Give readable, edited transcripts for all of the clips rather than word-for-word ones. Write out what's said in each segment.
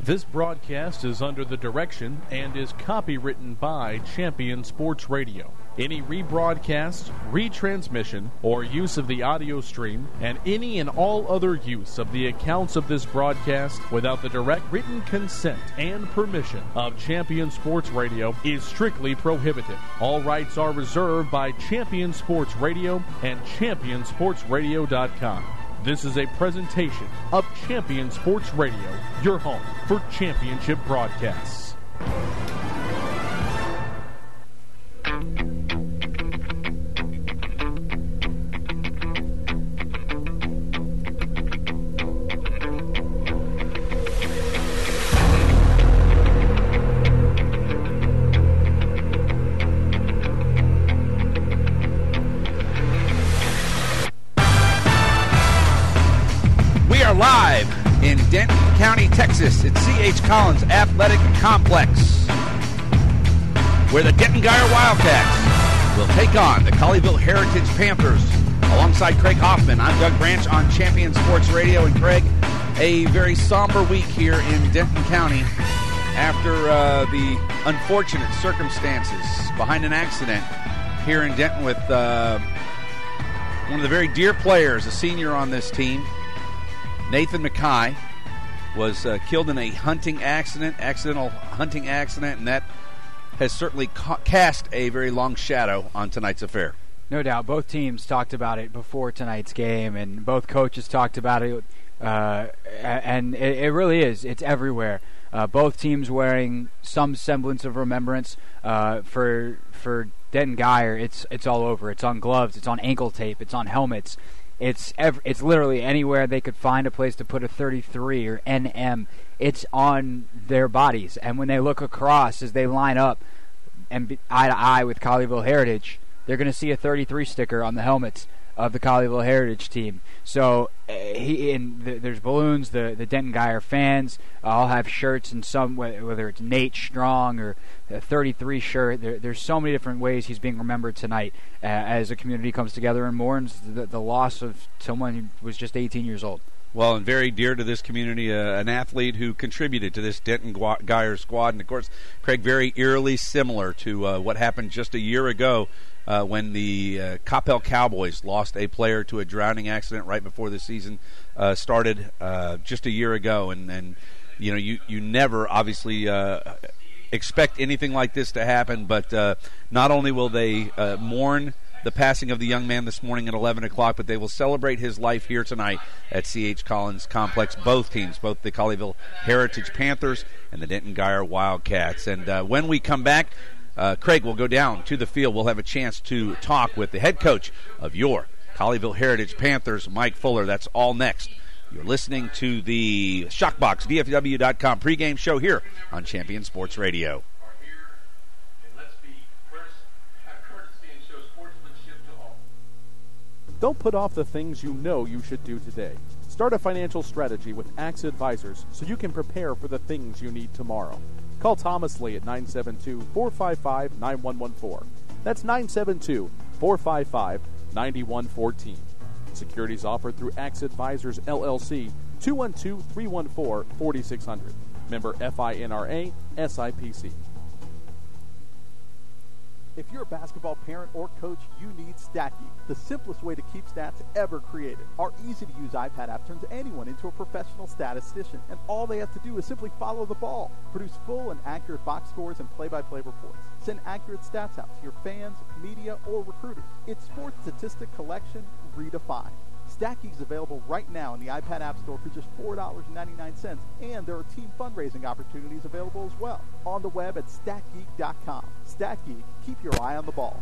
This broadcast is under the direction and is copywritten by Champion Sports Radio. Any rebroadcast, retransmission, or use of the audio stream, and any and all other use of the accounts of this broadcast without the direct written consent and permission of Champion Sports Radio is strictly prohibited. All rights are reserved by Champion Sports Radio and ChampionSportsRadio.com. This is a presentation of Champion Sports Radio, your home for championship broadcasts. Live in Denton County, Texas, at C.H. Collins Athletic Complex, where the Denton Guyer Wildcats will take on the Colleyville Heritage Panthers. Alongside Craig Hoffman, I'm Doug Branch on Champion Sports Radio. And Craig, a very somber week here in Denton County after the unfortunate circumstances behind an accident here in Denton with one of the very dear players, a senior on this team. Nathan McKay was killed in a accidental hunting accident, and that has certainly cast a very long shadow on tonight's affair. No doubt. Both teams talked about it before tonight's game, and both coaches talked about it, and it really is. It's everywhere. Both teams wearing some semblance of remembrance. For Denton Guyer, it's all over. It's on gloves. It's on ankle tape. It's on helmets. It's literally anywhere they could find a place to put a 33 or NM. It's on their bodies. And when they look across as they line up and eye to eye with Colleyville Heritage, they're going to see a 33 sticker on the helmets of the Colleyville Heritage team. So there's balloons. The Denton Guyer fans all have shirts, and some, whether it's Nate Strong or a 33 shirt. There's so many different ways he's being remembered tonight as a community comes together and mourns the loss of someone who was just 18 years old. Well, and very dear to this community, an athlete who contributed to this Denton Guyer squad. And, of course, Craig, very eerily similar to what happened just a year ago when the Coppell Cowboys lost a player to a drowning accident right before the season started just a year ago. And you know, you never obviously expect anything like this to happen, but not only will they mourn the passing of the young man this morning at 11 o'clock, but they will celebrate his life here tonight at C.H. Collins Complex. Both teams, both the Colleyville Heritage Panthers and the Denton Guyer Wildcats. And when we come back, Craig will go down to the field. We'll have a chance to talk with the head coach of your Colleyville Heritage Panthers, Mike Fuller. That's all next. You're listening to the Shockbox, DFW.com pregame show here on Champion Sports Radio. Don't put off the things you know you should do today. Start a financial strategy with Axe Advisors so you can prepare for the things you need tomorrow. Call Thomas Lee at 972-455-9114. That's 972-455-9114. Securities offered through Axe Advisors, LLC, 212-314-4600. Member FINRA, SIPC. If you're a basketball parent or coach, you need StatGeek, the simplest way to keep stats ever created. Our easy-to-use iPad app turns anyone into a professional statistician, and all they have to do is simply follow the ball, produce full and accurate box scores and play-by-play reports, send accurate stats out to your fans, media, or recruiters. It's sports statistic collection redefined. StatGeek is available right now in the iPad App Store for just $4.99, and there are team fundraising opportunities available as well. On the web at StatGeek.com. StatGeek, keep your eye on the ball.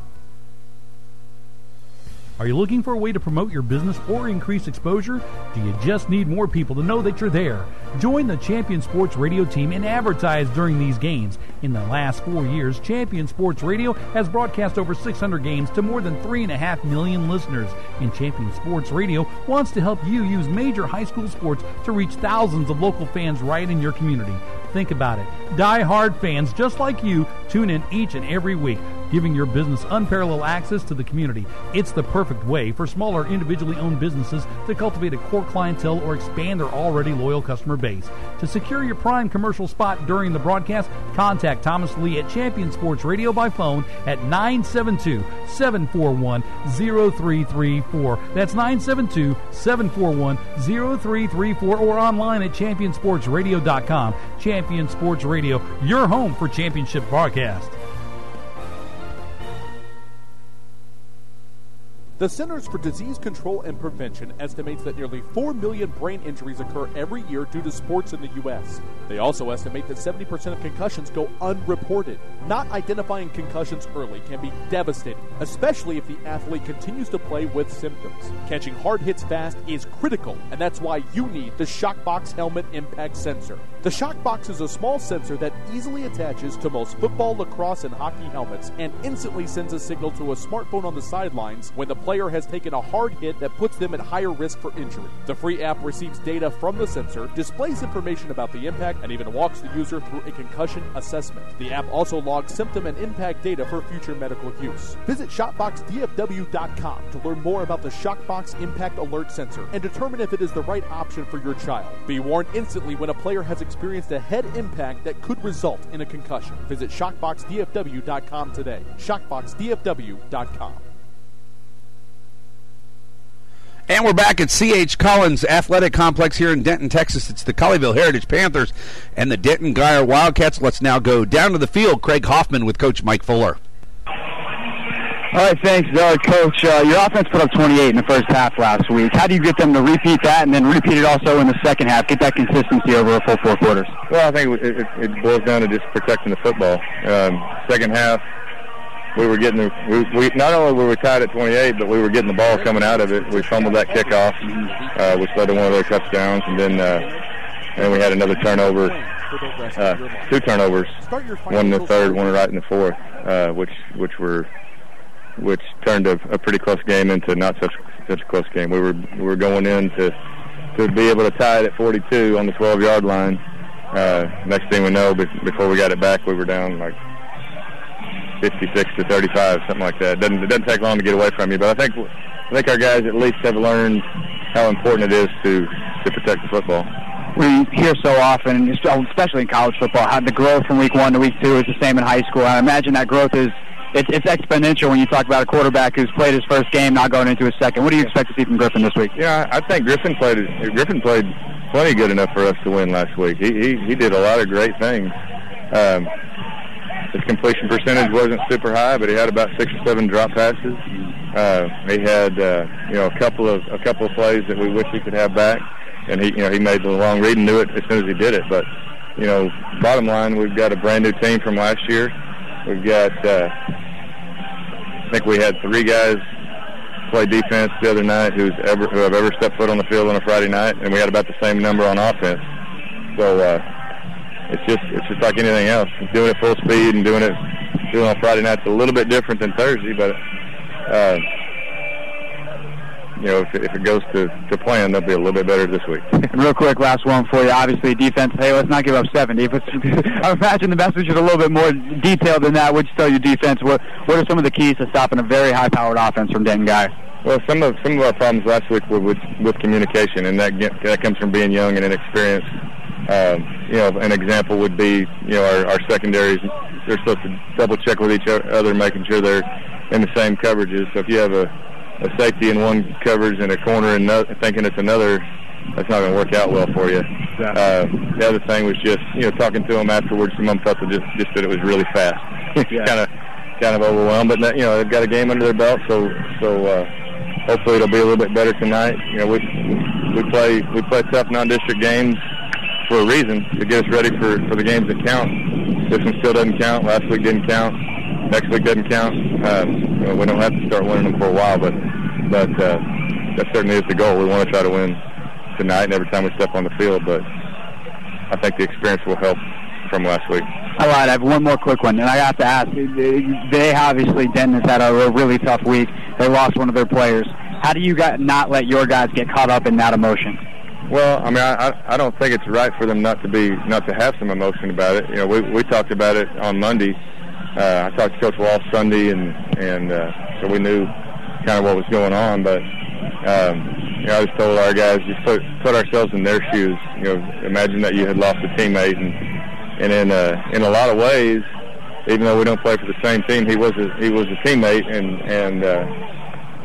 Are you looking for a way to promote your business or increase exposure? Do you just need more people to know that you're there? Join the Champion Sports Radio team and advertise during these games. In the last 4 years, Champion Sports Radio has broadcast over 600 games to more than 3.5 million listeners. And Champion Sports Radio wants to help you use major high school sports to reach thousands of local fans right in your community. Think about it. Die-hard fans just like you tune in each and every week. giving your business unparalleled access to the community. It's the perfect way for smaller individually owned businesses to cultivate a core clientele or expand their already loyal customer base. To secure your prime commercial spot during the broadcast, contact Thomas Lee at Champion Sports Radio by phone at 972-741-0334. That's 972-741-0334, or online at championsportsradio.com. Champion Sports Radio, your home for championship broadcast. The Centers for Disease Control and Prevention estimates that nearly 4 million brain injuries occur every year due to sports in the U.S. They also estimate that 70% of concussions go unreported. Not identifying concussions early can be devastating, especially if the athlete continues to play with symptoms. Catching hard hits fast is critical, and that's why you need the Shockbox Helmet Impact Sensor. The Shockbox is a small sensor that easily attaches to most football, lacrosse, and hockey helmets and instantly sends a signal to a smartphone on the sidelines when the player has taken a hard hit that puts them at higher risk for injury. The free app receives data from the sensor, displays information about the impact, and even walks the user through a concussion assessment. The app also logs symptom and impact data for future medical use. Visit ShotboxDFW.com to learn more about the Shockbox Impact Alert Sensor and determine if it is the right option for your child. Be warned instantly when a player has experienced a head impact that could result in a concussion. Visit ShotboxDFW.com today. ShotboxDFW.com. And we're back at C.H. Collins Athletic Complex here in Denton, Texas. It's the Colleyville Heritage Panthers and the Denton Guyer Wildcats. Let's now go down to the field. Craig Hoffman with Coach Mike Fuller. All right, thanks, Doug. Coach, your offense put up 28 in the first half last week. How do you get them to repeat that and then repeat it also in the second half, get that consistency over a full 4 quarters? Well, I think it boils down to just protecting the football. Second half, we were getting we not only were we tied at 28, but we were getting the ball coming out of it. We fumbled that kickoff, which led to one of their touchdowns, and then we had another turnover, 2 turnovers, one in the third, one right in the fourth, which turned a pretty close game into not such a close game. We were going in to be able to tie it at 42 on the 12-yard line. Next thing we know, before we got it back, we were down like 56-35, something like that. It doesn't take long to get away from you, but I think our guys at least have learned how important it is to protect the football. We hear so often, especially in college football, how the growth from week 1 to week 2 is the same in high school. I imagine that growth is exponential when you talk about a quarterback who's played his first game, not going into his second. What do you expect to see from Griffin this week? Yeah, I think Griffin played plenty good enough for us to win last week. He did a lot of great things. His completion percentage wasn't super high, but he had about 6 or 7 drop passes. He had a couple of plays that we wish he could have back, and he made the long read and knew it as soon as he did it. But bottom line, we've got a brand new team from last year. We've got I think we had 3 guys play defense the other night who have ever stepped foot on the field on a Friday night, and we had about the same number on offense. So. It's just like anything else. Doing it full speed and doing it on Friday night's a little bit different than Thursday, but if it goes to plan, they'll be a little bit better this week. Real quick, last one for you. Obviously, defense. Hey, let's not give up 70. But I imagine the message is a little bit more detailed than that. Would you tell your defense? What are some of the keys to stopping a very high-powered offense from Denton Guyer? Well, some of our problems last week were with communication, and that comes from being young and inexperienced. An example would be, our secondaries, they're supposed to double check with each other, making sure they're in the same coverages. So if you have a safety in one coverage and a corner and thinking it's another, that's not going to work out well for you. The other thing was just, talking to them afterwards, some of them felt just that it was really fast. kind of overwhelmed, but they've got a game under their belt, so hopefully it'll be a little bit better tonight. We play tough non-district games for a reason, to get us ready for the games that count. This one still doesn't count. Last week didn't count. Next week doesn't count. We don't have to start winning them for a while, but that certainly is the goal. We want to try to win tonight and every time we step on the field, but I think the experience will help from last week. All right, I have one more quick one, and I have to ask. They obviously, Denton has had a really tough week. They lost one of their players. How do you not let your guys get caught up in that emotion? Well, I mean, I don't think it's right for them not to have some emotion about it. We talked about it on Monday. I talked to Coach Walsh Sunday, and so we knew kind of what was going on. But I just told our guys, just put ourselves in their shoes. Imagine that you had lost a teammate, and in a lot of ways, even though we don't play for the same team, he was a teammate, and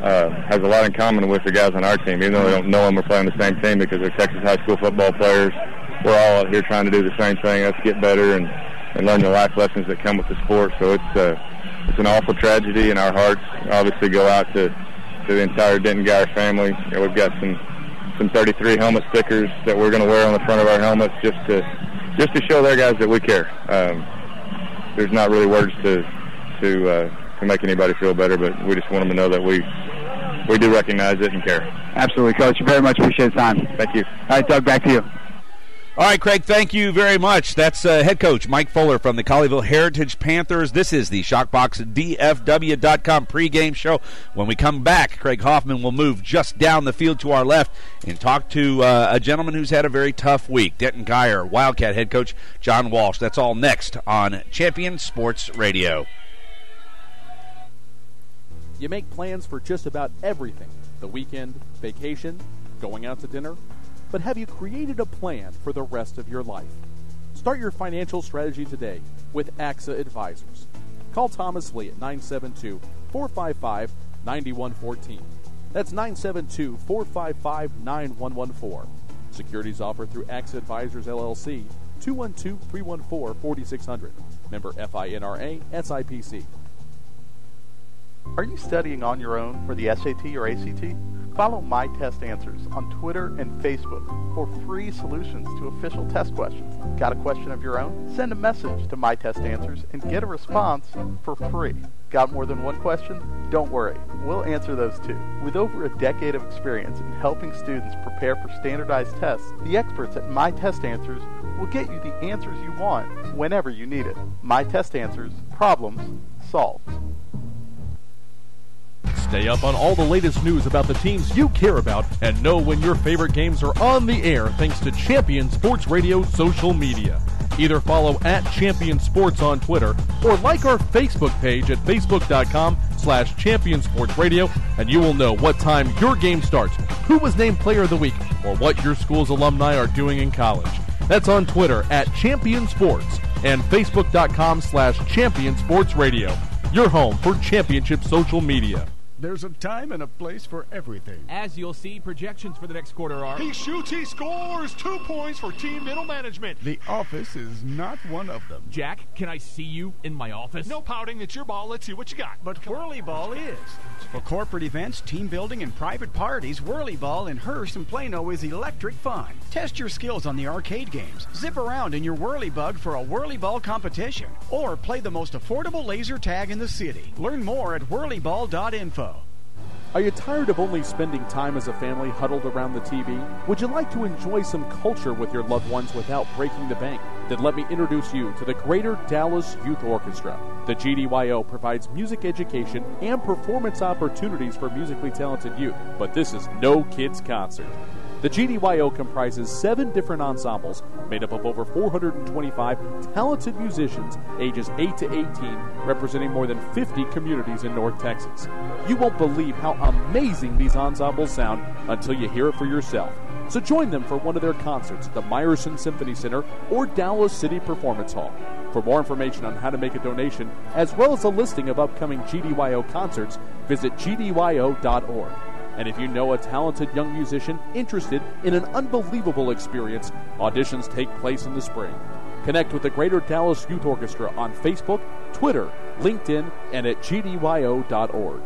has a lot in common with the guys on our team. Even though we don't know him, we're playing the same team because they're Texas high school football players. We're all out here trying to do the same thing. Let's get better and learn the life lessons that come with the sport. So it's an awful tragedy, and our hearts obviously go out to the entire Denton Geyer family. We've got some 33 helmet stickers that we're going to wear on the front of our helmets just to show their guys that we care. There's not really words to make anybody feel better, but we just want them to know that we do recognize it and care. Absolutely, Coach. Very much appreciate the time. Thank you. All right, Doug, back to you. All right, Craig, thank you very much. That's head coach Mike Fuller from the Colleyville Heritage Panthers. This is the ShockboxDFW.com pregame show. When we come back, Craig Hoffman will move just down the field to our left and talk to a gentleman who's had a very tough week, Denton Geyer Wildcat head coach John Walsh. That's all next on Champion Sports Radio. You make plans for just about everything: the weekend, vacation, going out to dinner. But have you created a plan for the rest of your life? Start your financial strategy today with AXA Advisors. Call Thomas Lee at 972-455-9114. That's 972-455-9114. Securities offered through AXA Advisors, LLC, 212-314-4600. Member FINRA, SIPC. Are you studying on your own for the SAT or ACT? Follow My Test Answers on Twitter and Facebook for free solutions to official test questions. Got a question of your own? Send a message to My Test Answers and get a response for free. Got more than one question? Don't worry, we'll answer those too. With over a decade of experience in helping students prepare for standardized tests, the experts at My Test Answers will get you the answers you want whenever you need it. My Test Answers, problems solved. Stay up on all the latest news about the teams you care about and know when your favorite games are on the air thanks to Champion Sports Radio social media. Either follow at Champion Sports on Twitter or like our Facebook page at facebook.com/Champion Sports Radio, and you will know what time your game starts, who was named Player of the Week, or what your school's alumni are doing in college. That's on Twitter at Champion Sports and facebook.com/Champion Sports Radio. Your home for championship social media. There's a time and a place for everything. As you'll see, projections for the next quarter are... He shoots, he scores! 2 points for team middle management. The office is not one of them. Jack, can I see you in my office? No pouting, it's your ball. Let's see what you got. But Whirly Ball is. For corporate events, team building, and private parties, Whirly Ball in Hearst and Plano is electric fun. Test your skills on the arcade games. Zip around in your Whirly Bug for a Whirly Ball competition. Or play the most affordable laser tag in the city. Learn more at whirlyball.info. Are you tired of only spending time as a family huddled around the TV? Would you like to enjoy some culture with your loved ones without breaking the bank? Then let me introduce you to the Greater Dallas Youth Orchestra. The GDYO provides music education and performance opportunities for musically talented youth, but this is no kids' concert. The GDYO comprises 7 different ensembles made up of over 425 talented musicians ages 8 to 18, representing more than 50 communities in North Texas. You won't believe how amazing these ensembles sound until you hear it for yourself. So join them for one of their concerts at the Meyerson Symphony Center or Dallas City Performance Hall. For more information on how to make a donation, as well as a listing of upcoming GDYO concerts, visit gdyo.org. And if you know a talented young musician interested in an unbelievable experience, auditions take place in the spring. Connect with the Greater Dallas Youth Orchestra on Facebook, Twitter, LinkedIn, and at gdyo.org.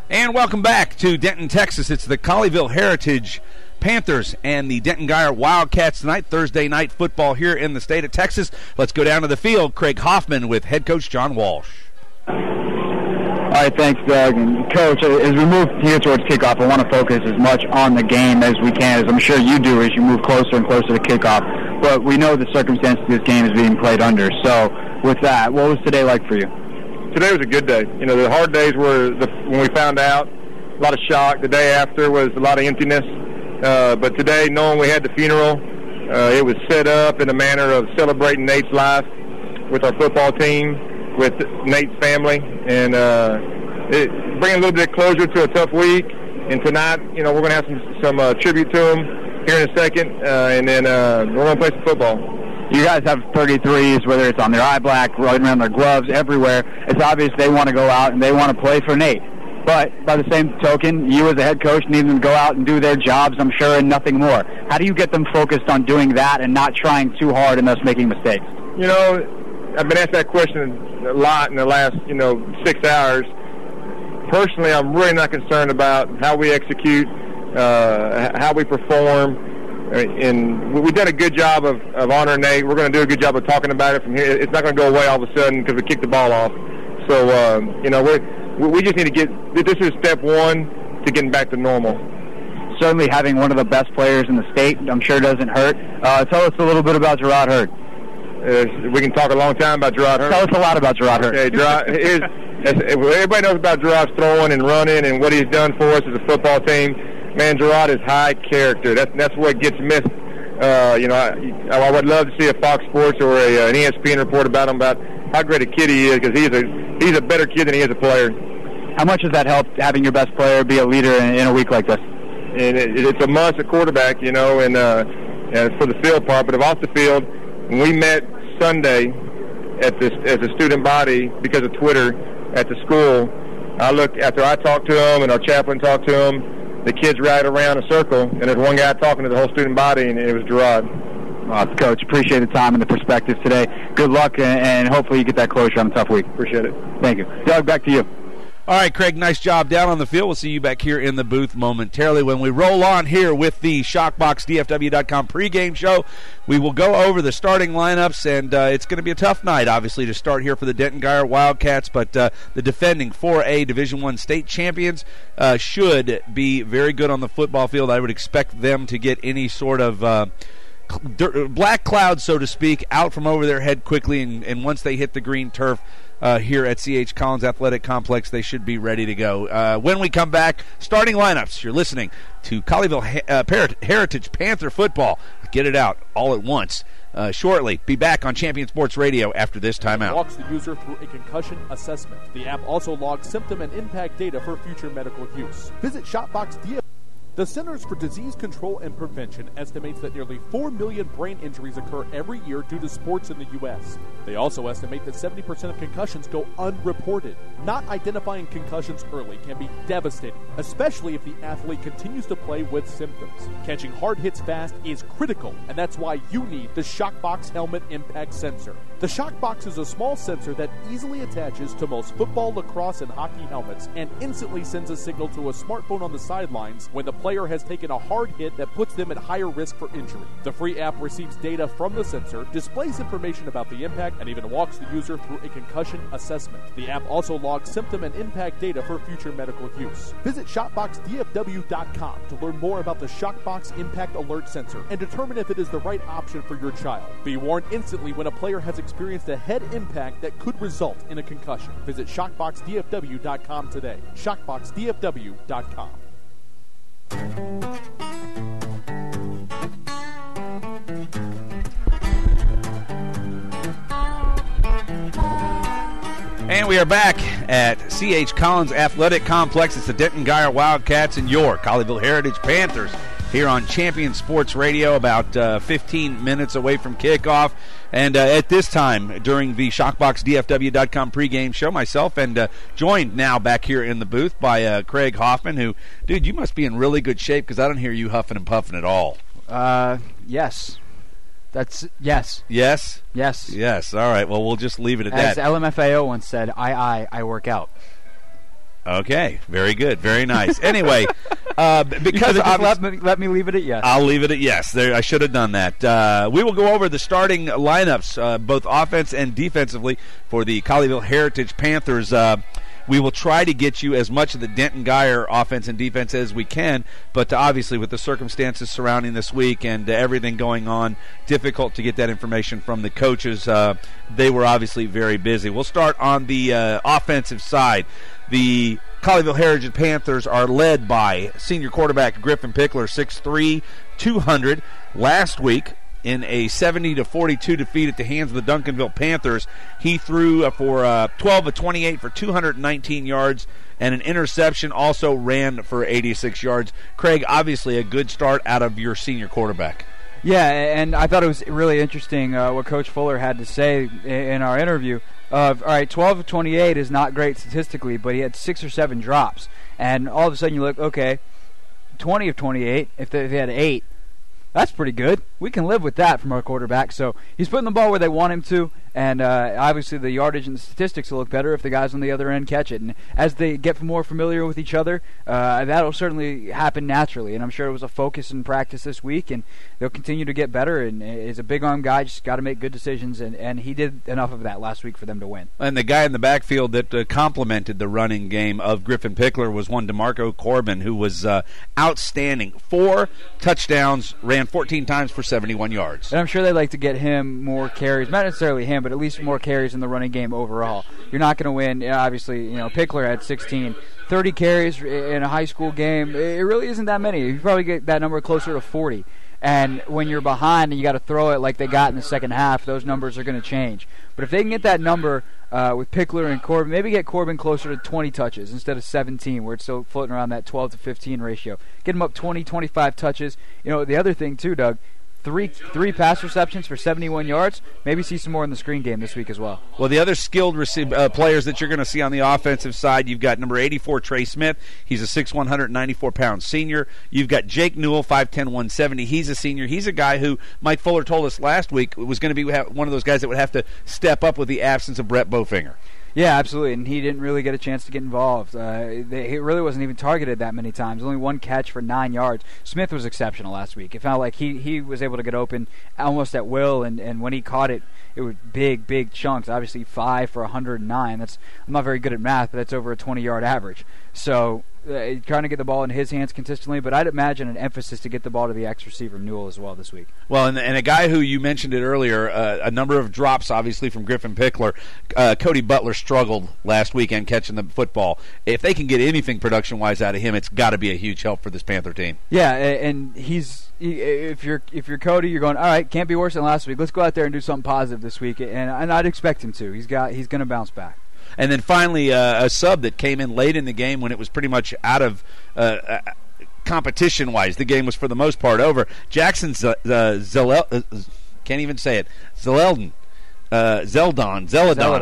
And welcome back to Denton, Texas. It's the Colleyville Heritage Panthers and the Denton Geyer Wildcats tonight, Thursday night football here in the state of Texas. Let's go down to the field. Craig Hoffman with head coach John Walsh. All right, thanks, Doug. And Coach, as we move here towards kickoff, I want to focus as much on the game as we can, as I'm sure you do as you move closer and closer to kickoff. But we know the circumstances this game is being played under. So with that, what was today like for you? Today was a good day. You know, the hard days were when we found out, a lot of shock. The day after was a lot of emptiness. But today, knowing we had the funeral, It was set up in a manner of celebrating Nate's life with our football team, with Nate's family, and bring a little bit of closure to a tough week. And tonight, we're going to have some tribute to him here in a second, and then we're going to play some football. You guys have 33s, whether it's on their eye black, right around their gloves, everywhere. It's obvious they want to go out and they want to play for Nate. But by the same token, you as a head coach need them to go out and do their jobs, I'm sure, and nothing more. How do you get them focused on doing that and not trying too hard and thus making mistakes? I've been asked that question a lot in the last, 6 hours. Personally, I'm really not concerned about how we execute, how we perform. And we've done a good job of honoring Nate. We're going to do a good job of talking about it from here. It's not going to go away all of a sudden because we kicked the ball off. So, we just need to this is step one to getting back to normal. Certainly having one of the best players in the state, I'm sure, doesn't hurt. Tell us a little bit about Gerard Hurd. We can talk a long time about Gerard Hurd. Tell us a lot about Gerard Hurd. Okay, everybody knows about Gerard's throwing and running and what he's done for us as a football team. Man, Gerard is high character. That's what gets missed. I would love to see a Fox Sports or an ESPN report about him, about how great a kid he is, because he's a better kid than he is a player. How much has that helped, having your best player be a leader in a week like this? And it's a must at quarterback, and for the field part. But off the field, when we met Sunday as a student body because of Twitter at the school, after I talked to him and our chaplain talked to him, the kids ride around a circle, and there's one guy talking to the whole student body, and it was Gerard. Coach, appreciate the time and the perspective today. Good luck, and hopefully you get that closure on a tough week. Appreciate it. Thank you. Doug, back to you. All right, Craig, nice job down on the field. We'll see you back here in the booth momentarily when we roll on here with the ShockboxDFW.com pregame show. We will go over the starting lineups, and it's going to be a tough night, obviously, to start here for the Denton Guyer Wildcats, but the defending 4A Division I state champions should be very good on the football field. I would expect them to get any sort of black cloud, so to speak, out from over their head quickly, and once they hit the green turf here at C.H. Collins Athletic Complex, they should be ready to go. When we come back, starting lineups, you're listening to Colleyville Heritage Panther football. Get it out all at once. Shortly, be back on Champion Sports Radio after this timeout. Walks the user through a concussion assessment. The app also logs symptom and impact data for future medical use. Visit ShopboxDFW. The Centers for Disease Control and Prevention estimates that nearly 4 million brain injuries occur every year due to sports in the U.S. They also estimate that 70% of concussions go unreported. Not identifying concussions early can be devastating, especially if the athlete continues to play with symptoms. Catching hard hits fast is critical, and that's why you need the Shockbox Helmet Impact Sensor. The Shockbox is a small sensor that easily attaches to most football, lacrosse, and hockey helmets and instantly sends a signal to a smartphone on the sidelines when the player has taken a hard hit that puts them at higher risk for injury. The free app receives data from the sensor, displays information about the impact, and even walks the user through a concussion assessment. The app also logs symptom and impact data for future medical use. Visit ShopboxDFW.com to learn more about the Shockbox Impact Alert Sensor and determine if it is the right option for your child. Be warned instantly when a player has experienced a head impact that could result in a concussion. Visit ShockboxDFW.com today. ShockboxDFW.com. And we are back at C.H. Collins Athletic Complex. It's the Denton Guyer Wildcats and your Colleyville Heritage Panthers here on Champion Sports Radio, about 15 minutes away from kickoff. And at this time, during the ShockboxDFW.com pregame show, myself and joined now back here in the booth by Craig Hoffman, who, dude, you must be in really good shape because I don't hear you huffing and puffing at all. Yes. That's yes. Yes? Yes. Yes. All right. Well, we'll just leave it at that. As LMFAO once said, I work out. Okay, very good, very nice. Anyway, because let me leave it at yes. I'll leave it at yes. There, I should have done that. We will go over the starting lineups, both offense and defensively, for the Colleyville Heritage Panthers. We will try to get you as much of the Denton Guyer offense and defense as we can, but obviously with the circumstances surrounding this week and everything going on, difficult to get that information from the coaches. They were obviously very busy. We'll start on the offensive side. The Colleyville Heritage Panthers are led by senior quarterback Griffin Pickler, 6'3", 200. Last week in a 70-42 defeat at the hands of the Duncanville Panthers. He threw for 12 of 28 for 219 yards and an interception, also ran for 86 yards. Craig, obviously a good start out of your senior quarterback. Yeah, and I thought it was really interesting what Coach Fuller had to say in our interview. All right, 12 of 28 is not great statistically, but he had 6 or 7 drops. And all of a sudden you look, okay, 20 of 28, if they had 8, that's pretty good. We can live with that from our quarterback. So he's putting the ball where they want him to, and obviously the yardage and the statistics will look better if the guys on the other end catch it. And as they get more familiar with each other, that'll certainly happen naturally. And I'm sure it was a focus in practice this week, and they'll continue to get better. And he's a big-arm guy, just got to make good decisions, and he did enough of that last week for them to win. And the guy in the backfield that complemented the running game of Griffin Pickler was one DeMarco Corbin, who was outstanding. 4 touchdowns, ran 14 times for 71 yards. And I'm sure they'd like to get him more carries, not necessarily him, but at least more carries in the running game overall. You're not going to win, obviously, Pickler had 16. 30 carries in a high school game, it really isn't that many. You probably get that number closer to 40. And when you're behind and you got to throw it like they got in the second half, those numbers are going to change. But if they can get that number with Pickler and Corbin, maybe get Corbin closer to 20 touches instead of 17, where it's still floating around that 12 to 15 ratio. Get him up 20, 25 touches. The other thing too, Doug, three pass receptions for 71 yards. Maybe see some more in the screen game this week as well. Well, the other skilled players that you're going to see on the offensive side, you've got number 84, Trey Smith. He's a 6'1", 194-pound senior. You've got Jake Newell, 5'10", 170. He's a senior. He's a guy who Mike Fuller told us last week was going to be one of those guys that would have to step up with the absence of Brett Bofinger. Yeah, absolutely, and he didn't really get a chance to get involved. He really wasn't even targeted that many times. Only 1 catch for 9 yards. Smith was exceptional last week. It felt like he was able to get open almost at will, and when he caught it, it was big chunks. Obviously 5 for 109. I'm not very good at math, but that's over a 20-yard average. So trying to get the ball in his hands consistently, but I'd imagine an emphasis to get the ball to the ex-receiver Newell as well this week. Well, and a guy who you mentioned it earlier, a number of drops obviously from Griffin Pickler. Cody Butler struggled last weekend catching the football. If they can get anything production-wise out of him, it's got to be a huge help for this Panther team. Yeah, and if you're Cody, you're going, all right, can't be worse than last week. Let's go out there and do something positive this week, and I'd expect him to. He's going to bounce back. And then finally, a sub that came in late in the game when it was pretty much out of competition-wise. The game was for the most part over. Jackson can't even say it. Zeldon,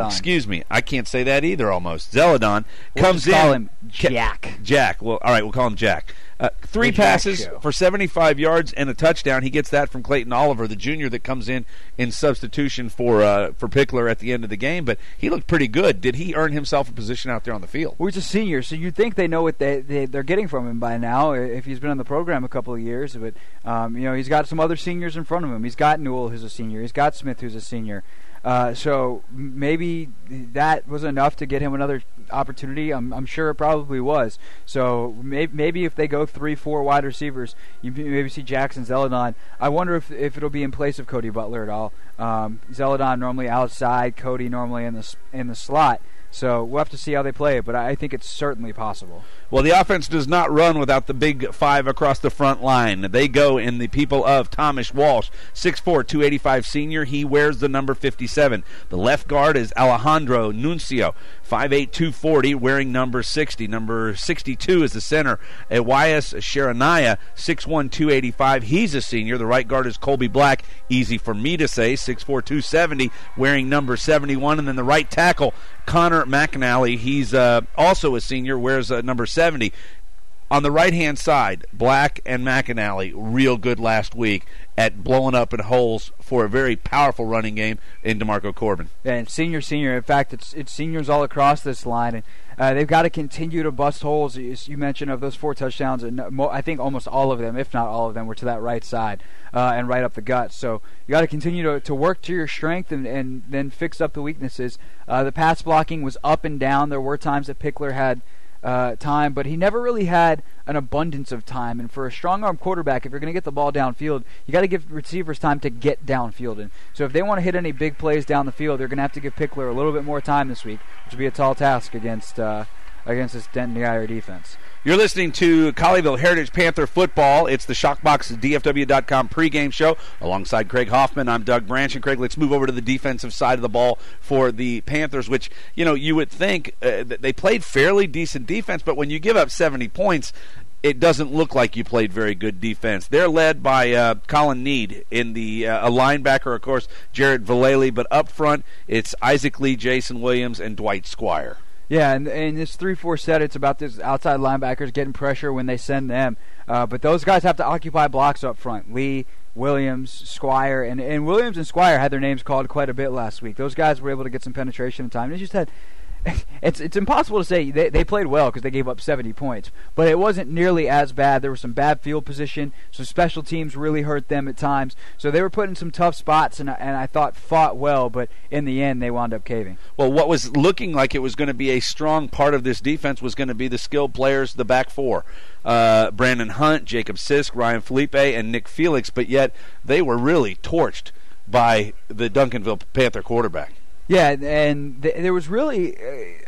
excuse me. I can't say that either almost. Zeldon comes in. Call him Jack. Jack. Well, all right, we'll call him Jack. 3 passes for 75 yards and a touchdown. He gets that from Clayton Oliver, the junior that comes in substitution for Pickler at the end of the game. But he looked pretty good. Did he earn himself a position out there on the field? Well, he's a senior, so you'd think they know what they're getting from him by now if he's been on the program a couple of years. But he's got some other seniors in front of him. He's got Newell, who's a senior. He's got Smith, who's a senior. So maybe that was enough to get him another opportunity. I'm sure it probably was. So maybe if they go 3-4 wide receivers, you maybe see Jackson Zeldon. I wonder if it'll be in place of Cody Butler at all. Zeldon normally outside, Cody normally in the slot. So we'll have to see how they play it, but I think it's certainly possible. Well, the offense does not run without the big 5 across the front line. They go in the people of Thomas Walsh, 6'4", 285 senior. He wears the number 57. The left guard is Alejandro Nuncio, 5'8", 240, wearing number 60. Number 62 is the center, Elias Sharanaya, 6'1", 285. He's a senior. The right guard is Colby Black, easy for me to say, 6'4", 270, wearing number 71. And then the right tackle, Connor McAnally, he's also a senior, wears number 70. On the right-hand side, Black and McAnally, real good last week at blowing up in holes for a very powerful running game in DeMarco Corbin. Yeah, and senior. In fact, it's seniors all across this line. And they've got to continue to bust holes. As you mentioned, of those 4 touchdowns, and I think almost all of them, if not all of them, were to that right side and right up the gut. So you got to continue to work to your strength and then fix up the weaknesses. The pass blocking was up and down. There were times that Pickler had time, but he never really had an abundance of time. And for a strong-arm quarterback, if you're going to get the ball downfield, you got to give receivers time to get downfield. And so if they want to hit any big plays down the field, they're going to have to give Pickler a little bit more time this week, which will be a tall task against this Denton Guyer defense. You're listening to Colleyville Heritage Panther football. It's the ShockboxDFW.com pregame show. Alongside Craig Hoffman, I'm Doug Branch. And Craig, let's move over to the defensive side of the ball for the Panthers, which, you would think that they played fairly decent defense, but when you give up 70 points, it doesn't look like you played very good defense. They're led by Colin Need in the a linebacker, of course, Jared Vallely, but up front it's Isaac Lee, Jason Williams, and Dwight Squire. Yeah, and this 3-4 set, it's about this outside linebackers getting pressure when they send them. But those guys have to occupy blocks up front. Lee, Williams, Squire, and Williams and Squire had their names called quite a bit last week. Those guys were able to get some penetration in time. They just had... It's impossible to say they played well because they gave up 70 points, but it wasn't nearly as bad. There was some bad field position, some special teams really hurt them at times, so they were put in some tough spots, and I thought fought well, but in the end they wound up caving. Well, what was looking like it was going to be a strong part of this defense was going to be the skilled players, the back four. Brandon Hunt, Jacob Sisk, Ryan Felipe, and Nick Felix, but yet they were really torched by the Duncanville Panther quarterback. Yeah, and there was really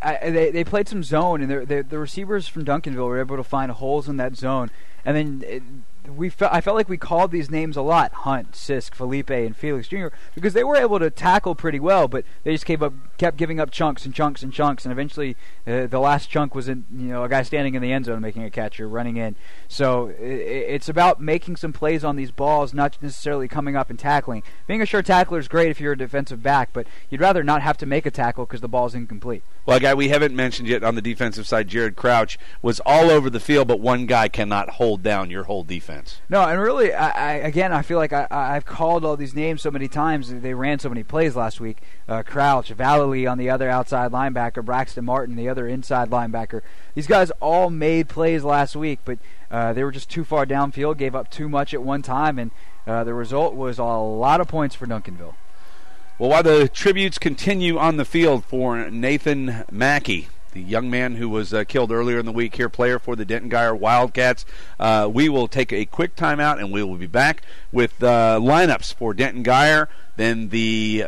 they played some zone, and the receivers from Duncanville were able to find holes in that zone, and then I felt like we called these names a lot: Hunt, Sisk, Felipe, and Felix Jr. because they were able to tackle pretty well, but they just kept giving up chunks and chunks and chunks, and eventually the last chunk was a guy standing in the end zone making a catch or running in. So it's about making some plays on these balls, not necessarily coming up and tackling. Being a sure tackler is great if you're a defensive back, but you'd rather not have to make a tackle because the ball's incomplete. Well, a guy we haven't mentioned yet on the defensive side, Jared Crouch, was all over the field, but one guy cannot hold down your whole defense. No, and really, I feel like I've called all these names so many times. They ran so many plays last week. Crouch, Vallely on the other outside linebacker, Braxton Martin, the other inside linebacker. These guys all made plays last week, but they were just too far downfield, gave up too much at one time, and the result was a lot of points for Duncanville. Well, while the tributes continue on the field for Nathan Mackey, the young man who was killed earlier in the week here, player for the Denton Guyer Wildcats, we will take a quick timeout, and we will be back with lineups for Denton Guyer, then the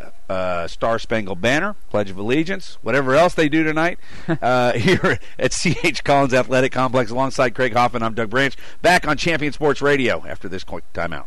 Star Spangled Banner, Pledge of Allegiance, whatever else they do tonight here at C.H. Collins Athletic Complex alongside Craig Hoffman. I'm Doug Branch, back on Champion Sports Radio after this quick timeout.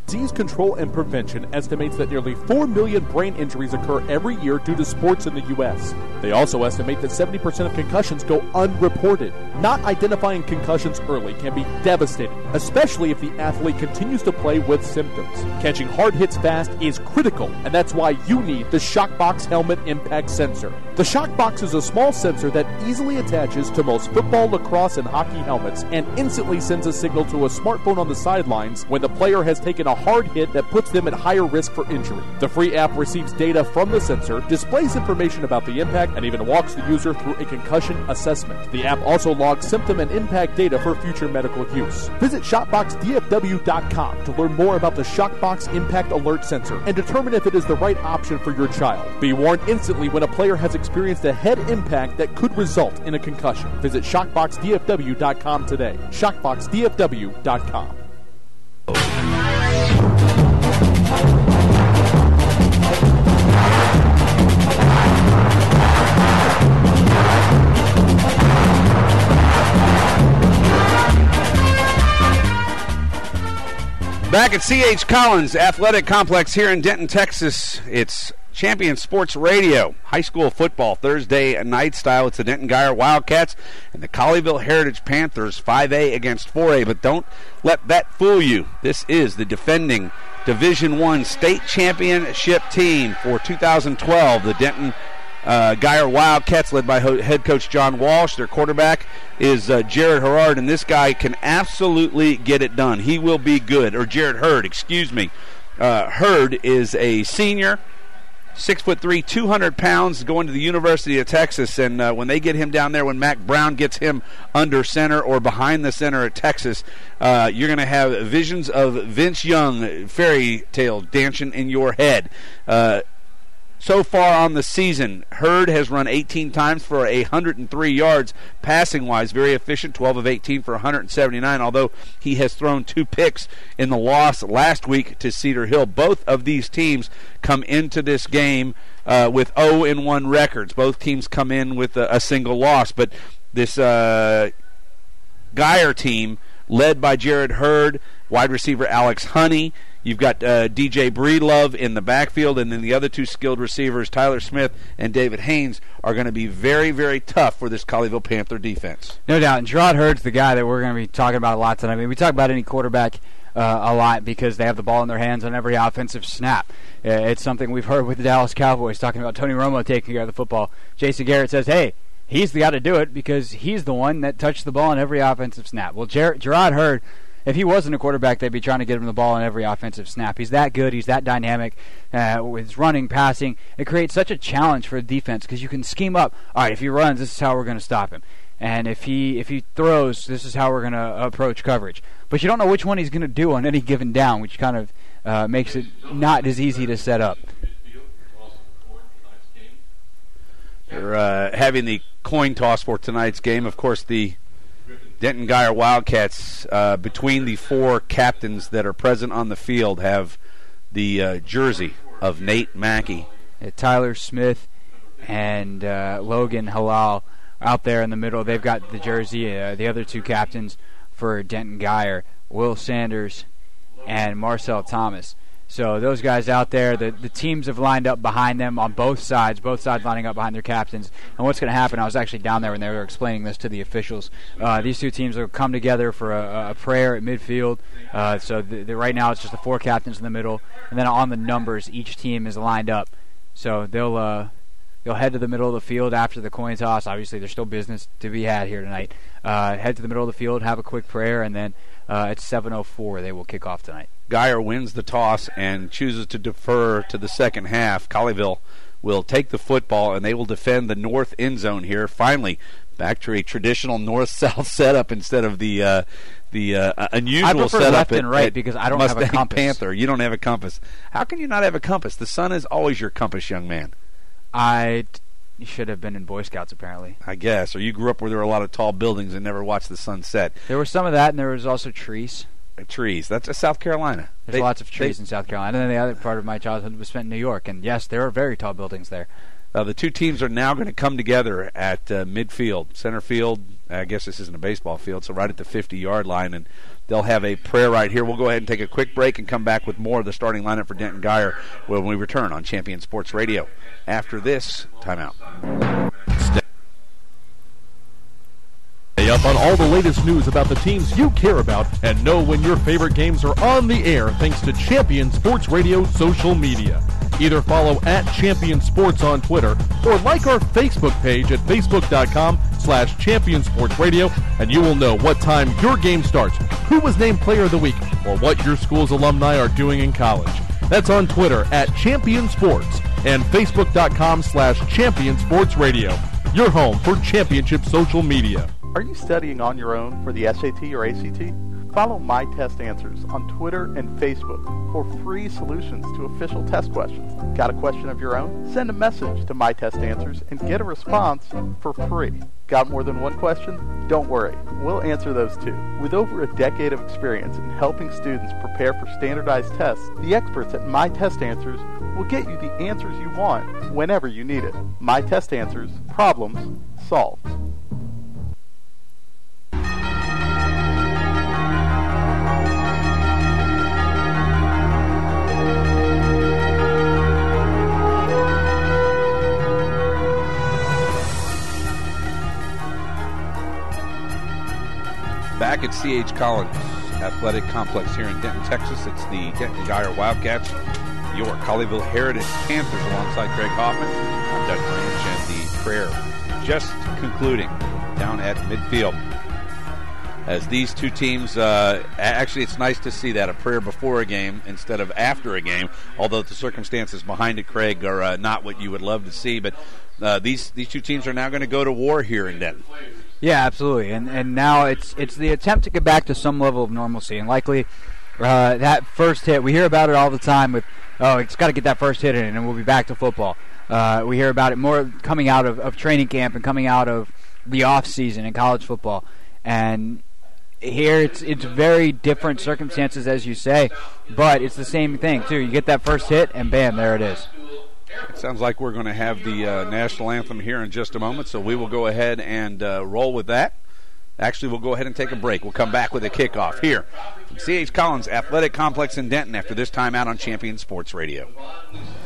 Disease Control and Prevention estimates that nearly 4 million brain injuries occur every year due to sports in the U.S. They also estimate that 70% of concussions go unreported. Not identifying concussions early can be devastating, especially if the athlete continues to play with symptoms. Catching hard hits fast is critical, and that's why you need the Shockbox Helmet Impact Sensor. The Shockbox is a small sensor that easily attaches to most football, lacrosse, and hockey helmets and instantly sends a signal to a smartphone on the sidelines when the player has taken a hard hit that puts them at higher risk for injury. The free app receives data from the sensor, displays information about the impact, and even walks the user through a concussion assessment. The app also logs symptom and impact data for future medical use. Visit ShockboxDFW.com to learn more about the Shockbox Impact Alert Sensor and determine if it is the right option for your child. Be warned instantly when a player has experienced a head impact that could result in a concussion. Visit ShockboxDFW.com today. ShockboxDFW.com. Back at C.H. Collins Athletic Complex here in Denton, Texas, it's Champion Sports Radio, high school football, Thursday night style. It's the Denton Guyer Wildcats and the Colleyville Heritage Panthers, 5A against 4A. But don't let that fool you. This is the defending Division I state championship team for 2012, the Denton Guyer Wildcats, led by head coach John Walsh. Their quarterback is Jared Hurd, and this guy can absolutely get it done. He will be good. Or Jared Hurd, excuse me. Hurd is a senior, 6'3", 200 pounds, going to the University of Texas. And when they get him down there, when Mac Brown gets him under center or behind the center at Texas, you're going to have visions of Vince Young fairy tale dancing in your head. So far on the season, Hurd has run 18 times for 103 yards passing-wise. Very efficient, 12 of 18 for 179, although he has thrown 2 picks in the loss last week to Cedar Hill. Both of these teams come into this game with 0-1 records. Both teams come in with a single loss, but this Geyer team, led by Jared Hurd, wide receiver Alex Honey. You've got DJ Breedlove in the backfield, and then the other two skilled receivers, Tyler Smith and David Haynes, are going to be very, very tough for this Colleyville Panther defense. No doubt. And Gerard Hurd's the guy that we're going to be talking about a lot tonight. I mean, we talk about any quarterback a lot because they have the ball in their hands on every offensive snap. It's something we've heard with the Dallas Cowboys, talking about Tony Romo taking care of the football. Jason Garrett says, hey, he's the guy to do it because he's the one that touched the ball on every offensive snap. Well, Gerard Hurd, if he wasn't a quarterback, they'd be trying to get him the ball on every offensive snap. He's that good. He's that dynamic with his running, passing. It creates such a challenge for a defense because you can scheme up, all right, if he runs, this is how we're going to stop him. And if he throws, this is how we're going to approach coverage. But you don't know which one he's going to do on any given down, which kind of makes it not as easy to set up. They're having the coin toss for tonight's game. Of course, the Denton Geyer Wildcats, between the four captains that are present on the field, have the jersey of Nate Mackey. Tyler Smith and Logan Halal out there in the middle. They've got the jersey. The other two captains for Denton Geyer, Will Sanders and Marcel Thomas. So those guys out there, the teams have lined up behind them on both sides lining up behind their captains. And what's going to happen, I was actually down there when they were explaining this to the officials. These two teams will come together for a prayer at midfield. So right now it's just the four captains in the middle. And then on the numbers, each team is lined up. So they'll head to the middle of the field after the coin toss. Obviously, there's still business to be had here tonight. Head to the middle of the field, have a quick prayer, and then at 7:04 they will kick off tonight. Geyer wins the toss and chooses to defer to the second half. Colleyville will take the football, and they will defend the north end zone here. Finally, back to a traditional north-south setup instead of the unusual I prefer setup left and right because I don't Mustang have a compass. Panther. You don't have a compass. How can you not have a compass? The sun is always your compass, young man. I should have been in Boy Scouts, apparently. I guess. Or you grew up where there were a lot of tall buildings and never watched the sun set. There was some of that, and there was also trees. Trees. That's South Carolina. There's lots of trees in South Carolina. And then the other part of my childhood was spent in New York. And, yes, there are very tall buildings there. The two teams are now going to come together at midfield. Center field, I guess this isn't a baseball field, so right at the 50-yard line. And they'll have a prayer right here. We'll go ahead and take a quick break and come back with more of the starting lineup for Denton Geyer when we return on Champion Sports Radio. After this, timeout. Stay up on all the latest news about the teams you care about and know when your favorite games are on the air thanks to Champion Sports Radio social media. Either follow @Champion Sports on Twitter or like our Facebook page at facebook.com/Champion Sports Radio, and you will know what time your game starts, who was named Player of the Week, or what your school's alumni are doing in college. That's on Twitter @Champion Sports and facebook.com/Champion Sports Radio. Your home for championship social media. Are you studying on your own for the SAT or ACT? Follow My Test Answers on Twitter and Facebook for free solutions to official test questions. Got a question of your own? Send a message to My Test Answers and get a response for free. Got more than one question? Don't worry, we'll answer those too. With over a decade of experience in helping students prepare for standardized tests, the experts at My Test Answers will get you the answers you want whenever you need it. My Test Answers, problems solved. Back at C.H. Collins Athletic Complex here in Denton, Texas, it's the Denton Geyer Wildcats, your Colleyville Heritage Panthers, alongside Greg Hoffman. I'm Doug Branch, and the prayer just concluding down at midfield. As these two teams, actually it's nice to see that, a prayer before a game instead of after a game, although the circumstances behind it, Craig, are not what you would love to see. But these two teams are now going to go to war here in Denton. Yeah, absolutely, and now it's the attempt to get back to some level of normalcy, and likely that first hit, we hear about it all the time with, it's got to get that first hit in, and we'll be back to football. We hear about it more coming out of training camp and coming out of the off season in college football, and here it's very different circumstances, as you say, but it's the same thing too. You get that first hit, and bam, there it is. It sounds like we're going to have the national anthem here in just a moment, so we will go ahead and roll with that. Actually, we'll go ahead and take a break. We'll come back with a kickoff here from C.H. Collins Athletic Complex in Denton after this time out on Champion Sports Radio.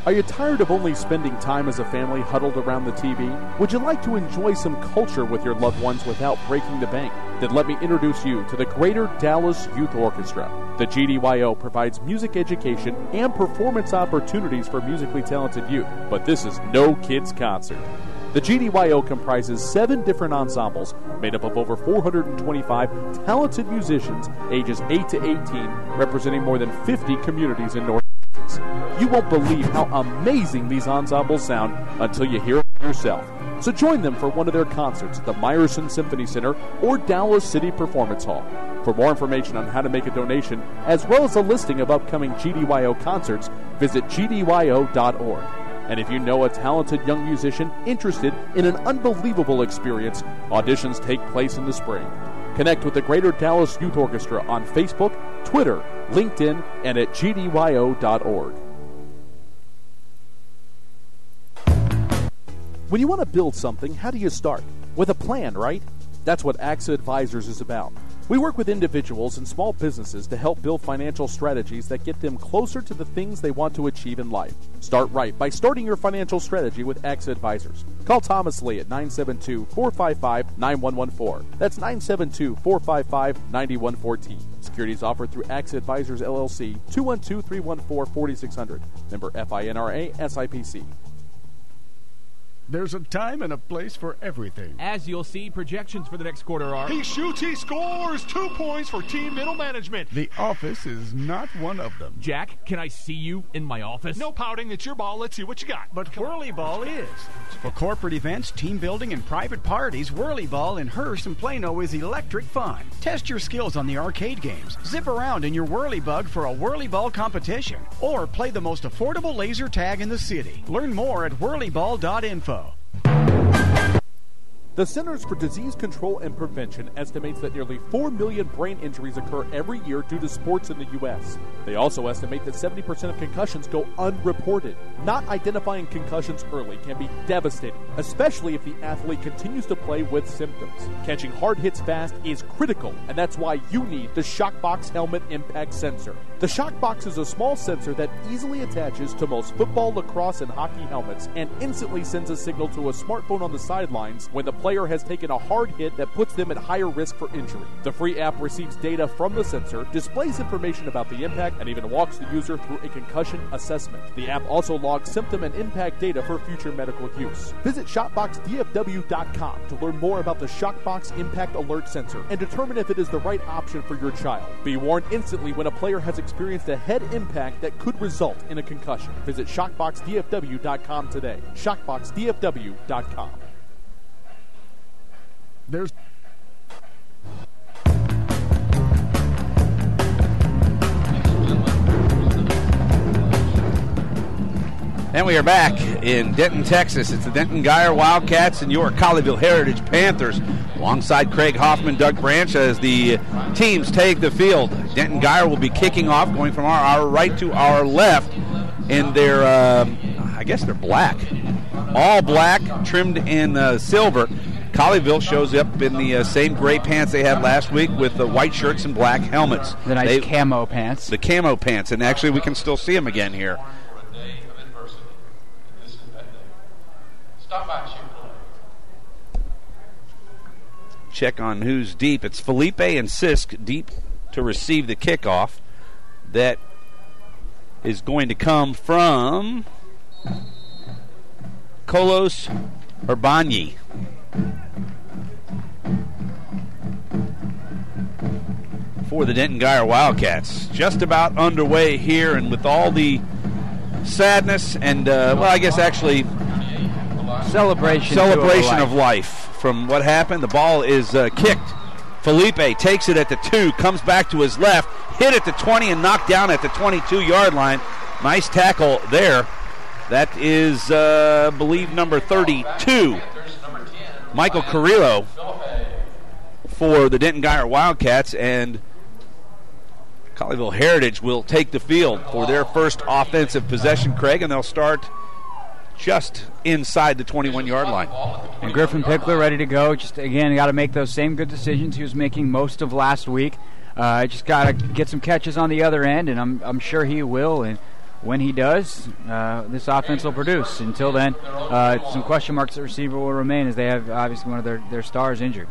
Are you tired of only spending time as a family huddled around the TV? Would you like to enjoy some culture with your loved ones without breaking the bank? Then let me introduce you to the Greater Dallas Youth Orchestra. The GDYO provides music education and performance opportunities for musically talented youth, but this is no kids' concert. The GDYO comprises 7 different ensembles made up of over 425 talented musicians ages 8 to 18, representing more than 50 communities in North Texas. You won't believe how amazing these ensembles sound until you hear it yourself. So join them for one of their concerts at the Meyerson Symphony Center or Dallas City Performance Hall. For more information on how to make a donation, as well as a listing of upcoming GDYO concerts, visit gdyo.org. And if you know a talented young musician interested in an unbelievable experience, auditions take place in the spring. Connect with the Greater Dallas Youth Orchestra on Facebook, Twitter, LinkedIn, and at gdyo.org. When you want to build something, how do you start? With a plan, right? That's what AXA Advisors is about. We work with individuals and small businesses to help build financial strategies that get them closer to the things they want to achieve in life. Start right by starting your financial strategy with AXA Advisors. Call Thomas Lee at 972-455-9114. That's 972-455-9114. Securities offered through AXA Advisors, LLC, 212-314-4600. Member FINRA, SIPC. There's a time and a place for everything. As you'll see, projections for the next quarter are... He shoots, he scores! 2 points for team middle management. The office is not one of them. Jack, can I see you in my office? No pouting, it's your ball. Let's see what you got. But Whirly Ball is. For corporate events, team building, and private parties, Whirly Ball in Hearst and Plano is electric fun. Test your skills on the arcade games. Zip around in your Whirly Bug for a Whirly Ball competition. Or play the most affordable laser tag in the city. Learn more at whirlyball.info. The Centers for Disease Control and Prevention estimates that nearly 4 million brain injuries occur every year due to sports in the U.S. They also estimate that 70% of concussions go unreported. Not identifying concussions early can be devastating, especially if the athlete continues to play with symptoms. Catching hard hits fast is critical, and that's why you need the Shockbox Helmet Impact Sensor. The Shockbox is a small sensor that easily attaches to most football, lacrosse, and hockey helmets and instantly sends a signal to a smartphone on the sidelines when the player has taken a hard hit that puts them at higher risk for injury. The free app receives data from the sensor, displays information about the impact, and even walks the user through a concussion assessment. The app also logs symptom and impact data for future medical use. Visit ShopboxDFW.com to learn more about the Shockbox Impact Alert Sensor and determine if it is the right option for your child. Be warned instantly when a player has experienced a head impact that could result in a concussion. Visit ShockboxDFW.com today. ShockboxDFW.com. There's... And we are back in Denton, Texas. It's the Denton Geyer Wildcats and your Colleyville Heritage Panthers. Alongside Craig Hoffman, Doug Branch, as the teams take the field. Denton Geyer will be kicking off, going from our right to our left in their, I guess they're black. All black, trimmed in silver. Colleyville shows up in the same gray pants they had last week with the white shirts and black helmets. The nice camo pants. The camo pants, and actually we can still see them again here. Check on who's deep. It's Felipe and Sisk deep to receive the kickoff. That is going to come from Colos Urbani. For the Denton Geyer Wildcats. Just about underway here, and with all the sadness and, well, I guess actually celebration of life from what happened. The ball is kicked. Felipe takes it at the 2, comes back to his left, hit at the 20 and knocked down at the 22-yard line. Nice tackle there. That is, I believe, number 32. Michael Carrillo for the Denton Geyer Wildcats, and Colleyville Heritage will take the field for their first offensive possession, Craig, and they'll start just inside the 21-yard line. And Griffin Pickler ready to go. Just, again, got to make those same good decisions he was making most of last week. Just got to get some catches on the other end, and I'm sure he will. And when he does, this offense will produce. Until then, some question marks at receiver will remain as they have obviously one of their stars injured.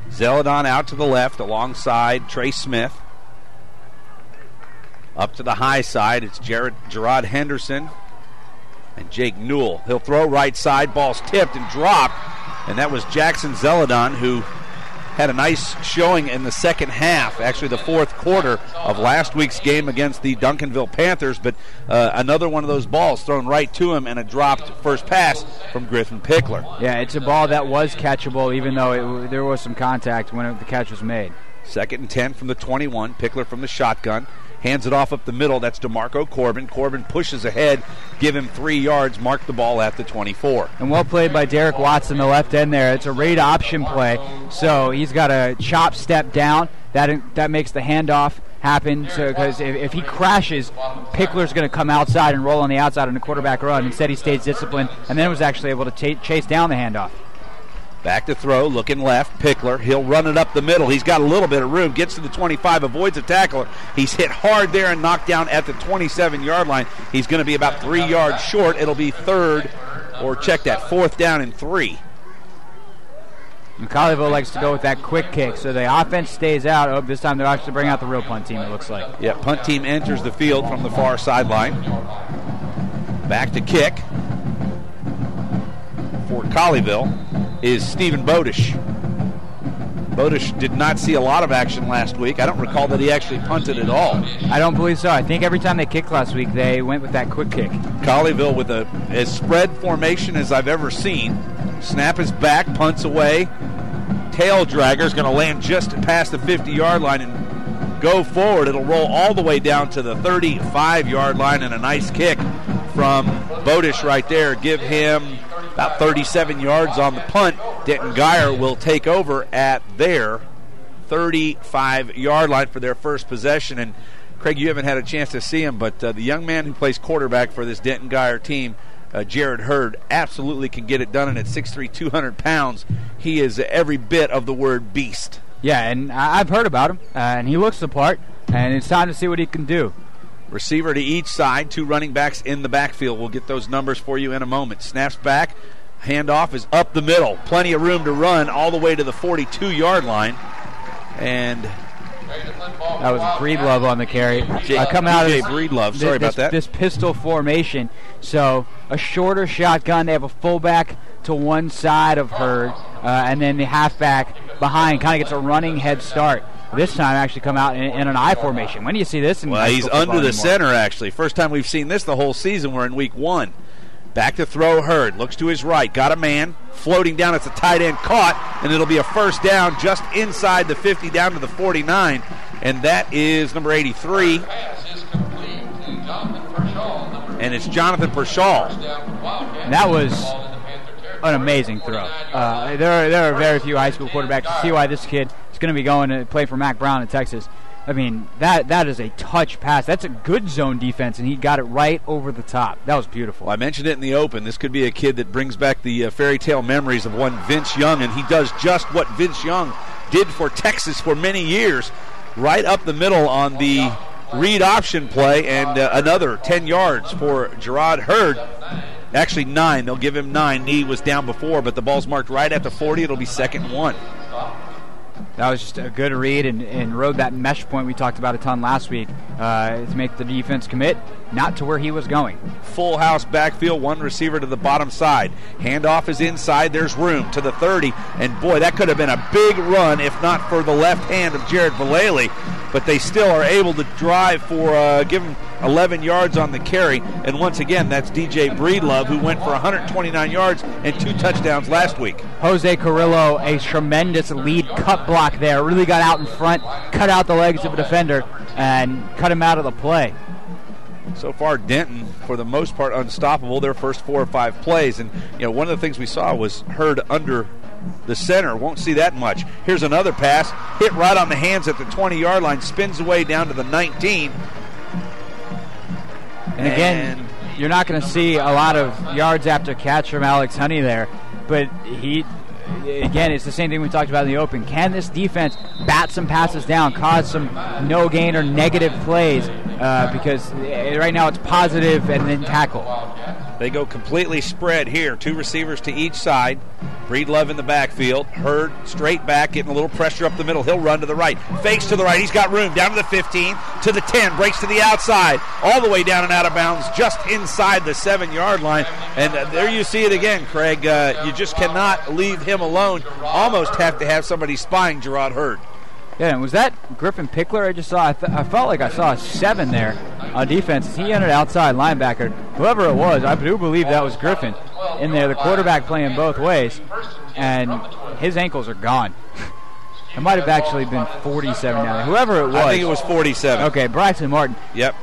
Zeldon out to the left alongside Trey Smith. Up to the high side, it's Gerard Henderson and Jake Newell. He'll throw right side, ball's tipped and dropped, and that was Jackson Zeldon, who had a nice showing in the second half, actually the fourth quarter of last week's game against the Duncanville Panthers, but another one of those balls thrown right to him and a dropped first pass from Griffin Pickler. Yeah, it's a ball that was catchable, even though there was some contact when the catch was made. 2nd and 10 from the 21, Pickler from the shotgun. Hands it off up the middle. That's DeMarco Corbin. Corbin pushes ahead. Give him 3 yards. Mark the ball at the 24. And well played by Derek Watson, the left end there. It's a read option play. So he's got a chop step down. That makes the handoff happen. So because if he crashes, Pickler's going to come outside and roll on the outside on the quarterback run. Instead, he stays disciplined and then was actually able to chase down the handoff. Back to throw, looking left, Pickler. He'll run it up the middle. He's got a little bit of room, gets to the 25, avoids a tackler. He's hit hard there and knocked down at the 27-yard line. He's going to be about 3 yards short. It'll be 4th down and 3. And Colleyville likes to go with that quick kick, so the offense stays out. Oh, this time they'll actually bring out the real punt team, it looks like. Yeah, punt team enters the field from the far sideline. Back to kick for Colleyville is Stephen Bodish. Bodish did not see a lot of action last week. I don't recall that he actually punted at all. I don't believe so. I think every time they kicked last week, they went with that quick kick. Colleyville with as spread formation as I've ever seen. Snap is back, punts away. Tail dragger is going to land just past the 50-yard line and go forward. It'll roll all the way down to the 35-yard line, and a nice kick from Bodish right there. Give him about 37 yards on the punt. Denton Geyer will take over at their 35-yard line for their first possession. And Craig, you haven't had a chance to see him, but the young man who plays quarterback for this Denton Geyer team, Jared Hurd, absolutely can get it done. And at 6'3", 200 pounds, he is every bit of the word beast. Yeah, and I've heard about him, and he looks the part, and it's time to see what he can do. Receiver to each side, 2 running backs in the backfield. We'll get those numbers for you in a moment. Snaps back, handoff is up the middle. Plenty of room to run all the way to the 42-yard line. And that was Breedlove on the carry. Coming out of Breedlove. Sorry about that. This pistol formation. So a shorter shotgun. They have a fullback to one side of Hurd, and then the halfback behind kind of gets a running head start. This time actually come out in an I formation. When do you see this? Well, he's under the center, actually. First time we've seen this the whole season. We're in week 1. Back to throw, Hurd. Looks to his right. Got a man. Floating down. It's a tight end caught. And it'll be a first down just inside the 50 down to the 49. And that is number 83. And it's Jonathan Pershaw. That was an amazing throw. There are very few high school quarterbacks to see why this kid is going to be going to play for Mac Brown in Texas. I mean, that is a touch pass. That's a good zone defense, and he got it right over the top. That was beautiful. Well, I mentioned it in the open. This could be a kid that brings back the fairy tale memories of one Vince Young, and he does just what Vince Young did for Texas for many years. Right up the middle on the read option play, and another 10 yards for Gerard Hurd. Actually 9. They'll give him 9. Knee was down before, but the ball's marked right at the 40. It'll be 2nd and 1. That was just a good read and rode that mesh point we talked about a ton last week to make the defense commit, not to where he was going. Full house backfield, 1 receiver to the bottom side. Handoff is inside. There's room to the 30. And, boy, that could have been a big run if not for the left hand of Jared Vallely. But they still are able to drive for, give him 11 yards on the carry. And once again, that's DJ Breedlove, who went for 129 yards and 2 touchdowns last week. Jose Carrillo, a tremendous lead cut block there. Really got out in front, cut out the legs of a defender, and cut him out of the play. So far, Denton, for the most part, unstoppable their first 4 or 5 plays. And, one of the things we saw was Hurd under the center. Won't see that much. Here's another pass. Hit right on the hands at the 20-yard line. Spins away down to the 19. And again, you're not going to see a lot of yards after catch from Alex Honey there, but again, it's the same thing we talked about in the open. Can this defense bat some passes down, cause some no-gain or negative plays? Because right now it's positive and then tackle. They go completely spread here. 2 receivers to each side. Breedlove in the backfield. Hurd straight back, getting a little pressure up the middle. He'll run to the right. Fakes to the right. He's got room. Down to the 15, to the 10. Breaks to the outside. All the way down and out of bounds, just inside the 7-yard line. And there you see it again, Craig. You just cannot leave him alone. Almost have to have somebody spying Gerard Hurd. Yeah, and was that Griffin Pickler I just saw? I felt like I saw a 7 there on defense. He entered outside linebacker. Whoever it was, I do believe that was Griffin in there. The quarterback playing both ways, and his ankles are gone. It might have actually been 47 down there. Whoever it was. I think it was 47. Okay, Bryson Martin. Yep.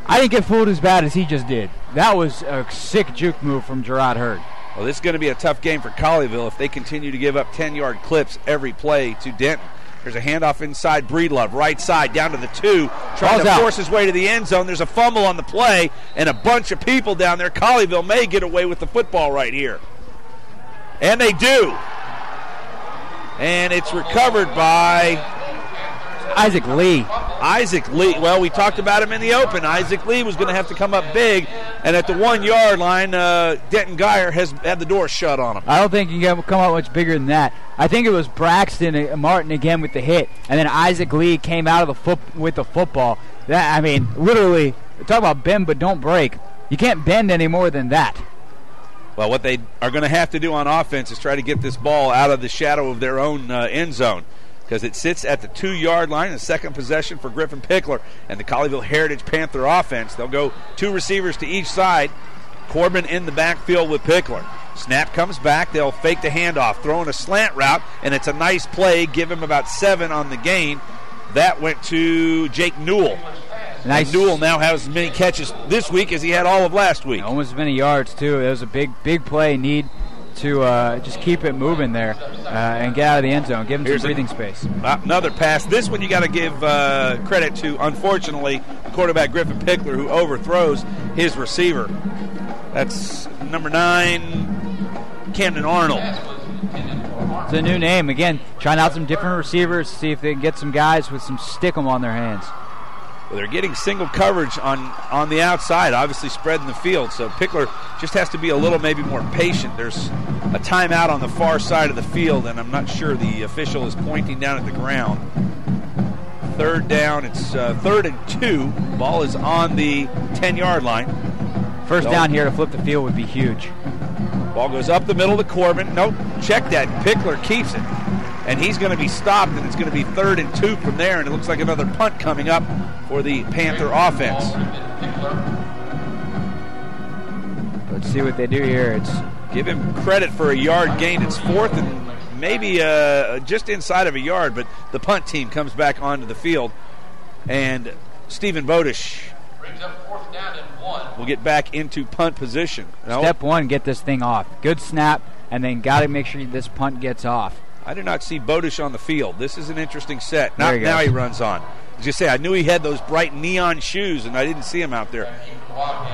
I didn't get fooled as bad as he just did. That was a sick juke move from Gerard Hurd. Well, this is going to be a tough game for Colleyville if they continue to give up 10-yard clips every play to Denton. There's a handoff inside Breedlove, right side, down to the 2, trying to force his way to the end zone. There's a fumble on the play, and a bunch of people down there. Colleyville may get away with the football right here. And they do. And it's recovered by Isaac Lee. Isaac Lee. Well, we talked about him in the open. Isaac Lee was going to have to come up big, and at the 1-yard line, Denton Geyer has had the door shut on him. I don't think you can come out much bigger than that. I think it was Braxton Martin again with the hit, and then Isaac Lee came out of with the football. That, I mean, literally, talk about bend but don't break. You can't bend any more than that. Well, what they are going to have to do on offense is try to get this ball out of the shadow of their own end zone, because it sits at the 2-yard line, the second possession for Griffin Pickler and the Colleyville Heritage Panther offense. They'll go 2 receivers to each side. Corbin in the backfield with Pickler. Snap comes back. They'll fake the handoff, throwing a slant route, and it's a nice play. Give him about 7 on the gain. That went to Jake Newell. Nice. And Newell now has as many catches this week as he had all of last week. Almost as many yards, too. It was a big play. Need to just keep it moving there and get out of the end zone. Give him some breathing space. Another pass. This one you got to give credit to, unfortunately, the quarterback Griffin Pickler, who overthrows his receiver. That's number 9, Camden Arnold. It's a new name. Again, trying out some different receivers to see if they can get some guys with some stick-em on their hands. Well, they're getting single coverage on the outside, obviously spreading the field. So Pickler just has to be a little maybe more patient. There's a timeout on the far side of the field, and I'm not sure the official is pointing down at the ground. 3rd down. It's 3rd and 2. Ball is on the 10-yard line. First down here to flip the field would be huge. Ball goes up the middle to Corbin. Nope, check that. Pickler keeps it. And he's going to be stopped, and it's going to be 3rd and 2 from there, and it looks like another punt coming up for the Panther offense. Let's see what they do here. Give him credit for a yard gained. It's 4th and maybe just inside of a yard, but the punt team comes back onto the field, and Stephen Bodish will get back into punt position. Step 1, get this thing off. Good snap, and then got to make sure this punt gets off. I do not see Bodish on the field. This is an interesting set. Now he runs on. As you say, I knew he had those bright neon shoes, and I didn't see him out there.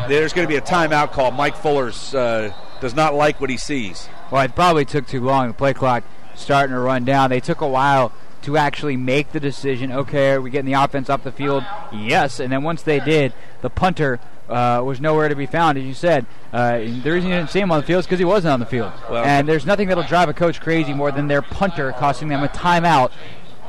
There's going to be a timeout call. Mike Fuller's does not like what he sees. Well, it probably took too long. The play clock starting to run down. They took a while to actually make the decision. Okay, are we getting the offense off the field? Yes. And then once they did, the punter was nowhere to be found, as you said. The reason you didn't see him on the field is because he wasn't on the field. Well, and there's nothing that'll drive a coach crazy more than their punter costing them a timeout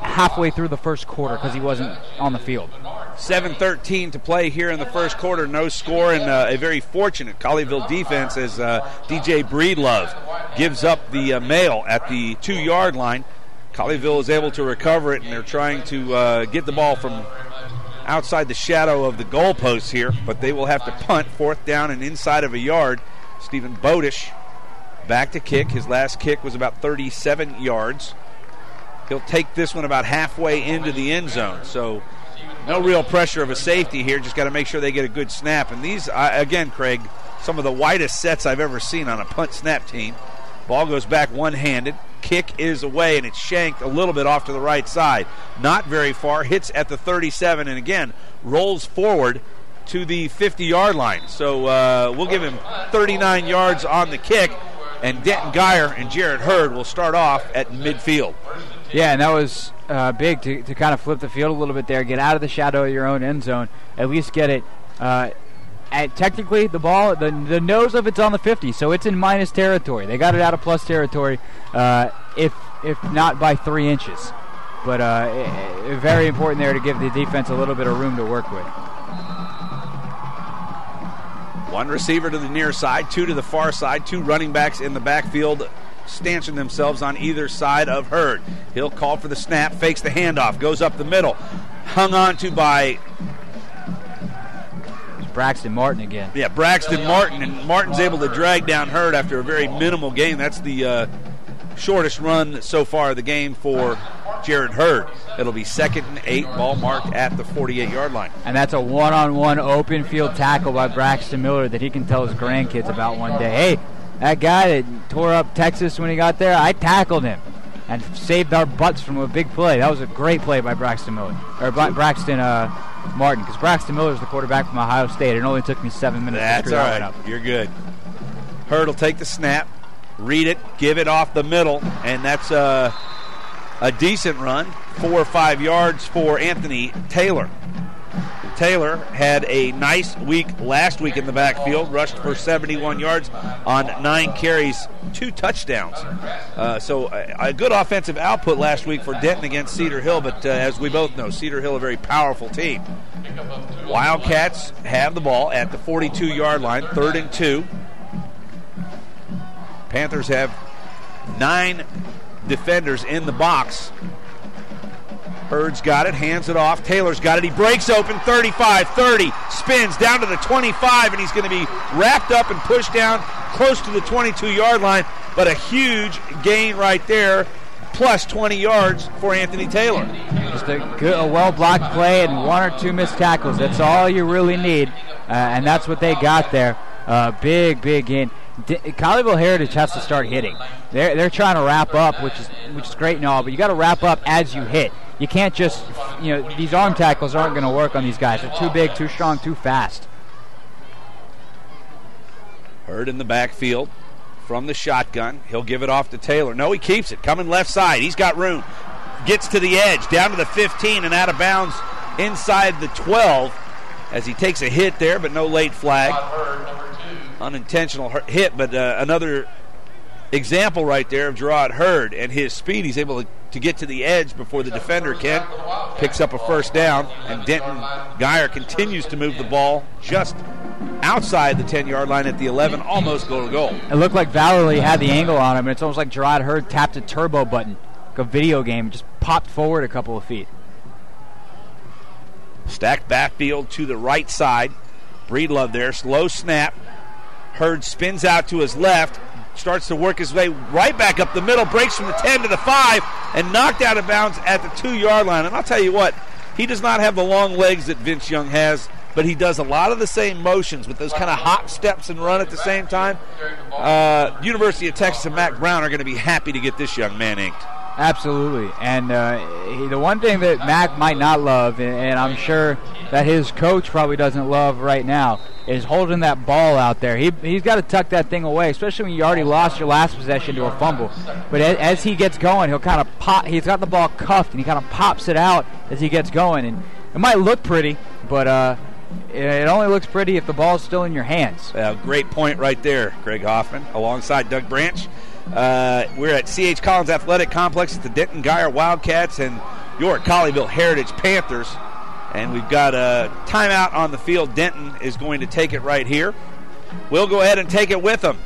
halfway through the first quarter because he wasn't on the field. 7:13 to play here in the first quarter. No score, and a very fortunate Colleyville defense as DJ Breedlove gives up the mail at the 2-yard line. Colleyville is able to recover it, and they're trying to get the ball from outside the shadow of the goalposts here, but they will have to punt 4th down and inside of a yard. Stephen Bodish back to kick. His last kick was about 37 yards. He'll take this one about halfway into the end zone, so no real pressure of a safety here. Just got to make sure they get a good snap. And these, again, Craig, some of the widest sets I've ever seen on a punt snap team. Ball goes back one-handed. Kick is away, and it's shanked a little bit off to the right side. Not very far. Hits at the 37, and again, rolls forward to the 50-yard line. So we'll give him 39 yards on the kick, and Denton Geyer and Jared Hurd will start off at midfield. Yeah, and that was big to kind of flip the field a little bit there, get out of the shadow of your own end zone, at least get it. Technically, the ball, the nose of it's on the 50, so it's in minus territory. They got it out of plus territory, if not by 3 inches. But very important there to give the defense a little bit of room to work with. One receiver to the near side, 2 to the far side, 2 running backs in the backfield stanching themselves on either side of Hurd. He'll call for the snap, fakes the handoff, goes up the middle. Hung on to by Braxton Martin again. Yeah, Braxton Martin, and Martin's able to drag down Hurd after a very minimal gain. That's the shortest run so far of the game for Jared Hurd. It'll be 2nd and 8, ball marked at the 48-yard line. And that's a one-on-one open field tackle by Braxton Miller that he can tell his grandkids about one day. Hey, that guy that tore up Texas when he got there, I tackled him and saved our butts from a big play. That was a great play by Braxton Miller, or Braxton Martin, because Braxton Miller is the quarterback from Ohio State. It only took me 7 minutes to screw that one up. You're good. Hurd will take the snap, read it, give it off the middle, and that's a decent run, 4 or 5 yards for Anthony Taylor. Taylor had a nice week last week in the backfield, rushed for 71 yards on 9 carries, 2 touchdowns. So a good offensive output last week for Denton against Cedar Hill, but as we both know, Cedar Hill a very powerful team. Wildcats have the ball at the 42-yard line, 3rd and 2. Panthers have 9 defenders in the box. Hurd's got it, hands it off. Taylor's got it. He breaks open, 35, 30, spins down to the 25, and he's going to be wrapped up and pushed down close to the 22-yard line. But a huge gain right there, plus 20 yards for Anthony Taylor. Just a well-blocked play and 1 or 2 missed tackles. That's all you really need, and that's what they got there. Big gain. Colleyville Heritage has to start hitting. They're trying to wrap up, which is great and all, but you got to wrap up as you hit. You can't just, these arm tackles aren't going to work on these guys. They're too big, too strong, too fast. Hurd in the backfield from the shotgun. He'll give it off to Taylor. No, he keeps it. Coming left side. He's got room. Gets to the edge, down to the 15 and out of bounds inside the 12 as he takes a hit there, but no late flag. Unintentional hit, but another example right there of Gerard Hurd and his speed. He's able to get to the edge before the defender can. Picks up a first down, and Denton Geyer continues to move the ball just outside the 10-yard line at the 11, almost go to goal. It looked like Valley had the angle on him, and it's almost like Gerard Hurd tapped a turbo button, like a video game, just popped forward a couple of feet. Stacked backfield to the right side. Breedlove there, slow snap. Hurd spins out to his left, starts to work his way right back up the middle, breaks from the 10 to the 5, and knocked out of bounds at the 2-yard line. And I'll tell you what, he does not have the long legs that Vince Young has, but he does a lot of the same motions with those kind of hop steps and run at the same time. University of Texas and Mac Brown are going to be happy to get this young man inked. Absolutely. And the one thing that Mac might not love, and I'm sure that his coach probably doesn't love right now, is holding that ball out there. He's got to tuck that thing away, especially when you already lost your last possession to a fumble. But as he gets going, he'll kind of pop. He's got the ball cuffed, and he kind of pops it out as he gets going. And it might look pretty, but it only looks pretty if the ball's still in your hands. Great point right there, Greg Hoffman, alongside Doug Branch. We're at C.H. Collins Athletic Complex at the Denton Geyer Wildcats and your Colleyville Heritage Panthers. And we've got a timeout on the field. Denton is going to take it right here. We'll go ahead and take it with them.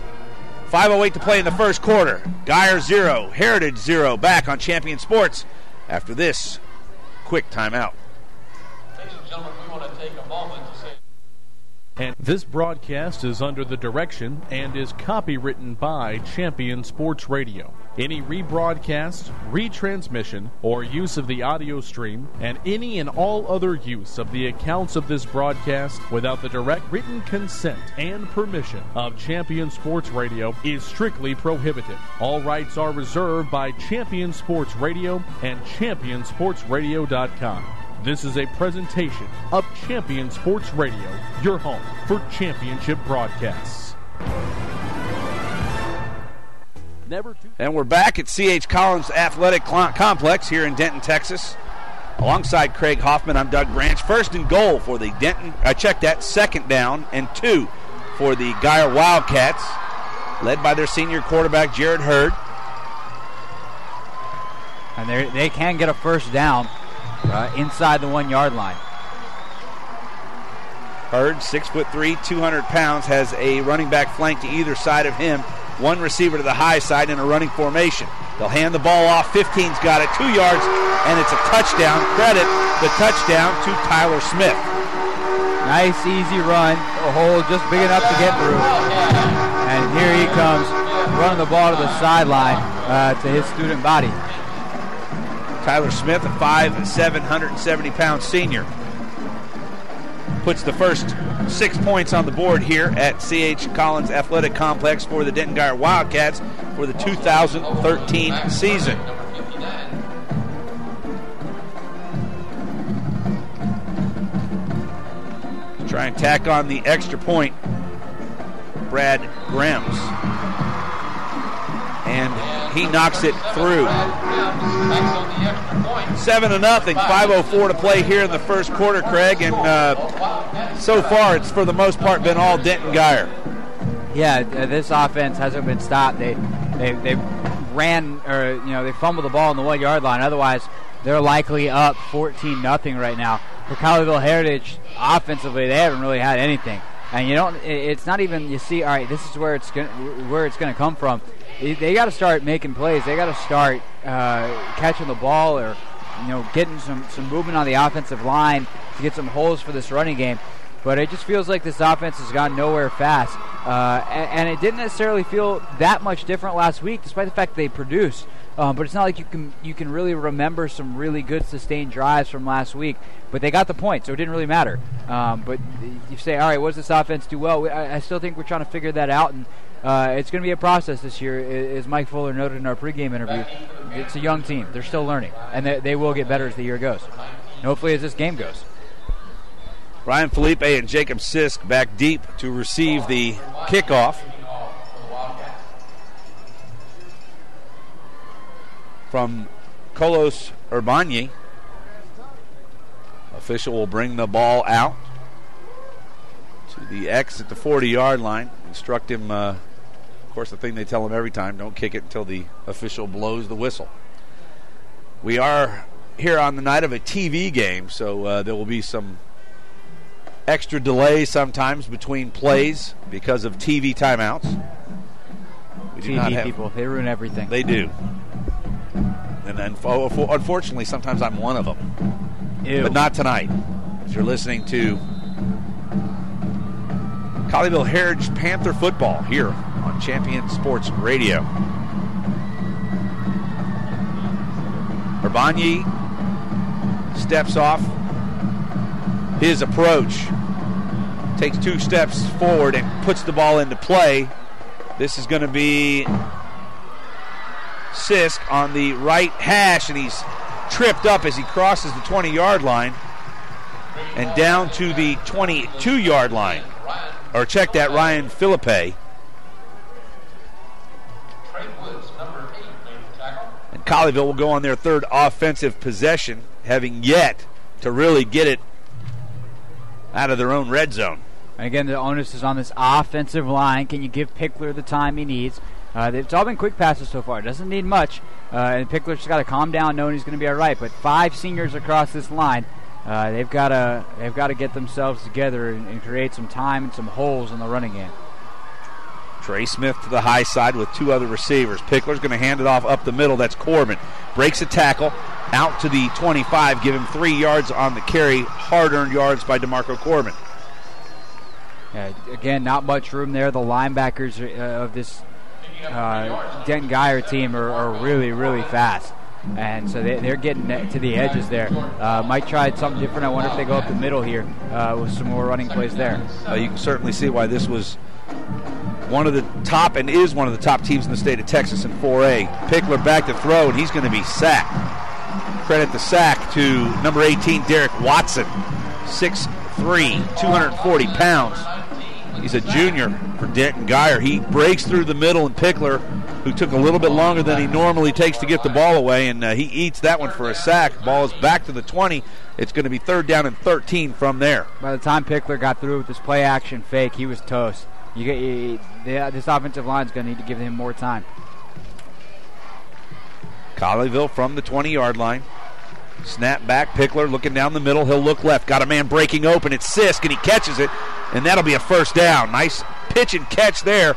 5:08 to play in the first quarter. Geyer 0, Heritage 0. Back on Champion Sports after this quick timeout. Ladies and gentlemen, we want to take a moment to say... And this broadcast is under the direction and is copywritten by Champion Sports Radio. Any rebroadcast, retransmission, or use of the audio stream, and any and all other use of the accounts of this broadcast without the direct written consent and permission of Champion Sports Radio is strictly prohibited. All rights are reserved by Champion Sports Radio and ChampionSportsRadio.com. This is a presentation of Champion Sports Radio, your home for championship broadcasts. And we're back at C.H. Collins Athletic Complex here in Denton, Texas. Alongside Craig Hoffman, I'm Doug Branch. First and goal for the Denton. Second down and 2 for the Guyer Wildcats, led by their senior quarterback, Jared Hurd. And they can get a first down inside the 1 yard line. Hurd, 6'3", 200 pounds, has a running back flank to either side of him. One receiver to the high side in a running formation. They'll hand the ball off. 15's got it, 2 yards, and it's a touchdown. Credit the touchdown to Tyler Smith. Nice, easy run. A hole just big enough to get through. And here he comes, running the ball to the sideline to his student body. Tyler Smith, a 5'7", 170-pound senior, puts the first 6 points on the board here at C.H. Collins Athletic Complex for the Denton Guyer Wildcats for the 2013 season. Try and tack on the extra point, Brad Grems. And he knocks it through. 7-0, 5:04 to play here in the first quarter, Craig, and so far it's for the most part been all Denton Guyer. Yeah, this offense hasn't been stopped. They ran, or they fumbled the ball on the 1 yard line. Otherwise, they're likely up 14-0 right now. For Colleyville Heritage, offensively, they haven't really had anything. And it's not even, you see, all right, this is where it's going to come from. They got to start making plays. They got to start catching the ball, or getting some movement on the offensive line to get some holes for this running game. But it just feels like this offense has gone nowhere fast, and it didn't necessarily feel that much different last week, despite the fact that they produced. But it's not like you can really remember some really good sustained drives from last week. But they got the point, so it didn't really matter. But you say, all right, what does this offense do well? I still think we're trying to figure that out, and it's going to be a process this year, as Mike Fuller noted in our pregame interview. It's a young team. They're still learning, and they will get better as the year goes. And hopefully as this game goes. Ryan Felipe and Jacob Sisk back deep to receive the kickoff. From Colos Urbani. Official will bring the ball out to the X at the 40-yard line. Instruct him, of course, the thing they tell him every time, don't kick it until the official blows the whistle. We are here on the night of a TV game, so there will be some extra delay sometimes between plays because of TV timeouts. TV people, they ruin everything. They do. And then, unfortunately, sometimes I'm one of them. Ew. But not tonight, as you're listening to Colleyville Heritage Panther football here on Champion Sports Radio. Urbani steps off his approach, takes 2 steps forward and puts the ball into play. This is going to be Sisk on the right hash, and he's tripped up as he crosses the 20-yard line and down to the 22-yard line. Or check that, Ryan Felipe. And Colleyville will go on their third offensive possession, having yet to really get it out of their own red zone. And again, the onus is on this offensive line. Can you give Pickler the time he needs? It's all been quick passes so far. It doesn't need much. And Pickler's got to calm down, knowing he's going to be all right. But 5 seniors across this line, they've got to get themselves together and create some time and some holes in the running game. Trey Smith to the high side with 2 other receivers. Pickler's going to hand it off up the middle. That's Corbin. Breaks a tackle out to the 25. Give him 3 yards on the carry. Hard-earned yards by DeMarco Corbin. Again, not much room there. The linebackers of this Denton Guyer team are really, really fast. And so they're getting to the edges there. Might try something different. I wonder if they go up the middle here with some more running plays there. You can certainly see why this was one of the top, and is one of the top teams in the state of Texas in 4A. Pickler back to throw, and he's going to be sacked. credit the sack to number 18, Derek Watson, 6'3", 240 pounds. He's a junior for Denton Guyer. He breaks through the middle, and Pickler, who took a little bit longer than he normally takes to get the ball away, and he eats that one for a sack. Ball is back to the 20. It's going to be 3rd down and 13 from there. By the time Pickler got through with this play-action fake, he was toast. This offensive line is going to need to give him more time. Colleyville from the 20-yard line. Snap back, Pickler looking down the middle. He'll look left. Got a man breaking open. It's Sisk, and he catches it, and that'll be a 1st down. Nice pitch and catch there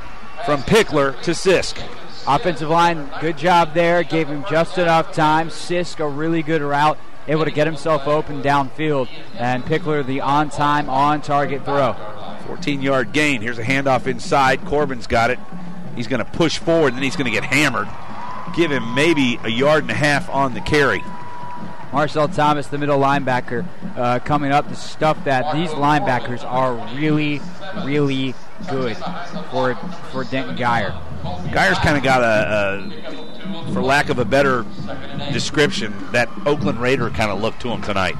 from Pickler to Sisk. Offensive line, good job there. Gave him just enough time. Sisk, a really good route, able to get himself open downfield. And Pickler, the on-time, on-target throw. 14-yard gain. Here's a handoff inside. Corbin's got it. He's going to push forward, and then he's going to get hammered. Give him maybe a yard and a half on the carry. Marcel Thomas, the middle linebacker, coming up. The stuff that these linebackers are really, really good for Denton Guyer. Guyer's kind of got for lack of a better description, that Oakland Raider kind of look to him tonight.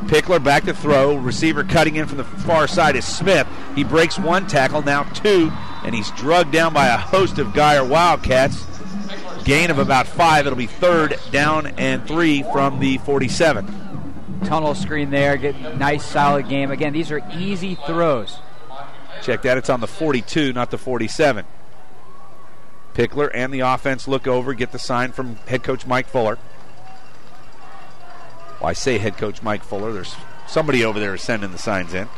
Pickler back to throw. Receiver cutting in from the far side is Smith. He breaks 1 tackle, now 2, and he's drugged down by a host of Guyer Wildcats. Gain of about 5. It'll be 3rd down and 3 from the 47. Tunnel screen there. Get nice, solid game. Again, these are easy throws. Check that. It's on the 42, not the 47. Pickler and the offense look over, get the sign from head coach Mike Fuller. Well, I say head coach Mike Fuller. There's somebody over there sending the signs in.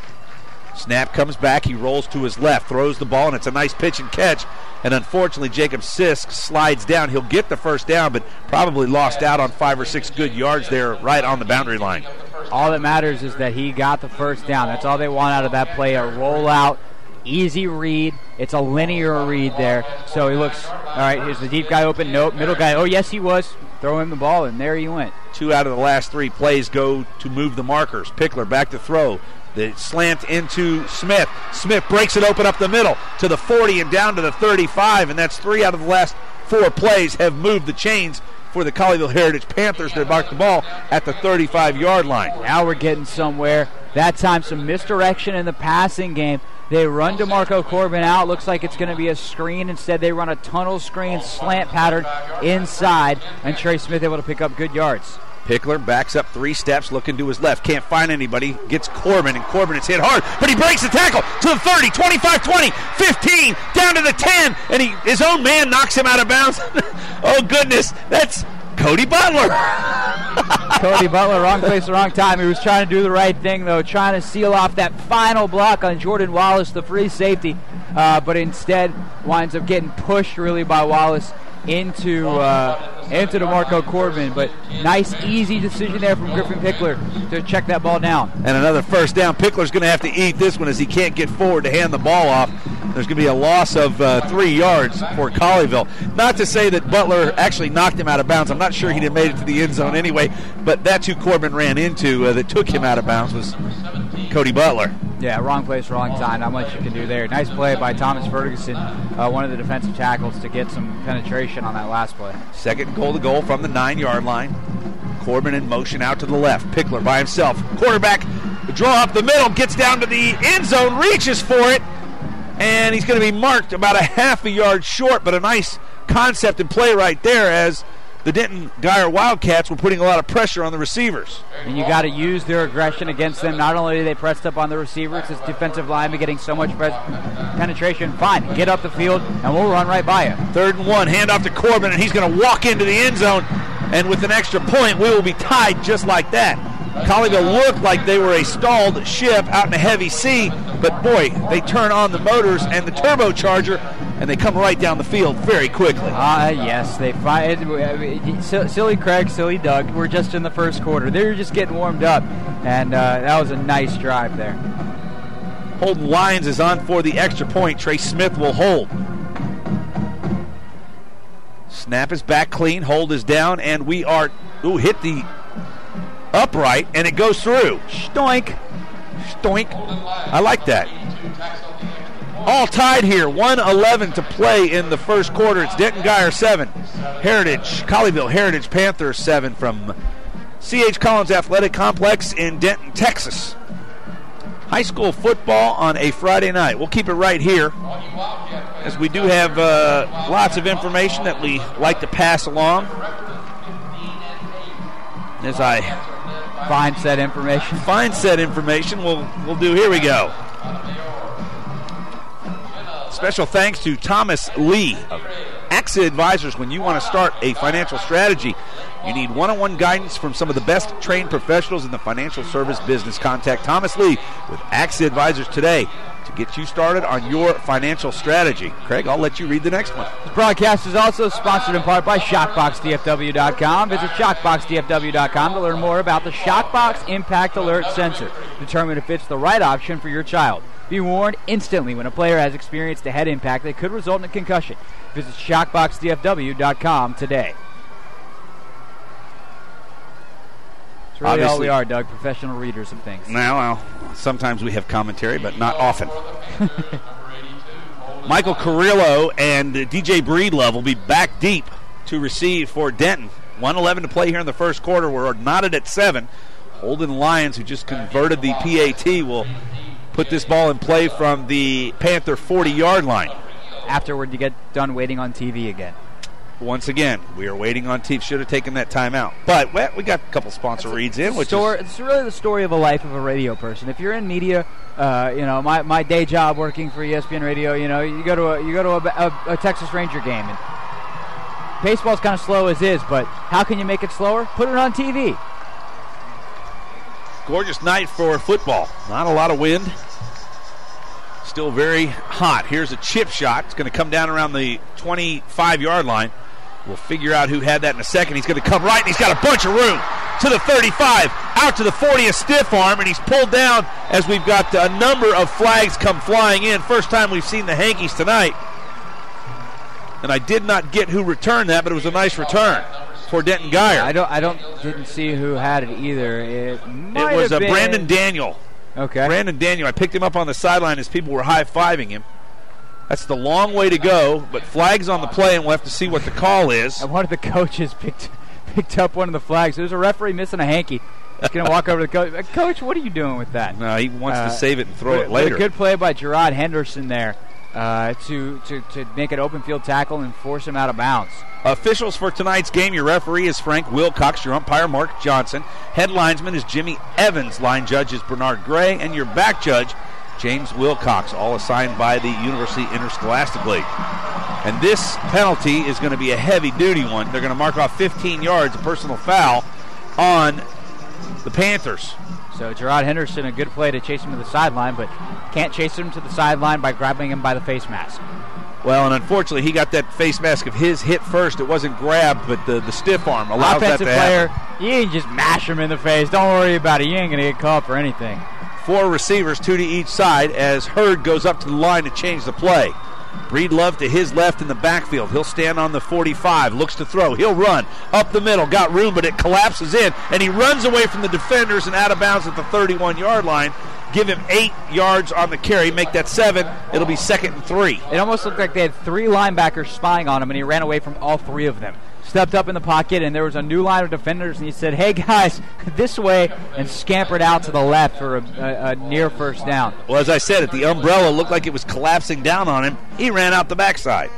Snap comes back. He rolls to his left, throws the ball, and it's a nice pitch and catch. And unfortunately, Jacob Sisk slides down. He'll get the 1st down, but probably lost out on 5 or 6 good yards there right on the boundary line. All that matters is that he got the 1st down. That's all they want out of that play, a rollout, easy read. It's a linear read there. So he looks, all right, here's the deep guy open. Nope, middle guy. Oh, yes, he was. Throw him the ball, and there he went. 2 out of the last 3 plays go to move the markers. Pickler back to throw. The slant into Smith. Smith breaks it open up the middle to the 40 and down to the 35, and that's 3 out of the last 4 plays have moved the chains for the Colleyville Heritage Panthers. They mark the ball at the 35-yard line. Now we're getting somewhere. That time some misdirection in the passing game. They run DeMarco Corbin out. Looks like it's going to be a screen. Instead, they run a tunnel screen slant pattern inside, and Trey Smith able to pick up good yards. Pickler backs up 3 steps, looking to his left. Can't find anybody. Gets Corbin, and Corbin is hit hard. But he breaks the tackle to the 30, 25, 20, 15, down to the 10. And his own man knocks him out of bounds. Oh, goodness. That's Cody Butler. Cody Butler, wrong place, wrong time. He was trying to do the right thing, though, trying to seal off that final block on Jordan Wallace, the free safety. But instead winds up getting pushed, really, by Wallace into DeMarco Corbin. But nice, easy decision there from Griffin Pickler to check that ball down. And another 1st down. Pickler's going to have to eat this one as he can't get forward to hand the ball off. There's going to be a loss of 3 yards for Colleyville. Not to say that Butler actually knocked him out of bounds. I'm not sure he'd have made it to the end zone anyway, but that's who Corbin ran into that took him out of bounds was Cody Butler. Yeah, wrong place, wrong time. Not much you can do there. Nice play by Thomas Ferguson, one of the defensive tackles, to get some penetration on that last play. 2nd goal to goal from the 9-yard line. Corbin in motion out to the left. Pickler by himself. Quarterback draw up the middle, gets down to the end zone, reaches for it, and he's going to be marked about a half a yard short, but a nice concept and play right there as the Denton Guyer Wildcats were putting a lot of pressure on the receivers. And you got to use their aggression against them. Not only are they pressed up on the receivers, this defensive lineman getting so much penetration. Fine, get up the field, and we'll run right by you. 3rd and 1, handoff to Corbin, and he's going to walk into the end zone, and with an extra point, we will be tied just like that. Colleyville looked like they were a stalled ship out in a heavy sea, but boy, they turn on the motors and the turbocharger, and they come right down the field very quickly. Yes, they fight. Silly Craig, silly Doug. We're just in the 1st quarter. They were just getting warmed up, and that was a nice drive there. Holden Lyons is on for the extra point. Trey Smith will hold. Snap is back clean. Hold is down, and we are hit the upright, and it goes through. Stoink. Stoink. I like that. All tied here. 1:11 to play in the 1st quarter. It's Denton Guyer 7. Colleyville Heritage Panthers 7 from C.H. Collins Athletic Complex in Denton, Texas. High school football on a Friday night. We'll keep it right here, as we do have lots of information that we like to pass along. As I find said information, we'll do. Here we go. Special thanks to Thomas Lee of AXA Advisors. When you want to start a financial strategy, you need one-on-one guidance from some of the best trained professionals in the financial service business. Contact Thomas Lee with AXA Advisors today to get you started on your financial strategy. Craig, I'll let you read the next one. This broadcast is also sponsored in part by ShockboxDFW.com. Visit ShockboxDFW.com to learn more about the Shockbox Impact Alert Sensor. Determine if it's the right option for your child. Be warned instantly when a player has experienced a head impact that could result in a concussion. Visit ShockboxDFW.com today. It's really all we are, Doug, professional readers of things. Well, sometimes we have commentary, but not often. Michael Carrillo and DJ Breedlove will be back deep to receive for Denton. 1:11 to play here in the first quarter. We're knotted at 7. Holden Lyons, who just converted the PAT, will put this ball in play from the Panther 40-yard line. Afterward, you get done waiting on TV again. Once again, we are waiting on TV. Should have taken that time out. But we got a couple sponsor reads in. It's really the story of a life of a radio person. If you're in media, my day job working for ESPN Radio, you go to a Texas Ranger game. And baseball's kind of slow as is, but how can you make it slower? Put it on TV. Gorgeous night for football. Not a lot of wind. Still very hot. Here's a chip shot. It's going to come down around the 25-yard line. We'll figure out who had that in a second. He's going to come right, and he's got a bunch of room to the 35, out to the 40, a stiff arm, and he's pulled down as we've got a number of flags come flying in. First time we've seen the Hankies tonight. And I did not get who returned that, but it was a nice return for Denton Geyer. I didn't see who had it either. It was Brandon Daniel. Okay. Brandon Daniel. I picked him up on the sideline as people were high-fiving him. That's the long way to go, but flags on the play, and we'll have to see what the call is. And one of the coaches picked up one of the flags. There's a referee missing a hanky. He's going to walk over to the coach. Coach, what are you doing with that? No, he wants to save it and throw it later. A good play by Gerard Henderson there to make an open field tackle and force him out of bounds. Officials for tonight's game, your referee is Frank Wilcox, your umpire Mark Johnson, head linesman is Jimmy Evans, line judge is Bernard Gray, and your back judge, James Wilcox, all assigned by the University Interscholastic League. And this penalty is going to be a heavy-duty one. They're going to mark off 15 yards, a personal foul on the Panthers. So Gerard Henderson, a good play to chase him to the sideline, but can't chase him to the sideline by grabbing him by the face mask. Well, and unfortunately, he got that face mask of his hit first. It wasn't grabbed, but the stiff arm allows that to happen. Offensive player, you ain't just mash him in the face. Don't worry about it. You ain't going to get caught for anything. 4 receivers, 2 to each side, as Hurd goes up to the line to change the play. Breedlove to his left in the backfield. He'll stand on the 45, looks to throw. He'll run up the middle, got room, but it collapses in, and he runs away from the defenders and out of bounds at the 31-yard line. Give him 8 yards on the carry, make that 7. It'll be 2nd and 3. It almost looked like they had 3 linebackers spying on him, and he ran away from all 3 of them. Stepped up in the pocket, and there was a new line of defenders, and he said, hey, guys, this way, and scampered out to the left for a near first down. Well, as I said, the umbrella looked like it was collapsing down on him. He ran out the backside.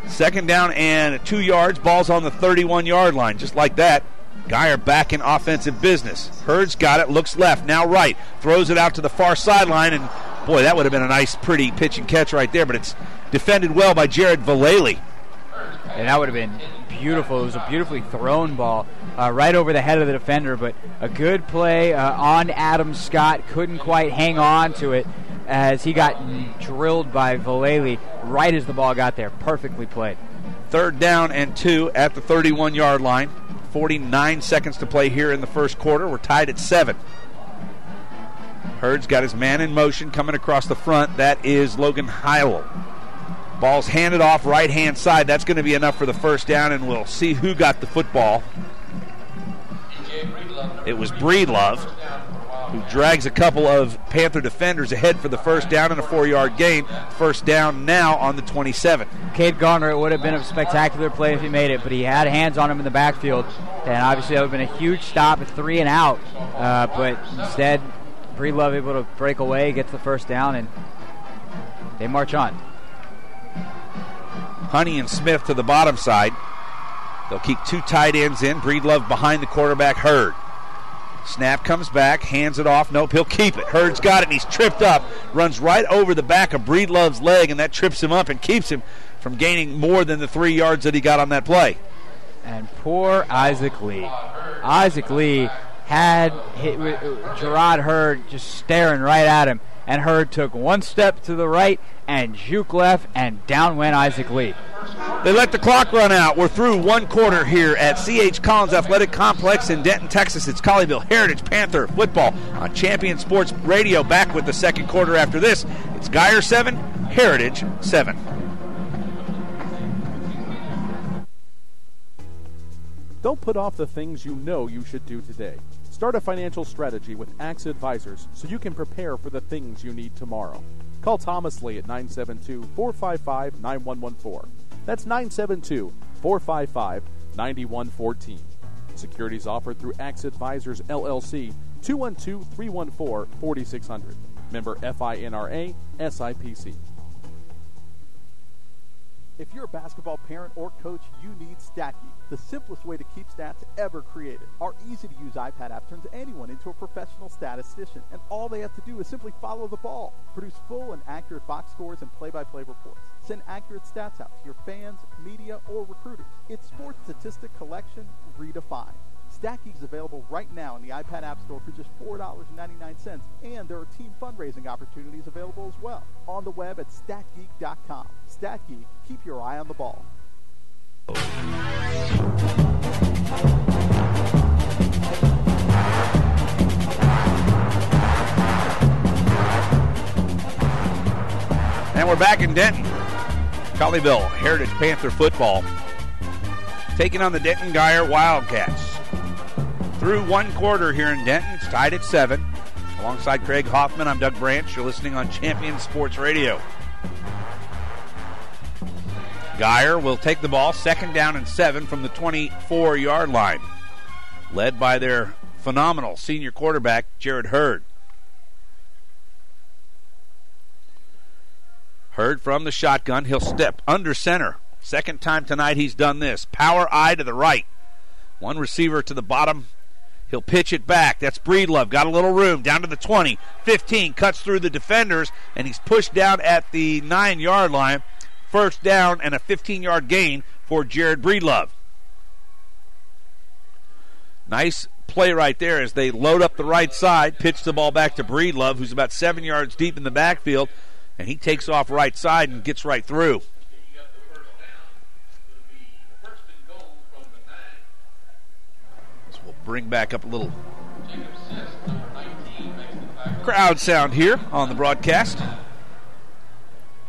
2nd down and 2 yards. Ball's on the 31-yard line, just like that. Geyer back in offensive business. Hurd's got it, looks left, now right. Throws it out to the far sideline, and, boy, that would have been a nice, pretty pitch and catch right there, but it's defended well by Jared Vallely. And that would have been beautiful. It was a beautifully thrown ball right over the head of the defender, but a good play on Adam Scott. Couldn't quite hang on to it as he got drilled by Vallely right as the ball got there. Perfectly played. 3rd down and 2 at the 31-yard line. 49 seconds to play here in the first quarter. We're tied at 7. Hurd's got his man in motion coming across the front. That is Logan Heil. Ball's handed off right-hand side. That's going to be enough for the first down, and we'll see who got the football. It was Breedlove. who drags a couple of Panther defenders ahead for the first down and a 4-yard gain. First down now on the 27. Cade Garner, it would have been a spectacular play if he made it, but he had hands on him in the backfield, and obviously that would have been a huge stop, a 3 and out, but instead Breedlove able to break away, gets the first down, and they march on. Honey and Smith to the bottom side. They'll keep 2 tight ends in. Breedlove behind the quarterback, Hurd. Snap comes back, hands it off. Nope, he'll keep it. Hurd's got it, and he's tripped up. Runs right over the back of Breedlove's leg, and that trips him up and keeps him from gaining more than the 3 yards that he got on that play. And poor Isaac Lee. Isaac Lee had Gerard Hurd just staring right at him, and Hurd took 1 step to the right and juke left, and down went Isaac Lee. They let the clock run out. We're through 1 quarter here at C.H. Collins Athletic Complex in Denton, Texas. It's Colleyville Heritage Panther football on Champion Sports Radio. Back with the second quarter after this. It's Guyer 7, Heritage 7. Don't put off the things you know you should do today. Start a financial strategy with AXA Advisors so you can prepare for the things you need tomorrow. Call Thomas Lee at 972-455-9114. That's 972-455-9114. Securities offered through AXA Advisors, LLC, 212-314-4600. Member FINRA, SIPC. If you're a basketball parent or coach, you need StatGeek, the simplest way to keep stats ever created. Our easy-to-use iPad app turns anyone into a professional statistician, and all they have to do is simply follow the ball. Produce full and accurate box scores and play-by-play reports. Send accurate stats out to your fans, media, or recruiters. It's sports statistic collection redefined. StatGeek is available right now in the iPad App Store for just $4.99, and there are team fundraising opportunities available as well. On the web at statgeek.com. StatGeek, keep your eye on the ball. And we're back in Denton. Colleyville Heritage Panther football taking on the Denton Guyer Wildcats. Through 1 quarter here in Denton. It's tied at 7. Alongside Craig Hoffman, I'm Doug Branch. You're listening on Champion Sports Radio. Guyer will take the ball, 2nd down and 7 from the 24-yard line. Led by their phenomenal senior quarterback, Jared Hurd. Hurd from the shotgun. He'll step under center. 2nd time tonight he's done this. Power eye to the right. 1 receiver to the bottom. He'll pitch it back. That's Breedlove. Got a little room. Down to the 20. 15. Cuts through the defenders, and he's pushed down at the 9-yard line. First down and a 15-yard gain for Jared Breedlove. Nice play right there as they load up the right side. Pitch the ball back to Breedlove, who's about 7 yards deep in the backfield, and he takes off right side and gets right through. Bring back up a little crowd sound here on the broadcast.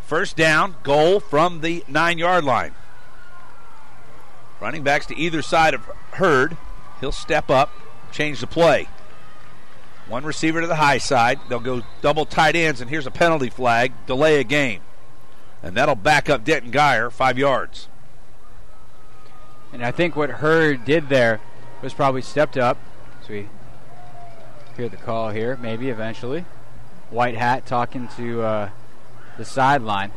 First down, goal from the 9-yard line. Running backs to either side of Hurd. He'll step up, change the play. 1 receiver to the high side. They'll go double tight ends, and here's a penalty flag, delay a game. And that'll back up Denton Guyer 5 yards. And I think what Hurd did there was probably stepped up. So we hear the call here, maybe eventually. White hat talking to the sideline.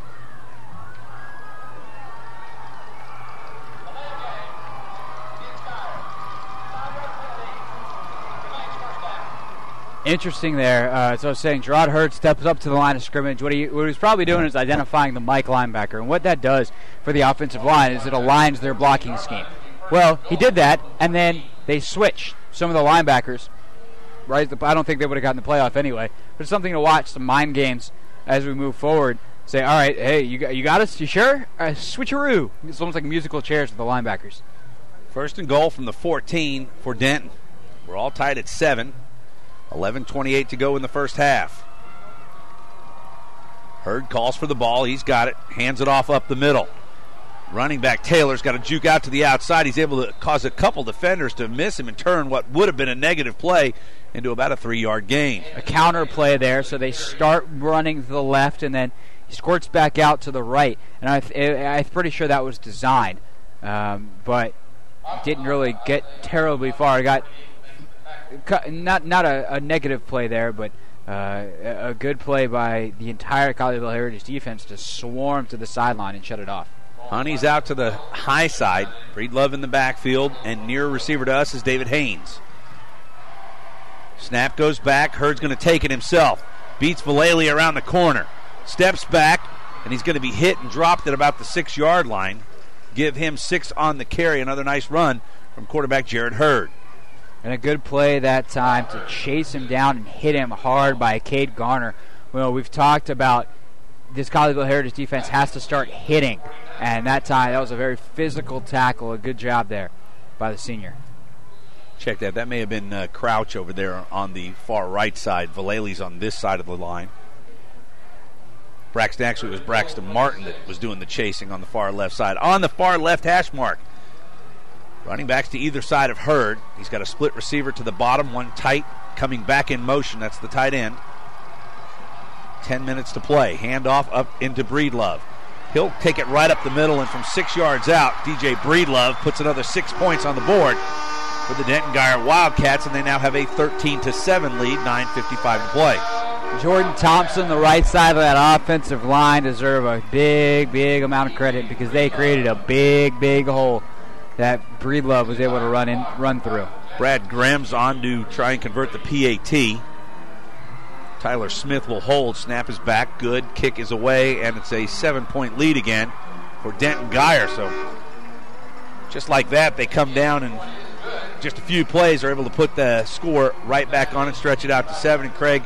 Interesting there. So I was saying, Gerard Hurd steps up to the line of scrimmage. What he's probably doing is identifying the Mike linebacker. And what that does for the offensive line is it aligns their blocking scheme. Well, he did that, and then they switched some of the linebackers. Right? I don't think they would have gotten the playoff anyway. But it's something to watch, some mind games as we move forward. Say, all right, hey, you got us? You sure? Switcheroo. It's almost like musical chairs with the linebackers. First and goal from the 14 for Denton. We're all tied at 7. 11:28 to go in the first half. Hurd calls for the ball. He's got it. Hands it off up the middle. Running back Taylor's got to juke out to the outside. He's able to cause a couple defenders to miss him and turn what would have been a negative play into about a 3-yard gain. A counter play there, so they start running to the left, and then he squirts back out to the right. And I'm pretty sure that was designed, but didn't really get terribly far. He got not a negative play there, but a good play by the entire Colleyville Heritage defense to swarm to the sideline and shut it off. Honey's out to the high side. Breedlove in the backfield, and near receiver to us is David Haynes. Snap goes back. Hurd's going to take it himself. Beats Vallely around the corner. Steps back, and he's going to be hit and dropped at about the 6-yard line. Give him 6 on the carry. Another nice run from quarterback Jared Hurd. And a good play that time to chase him down and hit him hard by Cade Garner. Well, we've talked about this Colleyville Heritage defense has to start hitting. And that time, that was a very physical tackle. A good job there by the senior. Check that. That may have been Crouch over there on the far right side. Vallely's on this side of the line. Actually, it was Braxton Martin that was doing the chasing on the far left side. On the far left hash mark. Running backs to either side of Hurd. He's got a split receiver to the bottom, one tight, coming back in motion. That's the tight end. 10 minutes to play. Handoff up into Breedlove. He'll take it right up the middle, and from 6 yards out, DJ Breedlove puts another 6 points on the board for the Denton Guyer Wildcats, and they now have a 13-7 lead, 9:55 to play. Jordan Thompson, the right side of that offensive line, deserve a big amount of credit because they created a big hole that Breedlove was able to run through. Brad Graham's on to try and convert the PAT. Tyler Smith will hold. Snap is back. Good. Kick is away, and it's a 7-point lead again for Denton Guyer. So just like that, they come down and just a few plays are able to put the score right back on and stretch it out to 7. And Craig,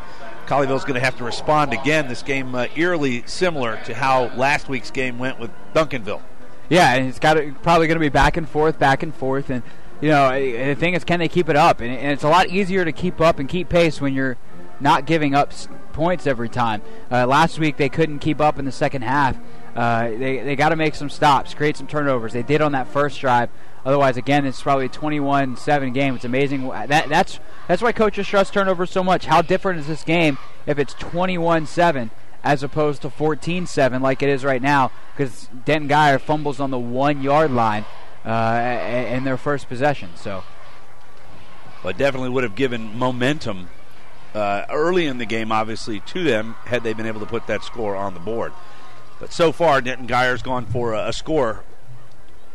Colleyville's going to have to respond again. This game eerily similar to how last week's game went with Duncanville. Yeah, and it's probably going to be back and forth, and you know the thing is, can they keep it up? And it's a lot easier to keep up and keep pace when you're not giving up points every time. Last week they couldn't keep up in the second half. They got to make some stops, create some turnovers. They did on that first drive. Otherwise, again, it's probably a 21-7 game. It's amazing. That's why coaches trust turnovers so much. How different is this game if it's 21-7 as opposed to 14-7 like it is right now? Because Denton Guyer fumbles on the 1-yard line in their first possession. So, but definitely would have given momentum early in the game, obviously, to them had they been able to put that score on the board. But so far, Denton Guyer's gone for a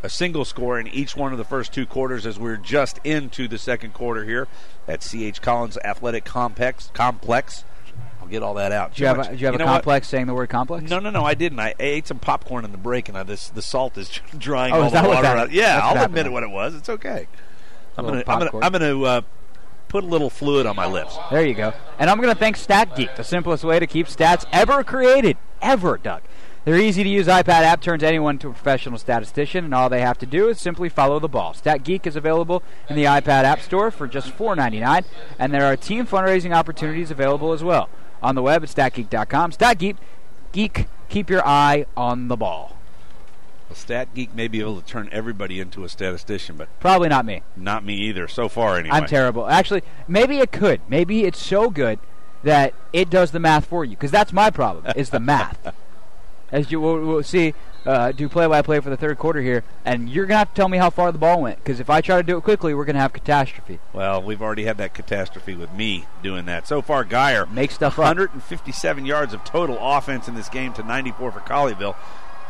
single score in each one of the first 2 quarters as we're just into the second quarter here at C.H. Collins Athletic Complex. I'll get all that out. Do you have a complex saying the word complex? No, I didn't. I ate some popcorn in the break, and the salt is drying all the water out. Yeah, I'll admit what it was. It's okay. I'm going to put a little fluid on my lips. There you go. And I'm going to thank StatGeek, the simplest way to keep stats ever created. Ever, Doug. Their easy-to-use iPad app turns anyone into a professional statistician, and all they have to do is simply follow the ball. StatGeek is available in the iPad App Store for just $4.99, and there are team fundraising opportunities available as well. On the web at StatGeek.com. StatGeek, keep your eye on the ball. Well, StatGeek may be able to turn everybody into a statistician, but probably not me. Not me either, so far anyway. I'm terrible. Actually, maybe it could. Maybe it's so good that it does the math for you, because that's my problem, is the math. As we'll see, do play-by-play for the third quarter here, and you're going to have to tell me how far the ball went, because if I try to do it quickly, we're going to have catastrophe. Well, we've already had that catastrophe with me doing that. So far, Guyer, make stuff 157 yards of total offense in this game to 94 for Colleyville,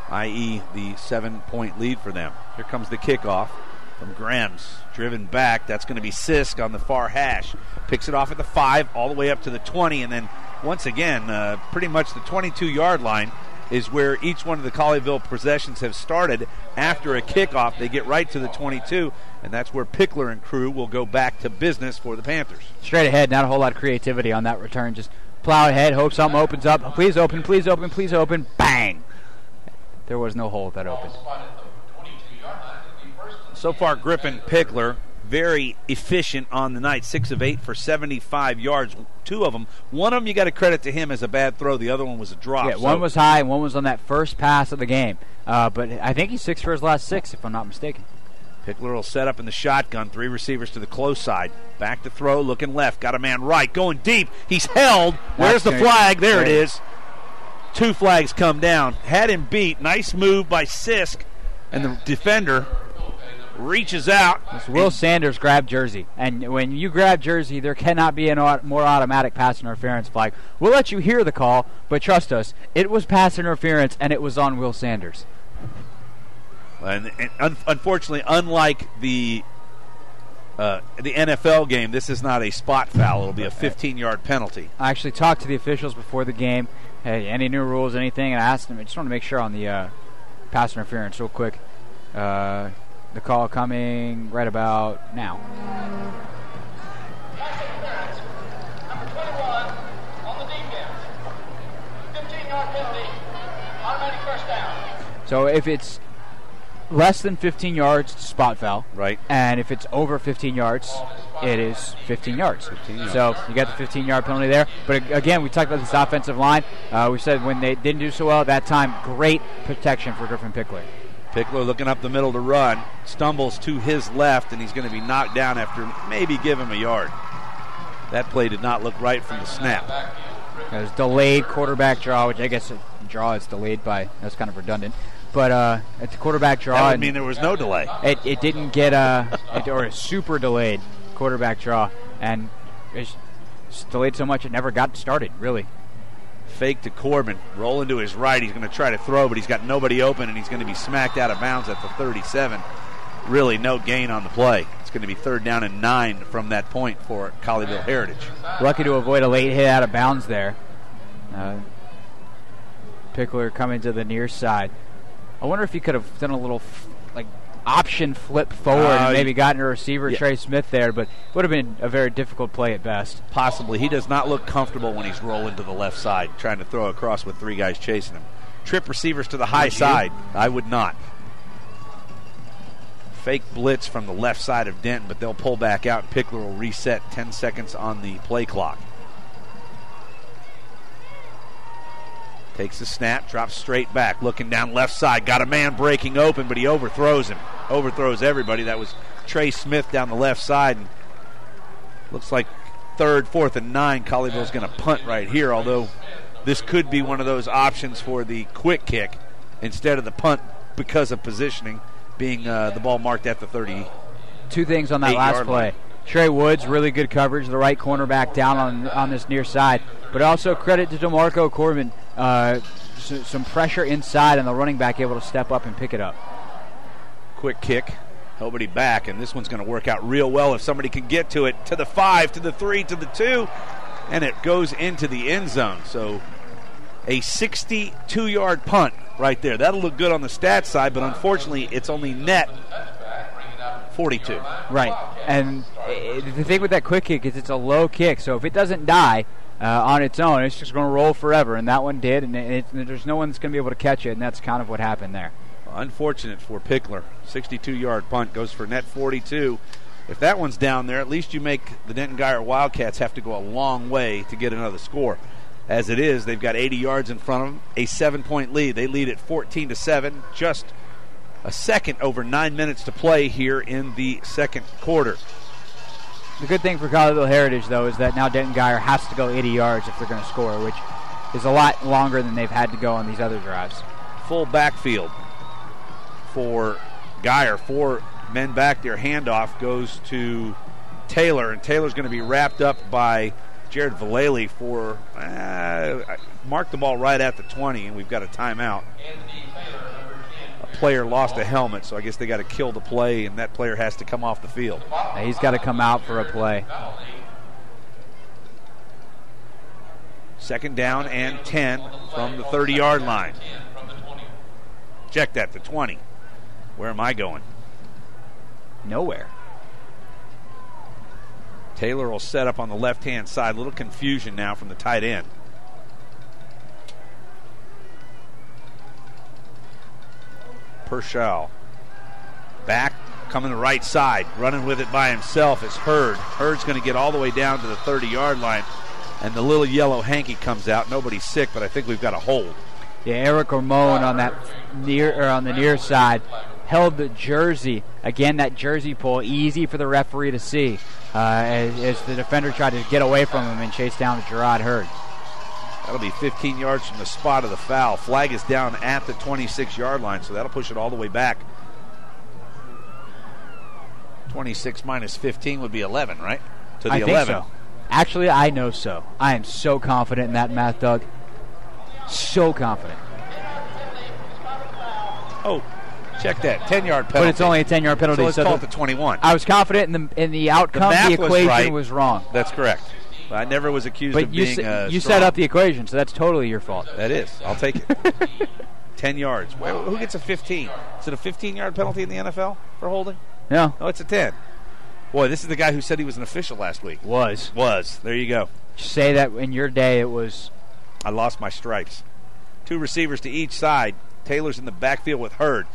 i.e. the 7-point lead for them. Here comes the kickoff from Grams. Driven back, that's going to be Sisk on the far hash. Picks it off at the 5, all the way up to the 20, and then once again, pretty much the 22-yard line is where each one of the Colleyville possessions have started. After a kickoff, they get right to the 22, and that's where Pickler and crew will go back to business for the Panthers. Straight ahead, not a whole lot of creativity on that return. Just plow ahead, hope something opens up. Please open, please open, please open. Bang! There was no hole that opened. So far, Griffin Pickler very efficient on the night. 6 of 8 for 75 yards. 2 of them. One of them you got to credit to him as a bad throw. The other one was a drop. Yeah, one was high and one was on that first pass of the game. But I think he's 6 for his last 6, if I'm not mistaken. Pickler will set up in the shotgun. 3 receivers to the close side. Back to throw, looking left. Got a man right, going deep. He's held. Where's the flag? There it is. 2 flags come down. Had him beat. Nice move by Sisk. And the defender reaches out. It's Will Sanders grabbed jersey. And when you grab jersey, there cannot be a more automatic pass interference flag. We'll let you hear the call, but trust us, it was pass interference, and it was on Will Sanders. And unfortunately, unlike the NFL game, this is not a spot foul. It'll be a 15-yard penalty. I actually talked to the officials before the game. Hey, any new rules, anything? And I asked them. I just want to make sure on the pass interference real quick. The call coming right about now. Pass interference. Number 21 on the defense. 15-yard penalty. Automatic first down. So if it's less than 15 yards, it's a spot foul. Right. And if it's over 15 yards, it is 15 yards. So you got the 15-yard penalty there. But again, we talked about this offensive line. We said when they didn't do so well at that time, great protection for Griffin Pickler. Pickler looking up the middle to run. Stumbles to his left, and he's going to be knocked down after maybe give him a yard. That play did not look right from the snap. There's delayed quarterback draw, which I guess a draw is delayed by. That's kind of redundant. But it's a quarterback draw. That would mean there was no delay. It didn't get or a super delayed quarterback draw, and it's delayed so much it never got started, really. Fake to Corbin, roll into his right. He's going to try to throw, but he's got nobody open, and he's going to be smacked out of bounds at the 37. Really no gain on the play. It's going to be 3rd down and 9 from that point for Colleyville Heritage. Lucky to avoid a late hit out of bounds there. Pickler coming to the near side. I wonder if he could have done a little option flip forward and maybe gotten a receiver, Trey Smith, there, but it would have been a very difficult play at best. Possibly. He does not look comfortable when he's rolling to the left side, trying to throw across with 3 guys chasing him. Trip receivers to the high side. I would not. Fake blitz from the left side of Denton, but they'll pull back out. Pickler will reset 10 seconds on the play clock. Takes the snap, drops straight back, looking down left side. Got a man breaking open, but he overthrows him. Overthrows everybody. That was Trey Smith down the left side. And looks like 3rd, 4th, and 9. Colleyville's going to punt right here, although this could be one of those options for the quick kick instead of the punt because of positioning, being the ball marked at the 30. 2 things on that last play. Line. Trey Woods, really good coverage, the right cornerback down on this near side. But also credit to DeMarco Corbin. Some pressure inside and the running back able to step up and pick it up. Quick kick. Nobody back, and this one's going to work out real well if somebody can get to it. To the 5, to the 3, to the 2, and it goes into the end zone. So a 62-yard punt right there. That'll look good on the stat side, but unfortunately it's only net 42. Right, and the thing with that quick kick is it's a low kick, so if it doesn't die on its own, it's just going to roll forever, and that one did, and there's no one that's going to be able to catch it, and that's kind of what happened there. Unfortunate for Pickler. 62-yard punt goes for net 42. If that one's down there, at least you make the Denton Guyer Wildcats have to go a long way to get another score. As it is, they've got 80 yards in front of them, a 7-point lead. They lead at 14-7, just a second over 9 minutes to play here in the second quarter. The good thing for Colleyville Heritage, though, is that now Denton Guyer has to go 80 yards if they're going to score, which is a lot longer than they've had to go on these other drives. Full backfield for Guyer. 4 men back there. Handoff goes to Taylor, and Taylor's going to be wrapped up by Jared Vallely for mark the ball right at the 20, and we've got a timeout. A player lost a helmet, so I guess they got to kill the play, and that player has to come off the field. He's got to come out for a play. 2nd down and 10 from the 30-yard line. Check that, the 20. Where am I going? Nowhere. Taylor will set up on the left-hand side. A little confusion now from the tight end. Pershall. Back Coming the right side, running with it by himself is Hurd. Hurd's going to get all the way down to the 30-yard line, and the little yellow hanky comes out. Nobody's sick, but I think we've got a hold. Yeah, Eric Ramon on the near side held the jersey. Again, that jersey pull, easy for the referee to see as the defender tried to get away from him and chase down Gerard Hurd. That'll be 15 yards from the spot of the foul. Flag is down at the 26-yard line, so that'll push it all the way back. 26 minus 15 would be 11, right? To the 11. Think so. Actually, I know so. I am so confident in that math, Doug. So confident. Oh, check that. 10-yard penalty. But it's only a 10-yard penalty. So let's call it the 21. I was confident in the outcome. The equation was wrong. That's correct. I never was accused of being you set up the equation, so that's totally your fault. That is. I'll take it. 10 yards. Who gets a 15? Is it a 15-yard penalty in the NFL for holding? No. No, it's a 10. Boy, this is the guy who said he was an official last week. Was. There you go. Say that in your day it was. I lost my stripes. 2 receivers to each side. Taylor's in the backfield with Hurd.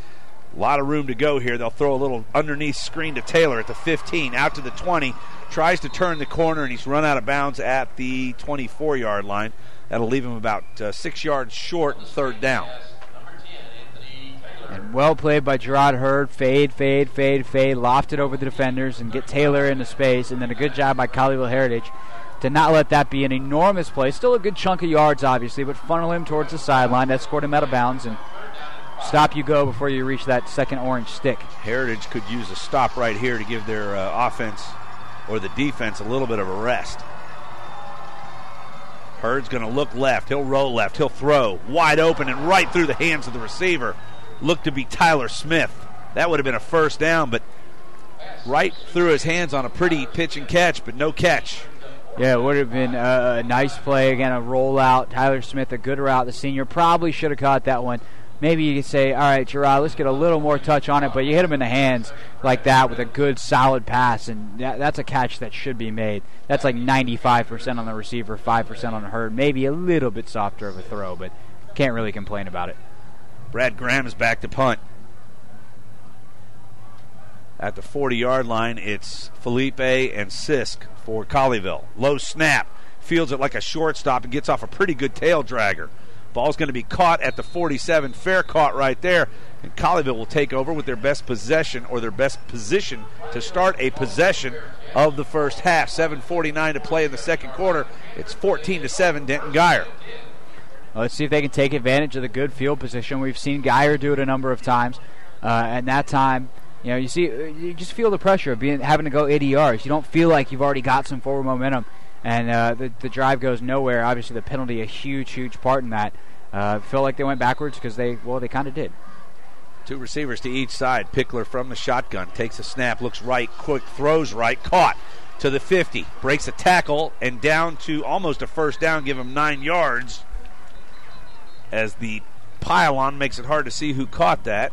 A lot of room to go here. They'll throw a little underneath screen to Taylor at the 15, out to the 20. Tries to turn the corner, and he's run out of bounds at the 24-yard line. That'll leave him about 6 yards short and third down. And well played by Gerard Hurd. Fade, loft it over the defenders and get Taylor into space. And then a good job by Colleyville Heritage to not let that be an enormous play. Still a good chunk of yards, obviously, but funnel him towards the sideline, escort him out of bounds, and stop you go before you reach that second orange stick. Heritage could use a stop right here to give their offense or the defense a little bit of a rest. Hurd's going to look left. He'll roll left. He'll throw wide open and right through the hands of the receiver. Looked to be Tyler Smith. That would have been a first down, but right through his hands on a pretty pitch and catch, but no catch. Yeah, it would have been a nice play. Again, a rollout. Tyler Smith, a good route. The senior probably should have caught that one. Maybe you could say, all right, Gerard, let's get a little more touch on it, but you hit him in the hands like that with a good, solid pass, and that's a catch that should be made. That's like 95% on the receiver, 5% on the Hurd. Maybe a little bit softer of a throw, but can't really complain about it. Brad Graham is back to punt. At the 40-yard line, it's Felipe and Sisk for Colleyville. Low snap. Fields it like a shortstop and gets off a pretty good tail dragger. Ball's going to be caught at the 47. Fair caught right there. And Colleyville will take over with their best possession or their best position to start a possession of the first half. 7:49 to play in the second quarter. It's 14-7 Denton Guyer. Let's see if they can take advantage of the good field position. We've seen Guyer do it a number of times. And that time, you just feel the pressure of having to go 80 yards. You don't feel like you've already got some forward momentum. And the drive goes nowhere. Obviously, the penalty a huge part in that. Feel like they went backwards because they kind of did. 2 receivers to each side. Pickler from the shotgun takes a snap, looks right, quick, throws right, caught to the 50, breaks a tackle, and down to almost a first down, give him 9 yards. As the pylon makes it hard to see who caught that.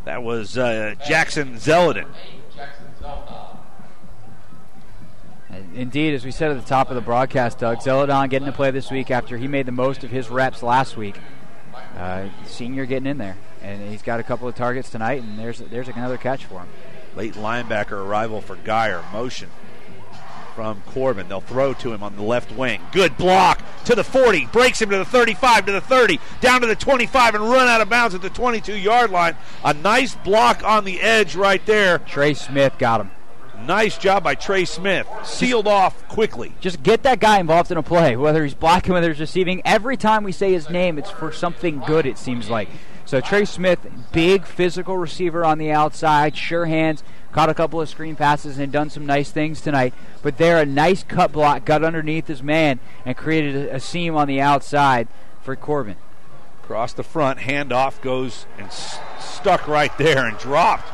That was Jackson Zeldin. Indeed, as we said at the top of the broadcast, Doug, Zeldin getting to play this week after he made the most of his reps last week. Senior getting in there, and he's got a couple of targets tonight, and there's another catch for him. Late linebacker arrival for Guyer. Motion from Corbin. They'll throw to him on the left wing. Good block to the 40. Breaks him to the 35, to the 30, down to the 25, and run out of bounds at the 22-yard line. A nice block on the edge right there. Trey Smith got him. Nice job by Trey Smith. Sealed off quickly. Just get that guy involved in a play, whether he's blocking, whether he's receiving. Every time we say his name, it's for something good, it seems like. So Trey Smith, big physical receiver on the outside, sure hands, caught a couple of screen passes and done some nice things tonight. But there, a nice cut block, got underneath his man and created a seam on the outside for Corbin. Across the front, handoff goes and stuck right there and dropped.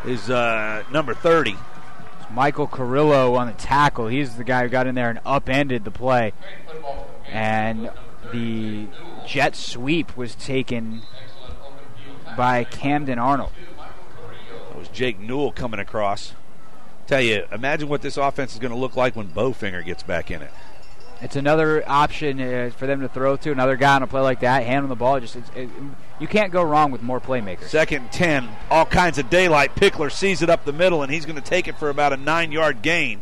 Is number 30. It's Michael Carrillo on the tackle. He's the guy who got in there and upended the play. And the jet sweep was taken by Camden Arnold. That was Jake Newell coming across. Tell you, imagine what this offense is going to look like when Bowfinger gets back in it. It's another option for them to throw to, another guy on a play like that, hand on the ball. You can't go wrong with more playmakers. 2nd and 10, all kinds of daylight. Pickler sees it up the middle, and he's going to take it for about a 9-yard gain.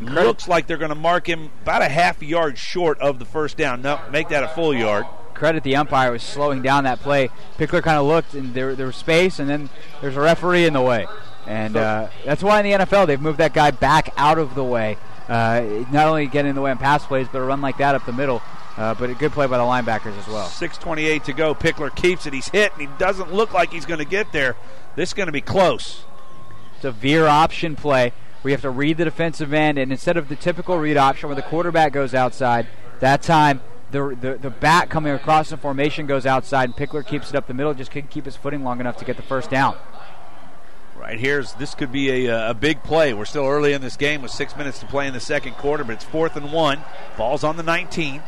Looks like they're going to mark him about a half yard short of the first down. No, make that a full yard. Credit the umpire was slowing down that play. Pickler kind of looked, and there was space, and then there's a referee in the way. And that's why in the NFL they've moved that guy back out of the way. Not only getting in the way on pass plays, but a run like that up the middle. But a good play by the linebackers as well. 6:28 to go. Pickler keeps it. He's hit, and he doesn't look like he's going to get there. This is going to be close. It's a veer option play. We have to read the defensive end, and instead of the typical read option where the quarterback goes outside, that time the back coming across the formation goes outside, and Pickler keeps it up the middle, just couldn't keep his footing long enough to get the first down. Right here, this could be a big play. We're still early in this game with 6 minutes to play in the second quarter, but it's 4th and 1. Ball's on the 19.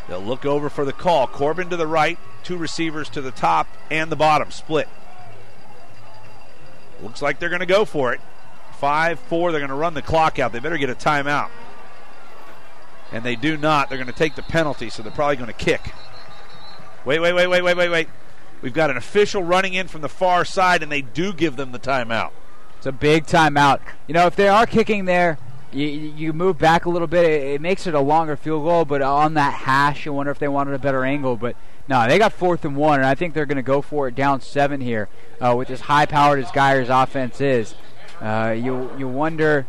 They'll look over for the call. Corbin to the right, 2 receivers to the top and the bottom, split. Looks like they're going to go for it. 5-4, they're going to run the clock out. They better get a timeout. And they do not. They're going to take the penalty, so they're probably going to kick. Wait. We've got an official running in from the far side, and they do give them the timeout. It's a big timeout. You know, if they are kicking there, you move back a little bit. It makes it a longer field goal, but on that hash, you wonder if they wanted a better angle. But no, they got 4th and 1, and I think they're going to go for it down 7 here with as high-powered as Geyer's offense is. You wonder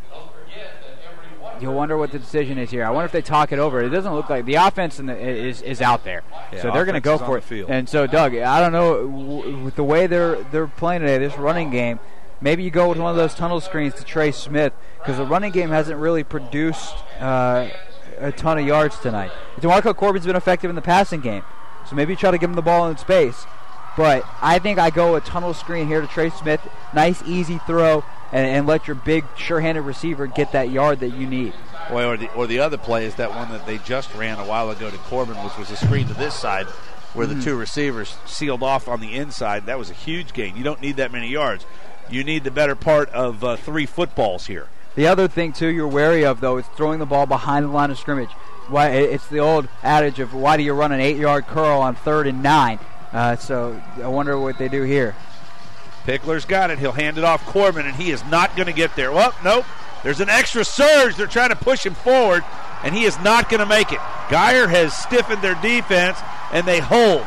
what the decision is here. I wonder if they talk it over. It doesn't look like the offense is out there, so they're going to go for it. And so, Doug, I don't know with the way they're playing today, this running game. Maybe you go with one of those tunnel screens to Trey Smith because the running game hasn't really produced a ton of yards tonight. DeMarco Corbin's been effective in the passing game, so maybe you try to give him the ball in space. But I think I go a tunnel screen here to Trey Smith. Nice, easy throw, and let your big, sure-handed receiver get that yard that you need. Or the other play is that one that they just ran a while ago to Corbin, which was a screen to this side where the 2 receivers sealed off on the inside. That was a huge gain. You don't need that many yards. You need the better part of 3 footballs here. The other thing, too, you're wary of, though, is throwing the ball behind the line of scrimmage. It's the old adage of why do you run an 8-yard curl on 3rd and 9? So I wonder what they do here. Pickler's got it. He'll hand it off Corbin, and he is not going to get there. Well, nope. There's an extra surge. They're trying to push him forward, and he is not going to make it. Geyer has stiffened their defense, and they hold.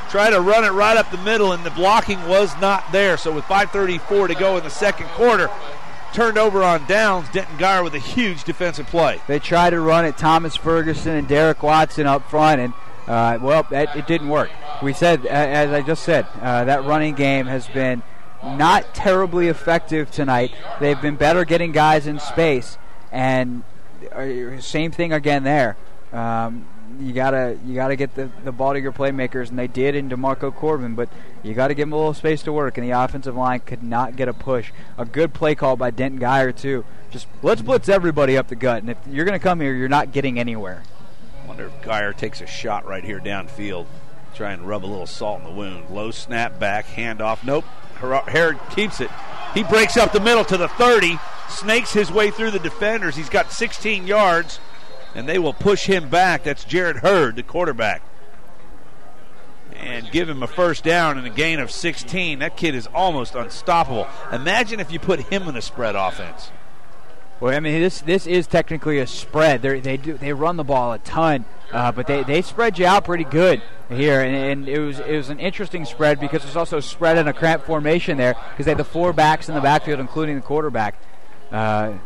Try to run it right up the middle, and the blocking was not there. So with 5:34 to go in the second quarter, turned over on downs. Denton Geyer with a huge defensive play. They tried to run it. Thomas Ferguson and Derek Watson up front, and it didn't work. We said, as I just said, that running game has been not terribly effective tonight. They've been better getting guys in space, and same thing again there. You gotta get the ball to your playmakers, and they did in DeMarco Corbin, but you got to give them a little space to work, and the offensive line could not get a push. A good play call by Denton Geyer, too. Just let's blitz everybody up the gut, and if you're going to come here, you're not getting anywhere. Wonder if Geyer takes a shot right here downfield. Try and rub a little salt in the wound. Low snap back, handoff. Nope. Herod keeps it. He breaks up the middle to the 30, snakes his way through the defenders. He's got 16 yards, and they will push him back. That's Jared Hurd, the quarterback. And give him a first down and a gain of 16. That kid is almost unstoppable. Imagine if you put him in a spread offense. Well, I mean, this is technically a spread. They run the ball a ton, but they spread you out pretty good here, and it was an interesting spread because it's also spread in a cramped formation there because they had the 4 backs in the backfield, including the quarterback. And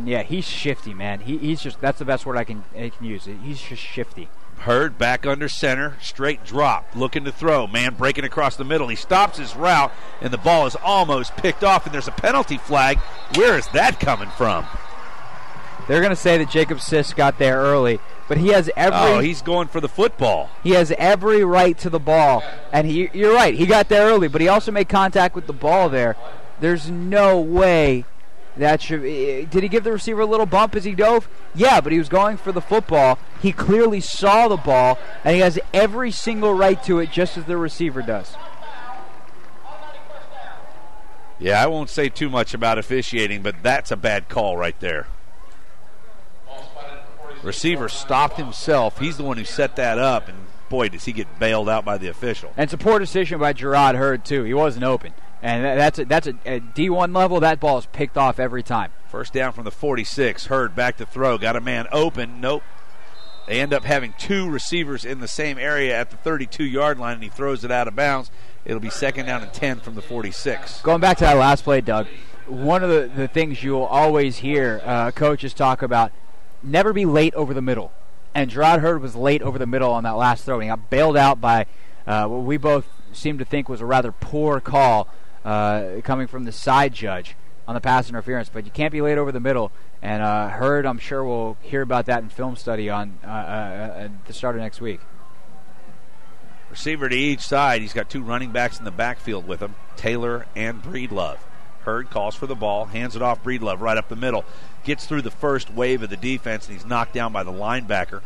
yeah, he's shifty, man. He's just that's the best word I can use. He's just shifty. Hurd back under center, straight drop, looking to throw. Man breaking across the middle. He stops his route, and the ball is almost picked off, and there's a penalty flag. Where is that coming from? They're going to say that Jacob Sisk got there early, but he has every... Oh, he's going for the football. He has every right to the ball, and you're right, he got there early, but he also made contact with the ball there. There's no way... Did he give the receiver a little bump as he dove? Yeah, but he was going for the football. He clearly saw the ball, and he has every single right to it, just as the receiver does. Yeah, I won't say too much about officiating, but that's a bad call right there. Receiver stopped himself. He's the one who set that up, and boy, does he get bailed out by the official. And it's a poor decision by Gerard Hurd, too. He wasn't open. And that's a D1 level. That ball is picked off every time. First down from the 46. Hurd back to throw. Got a man open. Nope. They end up having two receivers in the same area at the 32-yard line, and he throws it out of bounds. It'll be second down and 10 from the 46. Going back to that last play, Doug, one of the things you'll always hear coaches talk about, never be late over the middle. And Gerard Hurd was late over the middle on that last throw. He got bailed out by what we both seemed to think was a rather poor call coming from the side judge on the pass interference. But you can't be late over the middle. And Hurd, I'm sure we'll hear about that in film study on at the start of next week. Receiver to each side. He's got two running backs in the backfield with him, Taylor and Breedlove. Hurd calls for the ball, hands it off Breedlove right up the middle. Gets through the first wave of the defense, and he's knocked down by the linebacker.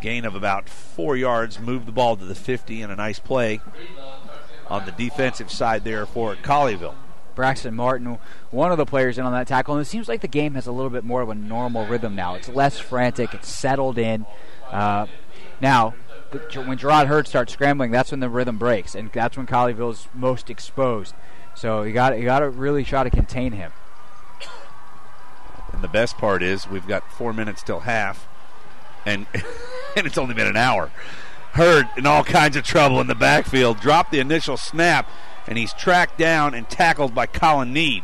Gain of about 4 yards. Moved the ball to the 50, and a nice play on the defensive side there for Colleyville. Braxton Martin, one of the players in on that tackle, and it seems like the game has a little bit more of a normal rhythm now. It's less frantic. It's settled in. Now, when Gerard Hurd starts scrambling, that's when the rhythm breaks, and that's when Colleyville's most exposed. So you got to really try to contain him. And the best part is we've got 4 minutes till half, and and it's only been an hour. Hurd in all kinds of trouble in the backfield. Dropped the initial snap, and he's tracked down and tackled by Colin Need.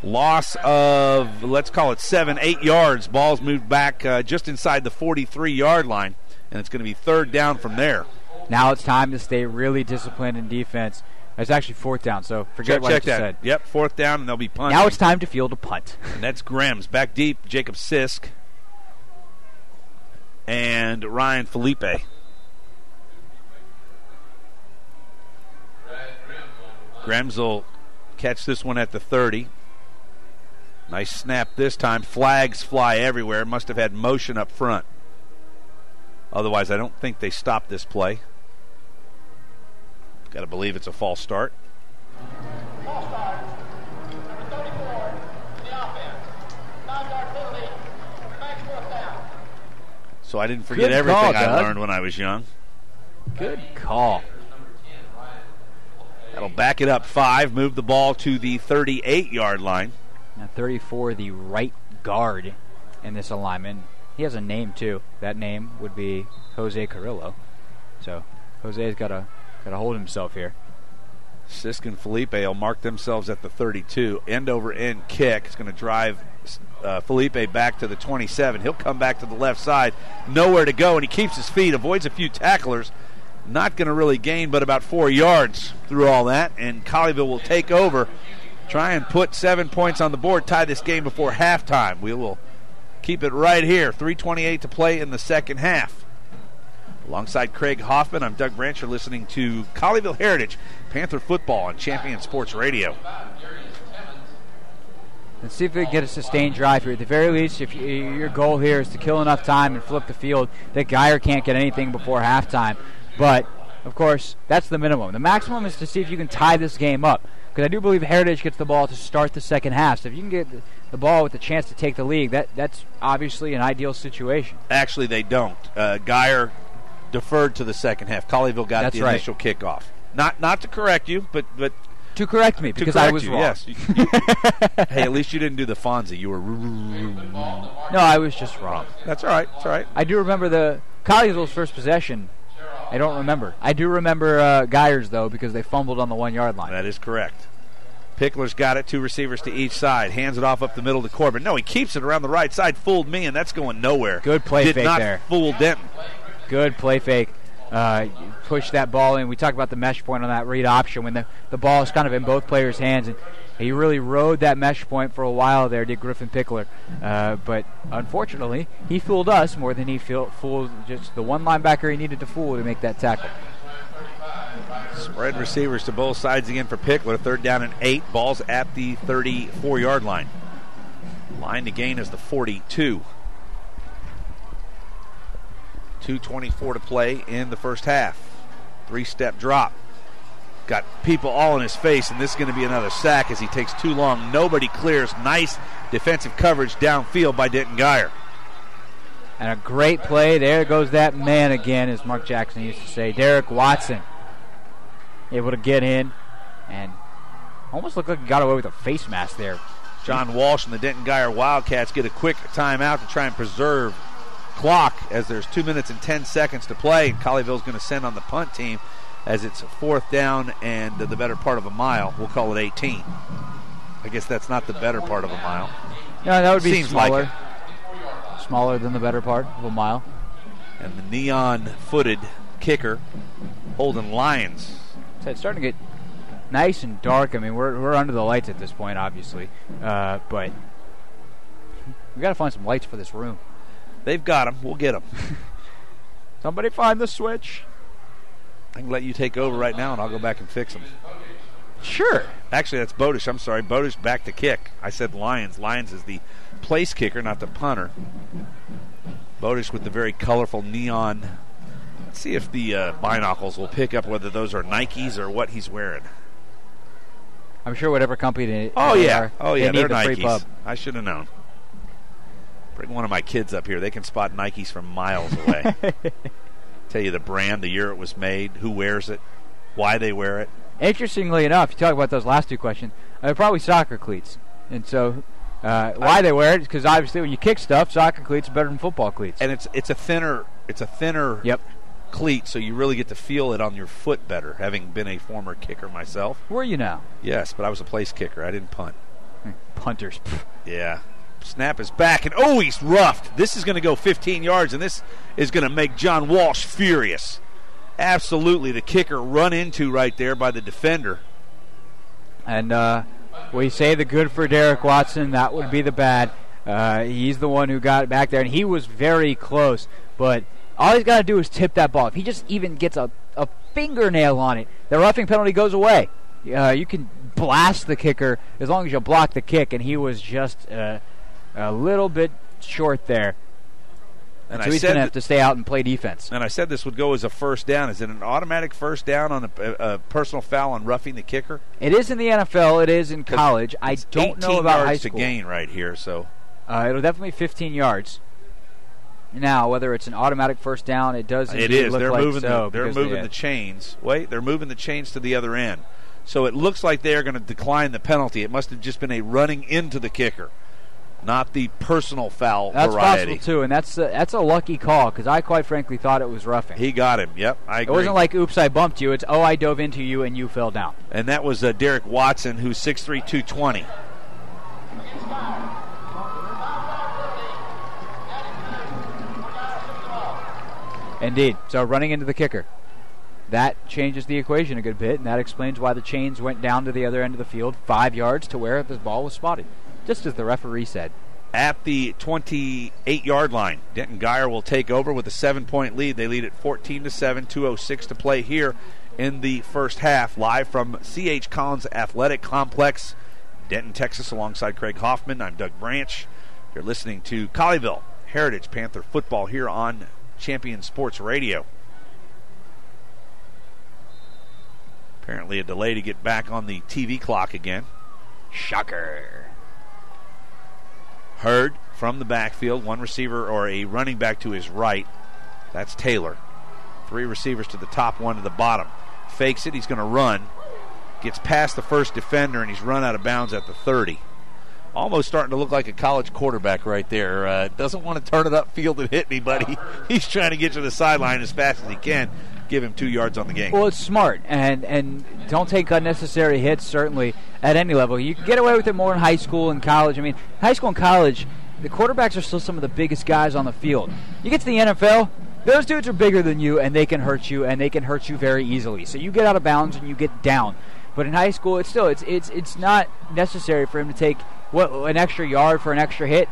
Loss of, let's call it 7-8 yards. Ball's moved back just inside the 43-yard line, and it's going to be third down from there. Now it's time to stay really disciplined in defense. It's actually fourth down, so forget what I just said. Yep, fourth down, and they'll be punting. Now it's time to field a punt. And that's Grems. Back deep, Jacob Sisk and Ryan Felipe. Grems will catch this one at the 30. Nice snap this time. Flags fly everywhere. Must have had motion up front. Otherwise, I don't think they stopped this play. Got to believe it's a false start. False start. Number 34 in the offense. 9-yard penalty. Remains fourth down. So I didn't forget Good everything call, I Doug. learned when I was young. Good call. That'll back it up 5. Move the ball to the 38-yard line. Now 34, the right guard in this alignment. He has a name, too. That name would be Jose Carrillo. So Jose's got to hold himself here. Sisk and Felipe will mark themselves at the 32. End-over-end kick. It's going to drive Felipe back to the 27. He'll come back to the left side. Nowhere to go, and he keeps his feet, avoids a few tacklers. Not going to really gain but about 4 yards through all that, and Colleyville will take over, try and put 7 points on the board, tie this game before halftime. We will keep it right here. 3:28 to play in the second half. Alongside Craig Hoffman, I'm Doug Branch. You're listening to Colleyville Heritage Panther Football on Champion Sports Radio. Let's see if we can get a sustained drive here. At the very least, if your goal here is to kill enough time and flip the field that Geyer can't get anything before halftime. But, of course, that's the minimum. The maximum is to see if you can tie this game up. Because I do believe Heritage gets the ball to start the second half. So if you can get the ball with the chance to take the lead, that's obviously an ideal situation. Actually, they don't. Geyer deferred to the second half. Colleyville got That's the right. initial kickoff. Not to correct you, but to correct me, because I was wrong. Yes. Hey, at least you didn't do the Fonzie. You were. No, I was just wrong. That's all right. That's all right. I do remember the Colleyville's first possession. I don't remember. I do remember Geyer's, though, because they fumbled on the 1-yard line. That is correct. Pickler's got it. 2 receivers to each side. Hands it off up the middle to Corbin. No, he keeps it around the right side. Fooled me, and that's going nowhere. Good play Did fake not there. Fool Denton. Good play fake. Push that ball in. We talked about the mesh point on that read option when the ball is kind of in both players' hands. And he really rode that mesh point for a while there, did Griffin Pickler. But unfortunately, he fooled us more than he fooled just the one linebacker he needed to fool to make that tackle. Spread receivers to both sides again for Pickler. 3rd down and 8. Ball's at the 34-yard line. Line to gain is the 42. 2:24 to play in the first half. 3-step drop. Got people all in his face, and this is going to be another sack as he takes too long. Nobody clears. Nice defensive coverage downfield by Denton Geyer. And a great play. There goes that man again, as Mark Jackson used to say. Derek Watson able to get in and almost looked like he got away with a face mask there. John Walsh and the Denton Guyer Wildcats get a quick timeout to try and preserve clock as there's 2 minutes and 10 seconds to play. And Colleyville's going to send on the punt team as it's 4th down and the better part of a mile. We'll call it 18. I guess that's not the better part of a mile. No, that would be Seems smaller. like Smaller than the better part of a mile. And the neon-footed kicker, Holden Lyons. So it's starting to get nice and dark. I mean, we're under the lights at this point, obviously. But we got to find some lights for this room. They've got them. We'll get them. Somebody find the switch. I can let you take over right now, and I'll go back and fix them. Sure. Actually, that's Bodish. I'm sorry. Bodish back to kick. I said Lyons. Lyons is the place kicker, not the punter. Bodish with the very colorful neon. Let's see if the binocles will pick up whether those are Nikes or what he's wearing. I'm sure whatever company they are, they're the Nikes. free pub. I should have known. Bring one of my kids up here. They can spot Nikes from miles away. Tell you the brand, the year it was made, who wears it, why they wear it. Interestingly enough, you talk about those last two questions, they're probably soccer cleats. And so why they wear it is because obviously when you kick stuff, soccer cleats are better than football cleats. And it's a thinner yep. cleat, so you really get to feel it on your foot better, having been a former kicker myself. Were you now? Yes, but I was a place kicker. I didn't punt. Punters. Yeah. Snap is back, and he's roughed. This is going to go 15 yards, and this is going to make John Walsh furious. Absolutely, the kicker run into right there by the defender. And we say the good for Derek Watson. That would be the bad. He's the one who got it back there, and he was very close. But all he's got to do is tip that ball. If he just even gets a fingernail on it, the roughing penalty goes away. You can blast the kicker as long as you block the kick, and he was just a little bit short there. And so he's going to have to stay out and play defense. And I said this would go as a first down. Is it an automatic first down on a personal foul on roughing the kicker? It is in the NFL. It is in college. I don't know about high school. 18 yards to gain right here. So it'll definitely be 15 yards. Now, whether it's an automatic first down, it does. It is. Look they're like moving. So they're moving the chains. Wait, they're moving the chains to the other end. So it looks like they are going to decline the penalty. It must have just been a running into the kicker, not the personal foul that's variety. That's possible, too, and that's a lucky call because I quite frankly thought it was roughing. He got him, yep, I agree. It wasn't like, oops, I bumped you. It's, I dove into you and you fell down. And that was Derek Watson, who's 6'3", 220. Indeed. So running into the kicker. That changes the equation a good bit, and that explains why the chains went down to the other end of the field, 5 yards to where the ball was spotted, just as the referee said. At the 28-yard line, Denton Guyer will take over with a 7-point lead. They lead at 14-7, 2:06 to play here in the first half. Live from C.H. Collins Athletic Complex, Denton, Texas, alongside Craig Hoffman. I'm Doug Branch. You're listening to Colleyville Heritage Panther football here on Champion Sports Radio. Apparently a delay to get back on the TV clock again. Shocker. Hurd from the backfield, one receiver or a running back to his right. That's Taylor. 3 receivers to the top, 1 to the bottom. Fakes it, he's going to run. Gets past the first defender, and he's run out of bounds at the 30. Almost starting to look like a college quarterback right there. Doesn't want to turn it upfield and hit anybody. He's trying to get to the sideline as fast as he can. Give him 2 yards on the game. Well, it's smart, and don't take unnecessary hits, certainly, at any level. You can get away with it more in high school and college. I mean, high school and college, the quarterbacks are still some of the biggest guys on the field. You get to the NFL, those dudes are bigger than you, and they can hurt you, and they can hurt you very easily. So you get out of bounds and you get down. But in high school, it's not necessary for him to take an extra yard for an extra hit.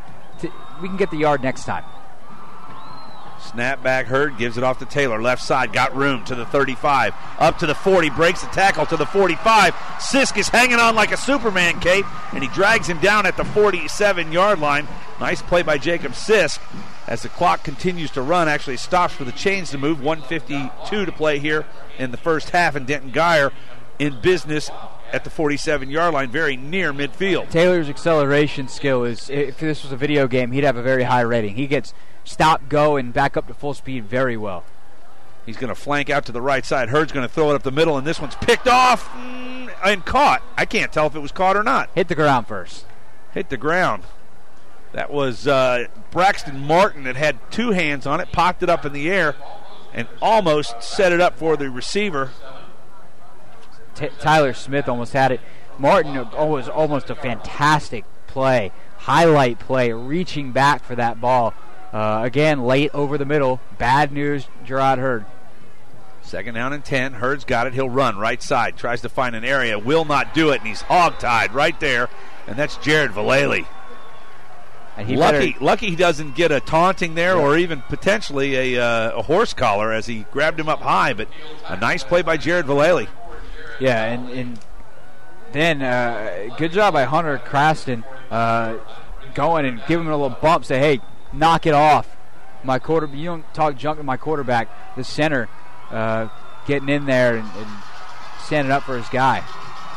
We can get the yard next time. Snap back, Hurd gives it off to Taylor. Left side, got room to the 35. Up to the 40, breaks the tackle to the 45. Sisk is hanging on like a Superman cape, and he drags him down at the 47-yard line. Nice play by Jacob Sisk. As the clock continues to run, actually stops for the chains to move. 1:52 to play here in the first half, and Denton Guyer in business at the 47-yard line, very near midfield. Taylor's acceleration skill is, if this was a video game, he'd have a very high rating. He gets stop, go, and back up to full speed very well. He's going to flank out to the right side. Hurd's going to throw it up the middle, and this one's picked off and caught. I can't tell if it was caught or not. Hit the ground first. Hit the ground. That was Braxton Martin that had two hands on it, popped it up in the air, and almost set it up for the receiver. Tyler Smith almost had it. Martin was almost a fantastic play, highlight play, reaching back for that ball. Again, late over the middle. Bad news, Gerard Hurd. 2nd down and 10. Hurd's got it. He'll run right side. Tries to find an area. Will not do it, and he's hog-tied right there. And that's Jared Vallely. Lucky he doesn't get a taunting there or even potentially a horse collar as he grabbed him up high. But a nice play by Jared Vallely. Yeah, and then good job by Hunter Craston going and giving him a little bump. Say, hey, knock it off. You don't talk junk to my quarterback. The center getting in there and standing up for his guy.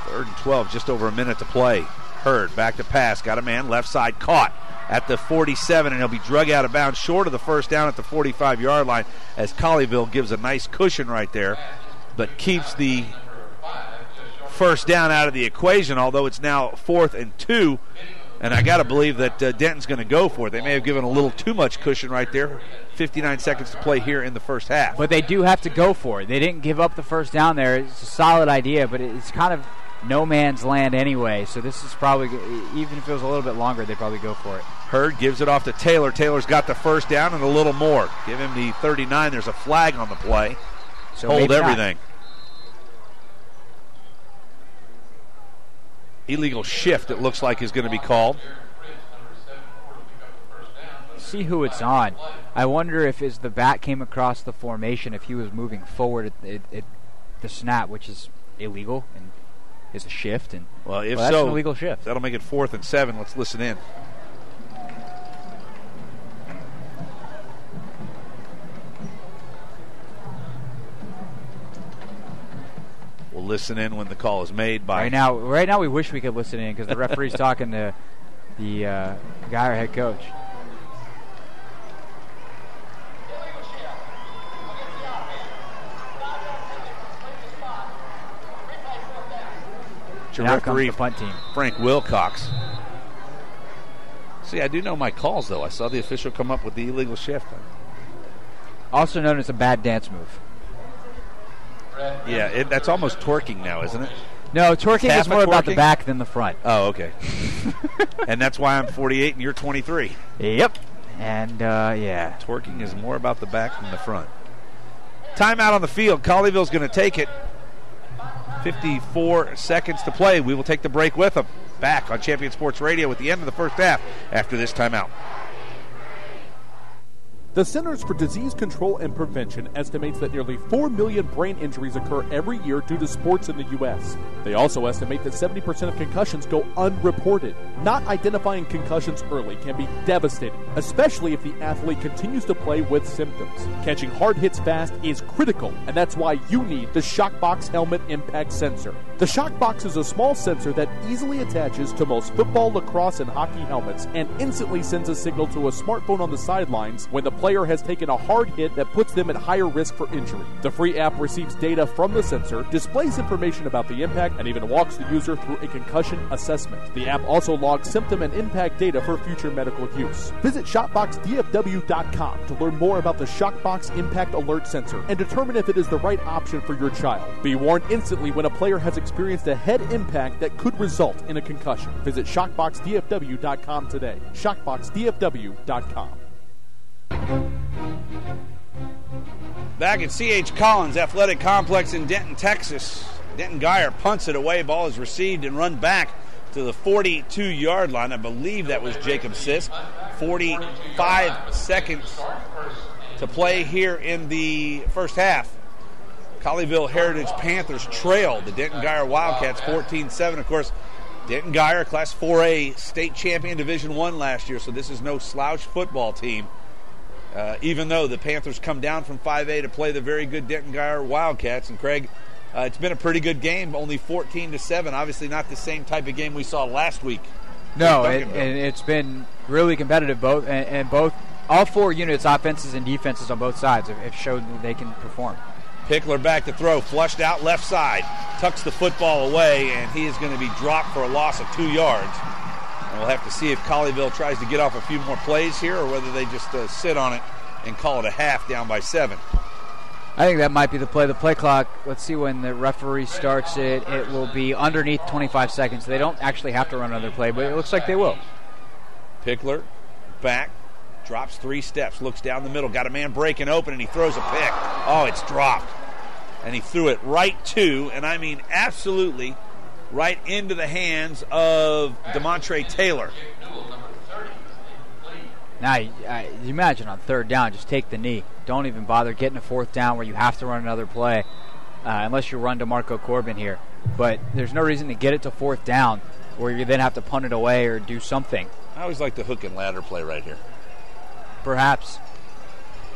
3rd and 12, just over a minute to play. Hurd back to pass, got a man left side, caught at the 47, and he'll be drug out of bounds short of the first down at the 45-yard line as Colleyville gives a nice cushion right there, but keeps the first down out of the equation, although it's now 4th and 2. And I got to believe that Denton's going to go for it. They may have given a little too much cushion right there. 59 seconds to play here in the first half. But they do have to go for it. They didn't give up the first down there. It's a solid idea, but it's kind of no man's land anyway. So this is probably, even if it was a little bit longer, they'd probably go for it. Hurd gives it off to Taylor. Taylor's got the first down and a little more. Give him the 39. There's a flag on the play. So hold everything. Illegal shift, it looks like, is going to be called. See who it's on. I wonder if as the back came across the formation, if he was moving forward at the snap, which is illegal and is a shift. And if that's so, an illegal shift. That'll make it 4th and 7. Let's listen in. We'll listen in when the call is made by... Right now we wish we could listen in because the referee's talking to the guy, our head coach. Now comes the punt team. Frank Wilcox. See, I do know my calls, though. I saw the official come up with the illegal shift. Also known as a bad dance move. Yeah, that's almost twerking now, isn't it? No, twerking is more about the back than the front. Oh, okay. And that's why I'm 48 and you're 23. Yep. And, yeah. Twerking is more about the back than the front. Timeout on the field. Colleyville's going to take it. 54 seconds to play. We will take the break with them. Back on Champion Sports Radio at the end of the first half after this timeout. The Centers for Disease Control and Prevention estimates that nearly 4 million brain injuries occur every year due to sports in the U.S. They also estimate that 70% of concussions go unreported. Not identifying concussions early can be devastating, especially if the athlete continues to play with symptoms. Catching hard hits fast is critical, and that's why you need the Shockbox Helmet Impact Sensor. The Shockbox is a small sensor that easily attaches to most football, lacrosse, and hockey helmets and instantly sends a signal to a smartphone on the sidelines when the player has taken a hard hit that puts them at higher risk for injury. The free app receives data from the sensor, displays information about the impact, and even walks the user through a concussion assessment. The app also logs symptom and impact data for future medical use. Visit ShopboxDFW.com to learn more about the Shockbox Impact Alert Sensor and determine if it is the right option for your child. Be warned instantly when a player has experienced a head impact that could result in a concussion. Visit ShockboxDFW.com today. ShockboxDFW.com. Back at C.H. Collins Athletic Complex in Denton, Texas. Denton Geyer punts it away. Ball is received and run back to the 42-yard line. I believe that was Jacob Sisk. 45 seconds to play here in the first half. Colleyville Heritage Panthers trail the Denton Geyer Wildcats 14-7. Of course, Denton Geyer, Class 4A state champion Division I last year, so this is no slouch football team. Even though the Panthers come down from 5A to play the very good Denton Geyer Wildcats. And Craig, it's been a pretty good game, only 14-7. Obviously not the same type of game we saw last week. No, it's been really competitive. Both all four units, offenses and defenses on both sides, have shown that they can perform. Pickler back to throw, flushed out left side, tucks the football away, and he is going to be dropped for a loss of 2 yards. And we'll have to see if Colleyville tries to get off a few more plays here or whether they just sit on it and call it a half down by 7. I think that might be the play. The play clock, let's see when the referee starts it. It will be underneath 25 seconds. They don't actually have to run another play, but it looks like they will. Pickler back, drops 3 steps, looks down the middle, got a man breaking open, and he throws a pick. Oh, it's dropped. And he threw it right to, and I mean absolutely right into the hands of DeMontre Taylor. Now, you imagine on 3rd down, just take the knee. Don't even bother getting a 4th down where you have to run another play, unless you run DeMarco Corbin here. But there's no reason to get it to 4th down where you then have to punt it away or do something. I always like the hook and ladder play right here. Perhaps.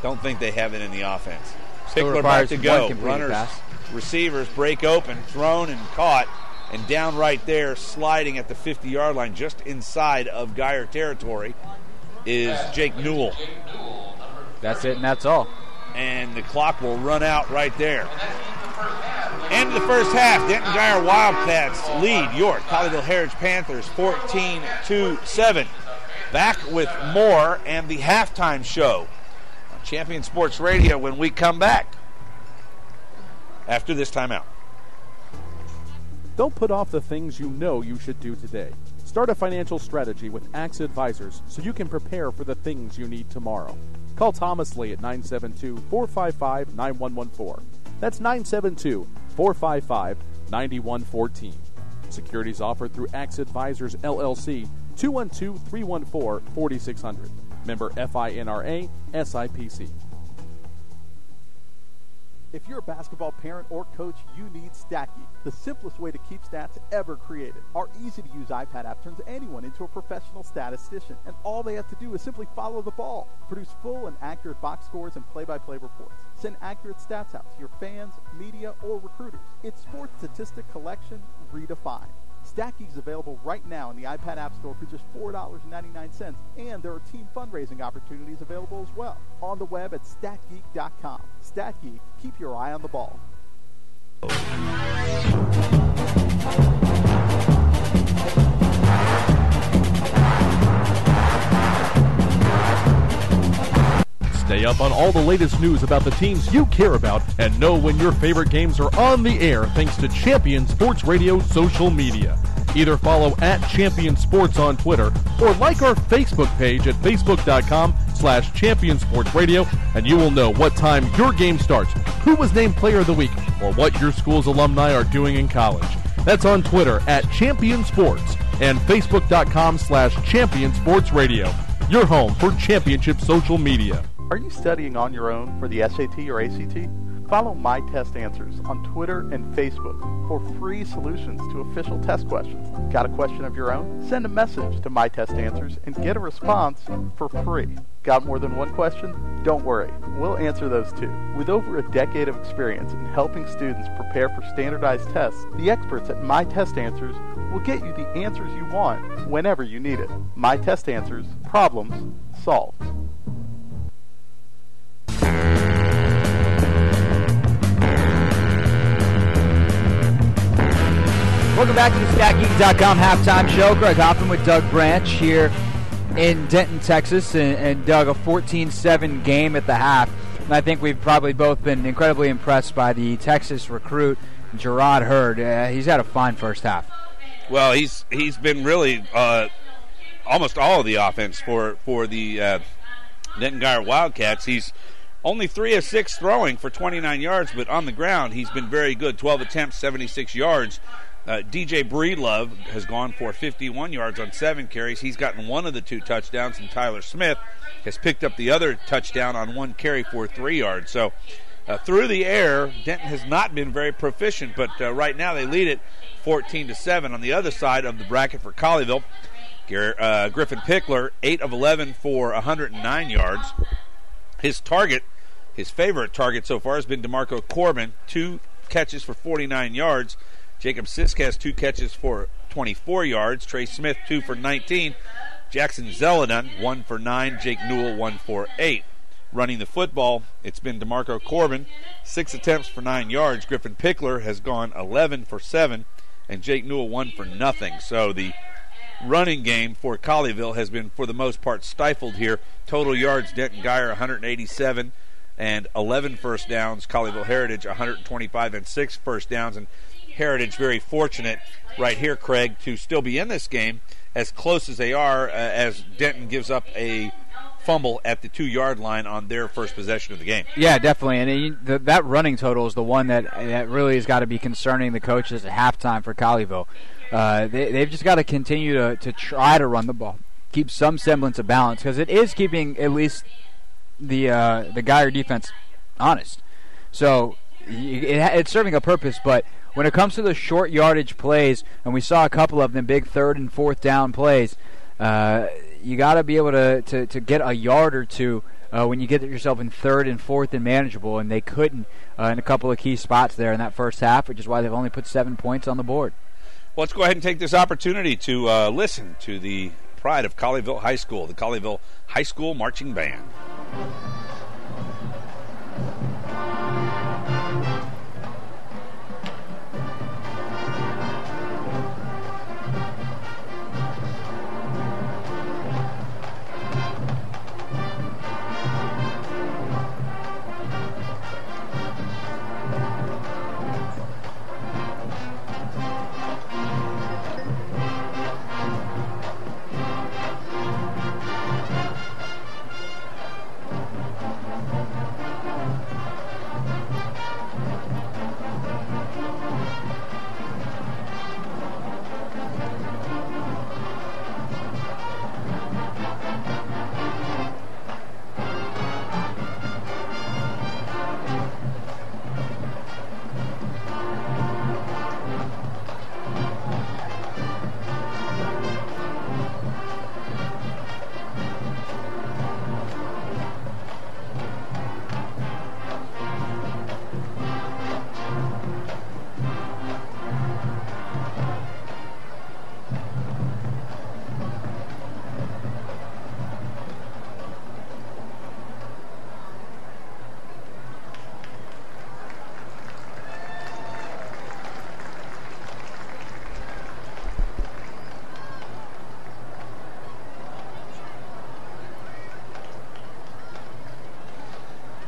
Don't think they have it in the offense. Still Pickler back to go. Runners, pass. Receivers break open, thrown and caught, and down right there, sliding at the 50-yard line, just inside of Geyer territory, is Jake Newell. That's it, and that's all. And the clock will run out right there. End of the first half. Denton Geyer Wildcats lead York Colleyville Heritage Panthers 14-7. Back with more and the halftime show on Champion Sports Radio when we come back after this timeout. Don't put off the things you know you should do today. Start a financial strategy with AXA Advisors so you can prepare for the things you need tomorrow. Call Thomas Lee at 972-455-9114. That's 972-455-9114. Securities offered through AXA Advisors, LLC, 212-314-4600. Member FINRA, SIPC. If you're a basketball parent or coach, you need Stacky, the simplest way to keep stats ever created. Our easy-to-use iPad app turns anyone into a professional statistician, and all they have to do is simply follow the ball. Produce full and accurate box scores and play-by-play reports. Send accurate stats out to your fans, media, or recruiters. It's sports statistic collection redefined. Stacky is available right now in the iPad App Store for just $4.99, and there are team fundraising opportunities available as well. On the web at statgeek.com. StatGeek, keep your eye on the ball. Stay up on all the latest news about the teams you care about and know when your favorite games are on the air thanks to Champion Sports Radio social media. Either follow at Champion Sports on Twitter or like our Facebook page at facebook.com/championsportsradio, and you will know what time your game starts, who was named Player of the Week, or what your school's alumni are doing in college. That's on Twitter at Champion Sports and facebook.com/championsportsradio. Your home for championship social media. Are you studying on your own for the SAT or ACT? Follow My Test Answers on Twitter and Facebook for free solutions to official test questions. Got a question of your own? Send a message to My Test Answers and get a response for free. Got more than one question? Don't worry, we'll answer those too. With over a decade of experience in helping students prepare for standardized tests, the experts at My Test Answers will get you the answers you want whenever you need it. My Test Answers, problems solved. Welcome back to the StatGeek.com halftime show. Greg Hoffman with Doug Branch here in Denton, Texas. And Doug, a 14-7 game at the half. And I think we've probably both been incredibly impressed by the Texas recruit, Gerard Hurd. He's had a fine first half. Well, he's been really almost all of the offense for the Denton Geyer Wildcats. He's only 3 of 6 throwing for 29 yards, but on the ground he's been very good. 12 attempts, 76 yards. DJ Breedlove has gone for 51 yards on 7 carries. He's gotten one of the 2 touchdowns, and Tyler Smith has picked up the other touchdown on 1 carry for 3 yards. So through the air, Denton has not been very proficient, but right now they lead it 14-7. On the other side of the bracket for Colleyville, Griffin Pickler, 8 of 11 for 109 yards. His favorite target so far has been DeMarco Corbin, 2 catches for 49 yards. Jacob Sisk has 2 catches for 24 yards. Trey Smith, 2 for 19. Jackson Zeladon, 1 for 9. Jake Newell, 1 for 8. Running the football, it's been DeMarco Corbin, 6 attempts for 9 yards. Griffin Pickler has gone 11 for 7, and Jake Newell 1 for nothing. So the running game for Colleyville has been, for the most part, stifled here. Total yards, Denton Guyer 187 and 11 first downs. Colleyville Heritage 125 and 6 first downs. And Heritage very fortunate right here, Craig, to still be in this game as close as they are, as Denton gives up a fumble at the 2-yard line on their first possession of the game. Yeah, definitely. And that running total is the one that really has got to be concerning the coaches at halftime for Colleyville. They've just got to continue to try to run the ball, keep some semblance of balance, because it is keeping at least the Guyer defense honest. So it's serving a purpose, but when it comes to the short yardage plays, and we saw a couple of them, big 3rd and 4th down plays, you got to be able to get a yard or two when you get yourself in 3rd and 4th and manageable, and they couldn't in a couple of key spots there in that first half, which is why they've only put 7 points on the board. Well, let's go ahead and take this opportunity to listen to the pride of Colleyville High School, the Colleyville High School Marching Band.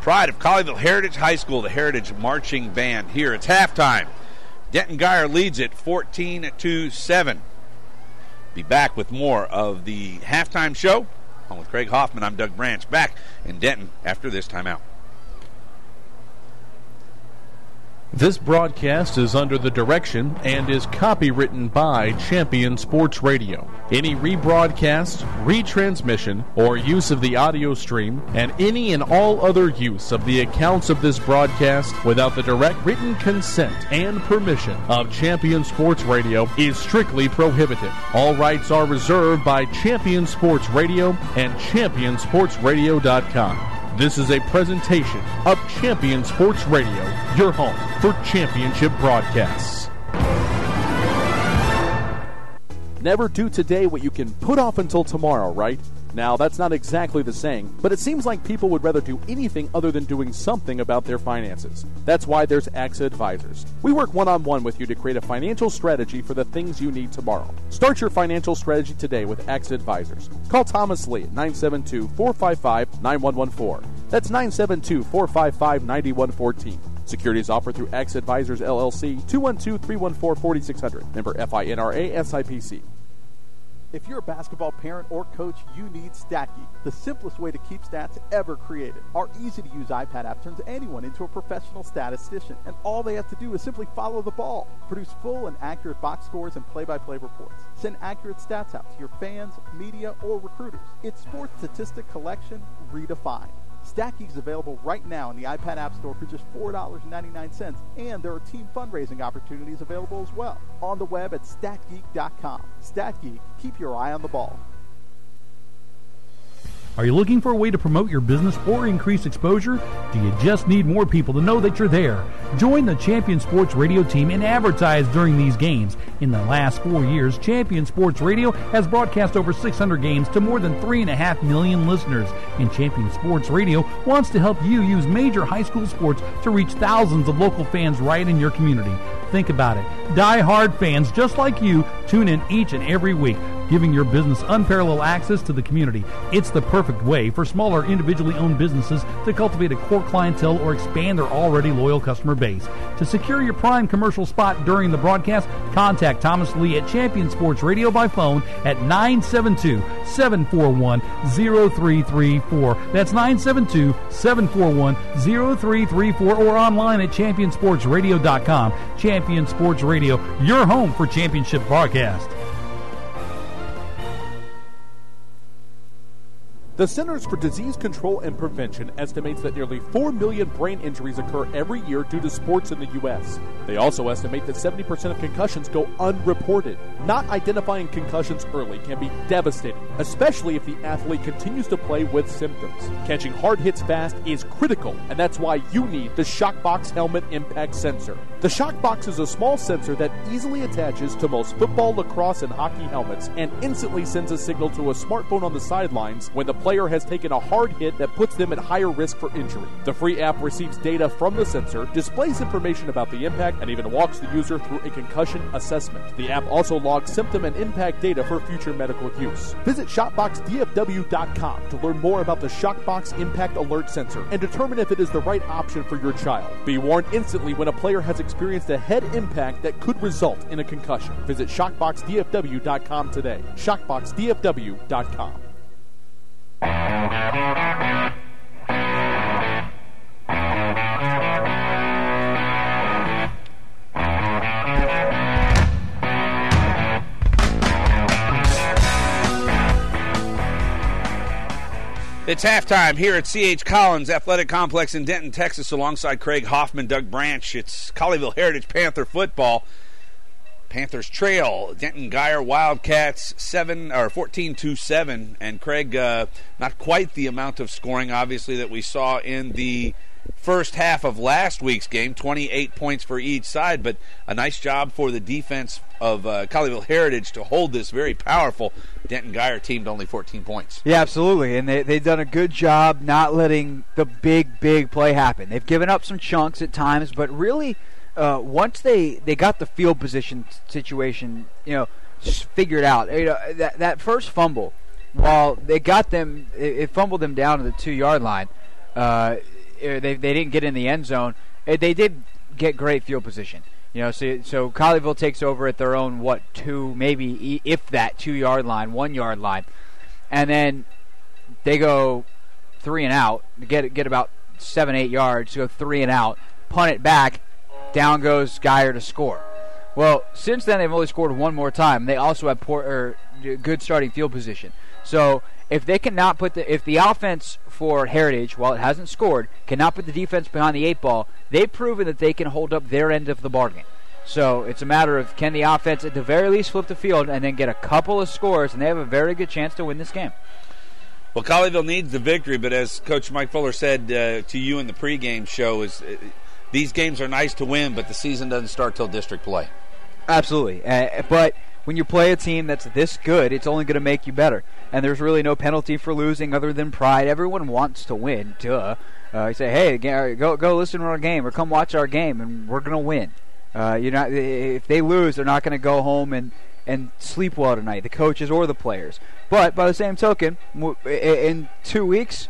Pride of Colleyville Heritage High School, the Heritage Marching Band here. It's halftime. Denton Guyer leads it 14-7. Be back with more of the halftime show. On with Craig Hoffman, I'm Doug Branch, back in Denton after this timeout. This broadcast is under the direction and is copywritten by Champion Sports Radio. Any rebroadcast, retransmission, or use of the audio stream, and any and all other use of the accounts of this broadcast without the direct written consent and permission of Champion Sports Radio is strictly prohibited. All rights are reserved by Champion Sports Radio and ChampionSportsRadio.com. This is a presentation of Champion Sports Radio, your home for championship broadcasts. Never do today what you can put off until tomorrow, right? Now, that's not exactly the saying, but it seems like people would rather do anything other than doing something about their finances. That's why there's AXA Advisors. We work one-on-one with you to create a financial strategy for the things you need tomorrow. Start your financial strategy today with AXA Advisors. Call Thomas Lee at 972-455-9114. That's 972-455-9114. Securities offered through AXA Advisors, LLC, 212-314-4600. Member FINRA SIPC. If you're a basketball parent or coach, you need StatGeek, the simplest way to keep stats ever created. Our easy-to-use iPad app turns anyone into a professional statistician, and all they have to do is simply follow the ball. Produce full and accurate box scores and play-by-play reports. Send accurate stats out to your fans, media, or recruiters. It's sports statistic collection redefined. StatGeek is available right now in the iPad App Store for just $4.99, and there are team fundraising opportunities available as well. On the web at StatGeek.com. StatGeek, keep your eye on the ball. Are you looking for a way to promote your business or increase exposure? Do you just need more people to know that you're there? Join the Champion Sports Radio team and advertise during these games In the last 4 years, Champion Sports Radio has broadcast over 600 games to more than 3.5 million listeners. And Champion Sports Radio wants to help you use major high school sports to reach thousands of local fans right in your community. Think about it. Die-hard fans just like you tune in each and every week, giving your business unparalleled access to the community. It's the perfect way for smaller individually owned businesses to cultivate a core clientele or expand their already loyal customer base. To secure your prime commercial spot during the broadcast, contact Thomas Lee at Champion Sports Radio by phone at 972-741-0334. That's 972-741-0334 or online at championsportsradio.com. Champion Sports Radio, your home for championship broadcast. The Centers for Disease Control and Prevention estimates that nearly 4 million brain injuries occur every year due to sports in the U.S. They also estimate that 70% of concussions go unreported. Not identifying concussions early can be devastating, especially if the athlete continues to play with symptoms. Catching hard hits fast is critical, and that's why you need the Shockbox Helmet Impact Sensor. The Shockbox is a small sensor that easily attaches to most football, lacrosse, and hockey helmets and instantly sends a signal to a smartphone on the sidelines when the player has taken a hard hit that puts them at higher risk for injury. The free app receives data from the sensor, displays information about the impact, and even walks the user through a concussion assessment. The app also logs symptom and impact data for future medical use. Visit ShopboxDFW.com to learn more about the Shockbox Impact Alert Sensor and determine if it is the right option for your child. Be warned instantly when a player has experienced a head impact that could result in a concussion. Visit ShockboxDFW.com today. ShockboxDFW.com. It's halftime here at C.H. Collins Athletic Complex in Denton, Texas, alongside Craig Hoffman, Doug Branch. It's Colleyville Heritage Panther football. Panthers trail Denton Guyer Wildcats 14-7, and Craig, not quite the amount of scoring, obviously, that we saw in the first half of last week's game, 28 points for each side, but a nice job for the defense of Colleyville Heritage to hold this very powerful Denton Guyer team to only 14 points. Yeah, absolutely, and they've done a good job not letting the big play happen. They've given up some chunks at times, but really once they got the field position situation, figured out, that first fumble, while they got them, it fumbled them down to the 2-yard line. They didn't get in the end zone. They did get great field position. So Colleyville takes over at their own 2, maybe if that 2-yard line, 1-yard line, and then they go 3 and out, get about 7-8 yards, go 3 and out, punt it back. Down goes Guyer to score. Well, since then they've only scored one more time. They also have good starting field position. So if they cannot if the offense for Heritage, while it hasn't scored, cannot put the defense behind the 8 ball, they've proven that they can hold up their end of the bargain. So it's a matter of, can the offense at the very least flip the field and then get a couple of scores, and they have a very good chance to win this game. Well, Colleyville needs the victory, but as Coach Mike Fuller said to you in the pregame show, these games are nice to win, but the season doesn't start till district play. Absolutely. But when you play a team that's this good, it's only going to make you better. And there's really no penalty for losing other than pride. Everyone wants to win, duh. You say, hey, go listen to our game or come watch our game, and we're going to win. If they lose, they're not going to go home and sleep well tonight, the coaches or the players. But by the same token, in 2 weeks,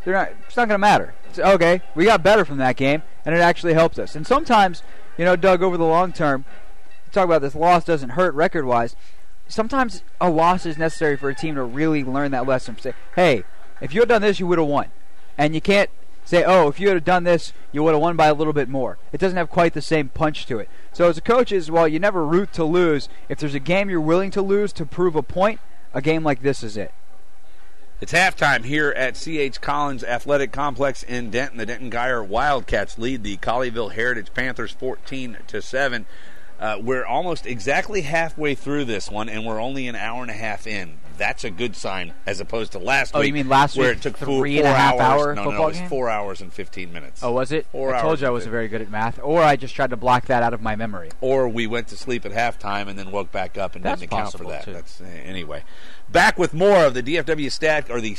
it's not going to matter. It's, okay, we got better from that game, and it actually helped us. And sometimes, Doug, over the long term, talk about this loss doesn't hurt record-wise. Sometimes a loss is necessary for a team to really learn that lesson. Say, hey, if you had done this, you would have won. And you can't say, oh, if you had done this, you would have won by a little bit more. It doesn't have quite the same punch to it. So as a coach, while you never root to lose, if there's a game you're willing to lose to prove a point, a game like this is it. It's halftime here at C.H. Collins Athletic Complex in Denton. The Denton Guyer Wildcats lead the Colleyville Heritage Panthers 14-7. We're almost exactly halfway through this one, and we're only an hour and a half in. That's a good sign, as opposed to last week. Oh, you mean last where week? it took 3.5 hour No, football it was game? 4 hours and 15 minutes. Oh, was it? 4 hours. I told you I wasn't very good at math, or I just tried to block that out of my memory. Or we went to sleep at halftime and then woke back up and That's didn't account for that. too. That's anyway. Back with more of the DFW Stat, or the,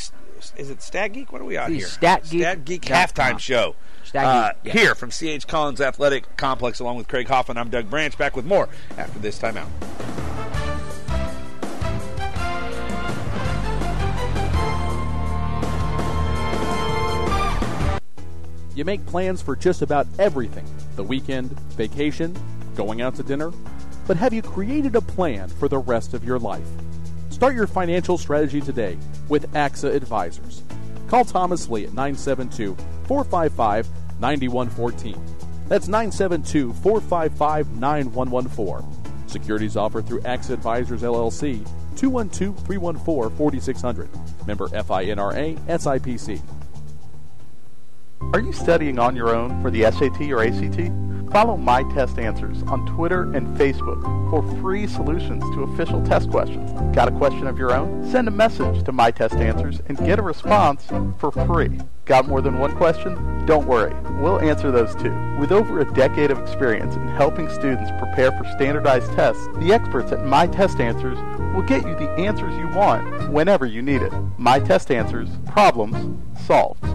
is it Stat Geek? What are we on The here? Stat Geek halftime show. Stat Geek, yeah. Here from C.H. Collins Athletic Complex, along with Craig Hoffman. I'm Doug Branch. Back with more after this timeout. You make plans for just about everything: the weekend, vacation, going out to dinner. But have you created a plan for the rest of your life? Start your financial strategy today with AXA Advisors. Call Thomas Lee at 972-455-9114. That's 972-455-9114. Securities offered through AXA Advisors, LLC, 212-314-4600. Member FINRA, SIPC. Are you studying on your own for the SAT or ACT? Follow My Test Answers on Twitter and Facebook for free solutions to official test questions. Got a question of your own? Send a message to My Test Answers and get a response for free. Got more than one question? Don't worry, we'll answer those too. With over a decade of experience in helping students prepare for standardized tests, the experts at My Test Answers will get you the answers you want whenever you need it. My Test Answers, problems solved.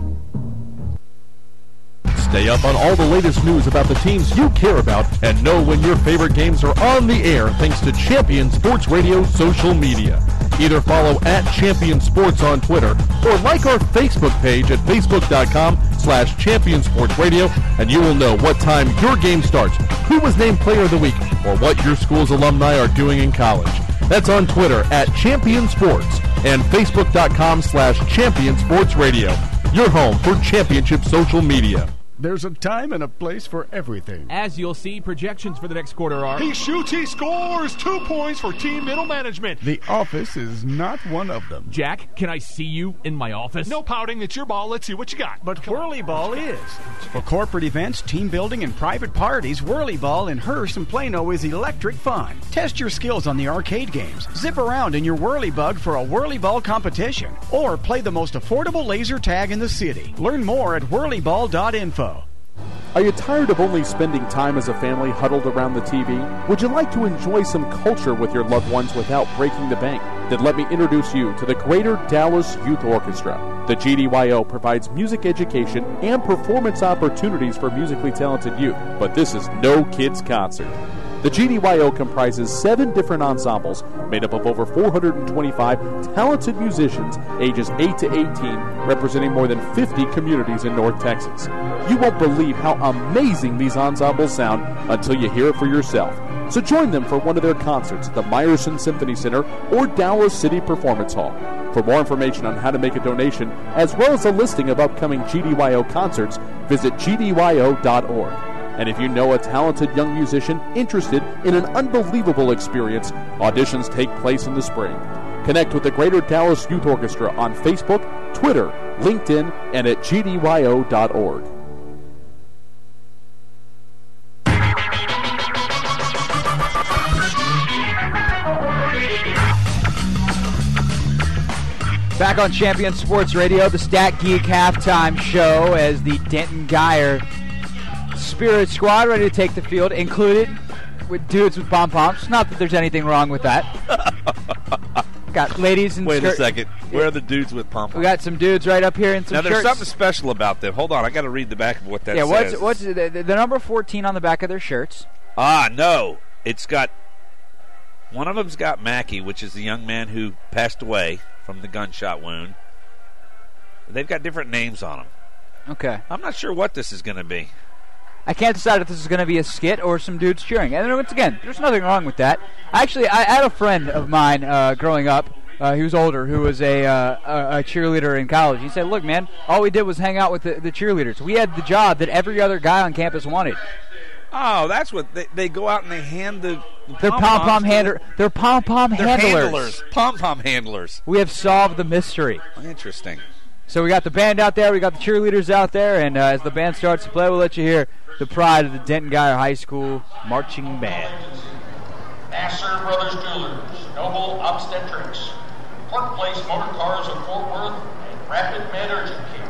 Stay up on all the latest news about the teams you care about and know when your favorite games are on the air thanks to Champion Sports Radio social media. Either follow @Champion Sports on Twitter or like our Facebook page at facebook.com/Champion Sports Radio, and you will know what time your game starts, who was named Player of the Week, or what your school's alumni are doing in college. That's on Twitter @Champion Sports and facebook.com/Champion Sports Radio. Your home for championship social media. There's a time and a place for everything. As you'll see, projections for the next quarter are... He shoots, he scores! 2 points for team middle management. The office is not one of them. Jack, can I see you in my office? No pouting, it's your ball. Let's see what you got. But Whirly Ball is. For corporate events, team building, and private parties, Whirly Ball in Hearst and Plano is electric fun. Test your skills on the arcade games. Zip around in your Whirly Bug for a Whirly Ball competition. Or play the most affordable laser tag in the city. Learn more at whirlyball.info. Are you tired of only spending time as a family huddled around the TV? Would you like to enjoy some culture with your loved ones without breaking the bank? Then let me introduce you to the Greater Dallas Youth Orchestra. The GDYO provides music education and performance opportunities for musically talented youth, but this is no kids' concert. The GDYO comprises 7 different ensembles made up of over 425 talented musicians ages 8 to 18, representing more than 50 communities in North Texas. You won't believe how amazing these ensembles sound until you hear it for yourself. So join them for one of their concerts at the Meyerson Symphony Center or Dallas City Performance Hall. For more information on how to make a donation, as well as a listing of upcoming GDYO concerts, visit gdyo.org. And if you know a talented young musician interested in an unbelievable experience, auditions take place in the spring. Connect with the Greater Dallas Youth Orchestra on Facebook, Twitter, LinkedIn, and at gdyo.org. Back on Champion Sports Radio, the Stat Geek halftime show as the Denton Geyer Spirit Squad ready to take the field, included with dudes with pom-poms. Not that there's anything wrong with that. Got ladies in Wait a second. Where are the dudes with pom-poms? We got some dudes right up here in some now, shirts. there's something special about them. Hold on. I got to read the back of what that says. What's the number 14 on the back of their shirts? No. It's got... One of them's got Mackey, which is the young man who passed away from the gunshot wound. They've got different names on them. Okay. I'm not sure what this is going to be. I can't decide if this is going to be a skit or some dudes cheering. And once again, there's nothing wrong with that. Actually, I had a friend of mine growing up. He was older, who was a cheerleader in college. He said, "Look, man, all we did was hang out with the cheerleaders. We had the job that every other guy on campus wanted." Oh, that's what they go out and they hand the They're pom-pom handlers. They're pom-pom handlers. Pom-pom handlers. We have solved the mystery. Interesting. So we got the band out there, we got the cheerleaders out there, and as the band starts to play, we'll let you hear the pride of the Denton Geyer High School marching band. Nasser Brothers Jewelers, Noble Obstetrics, Park Place Motor Cars of Fort Worth, and Rapid Med Urgent Care.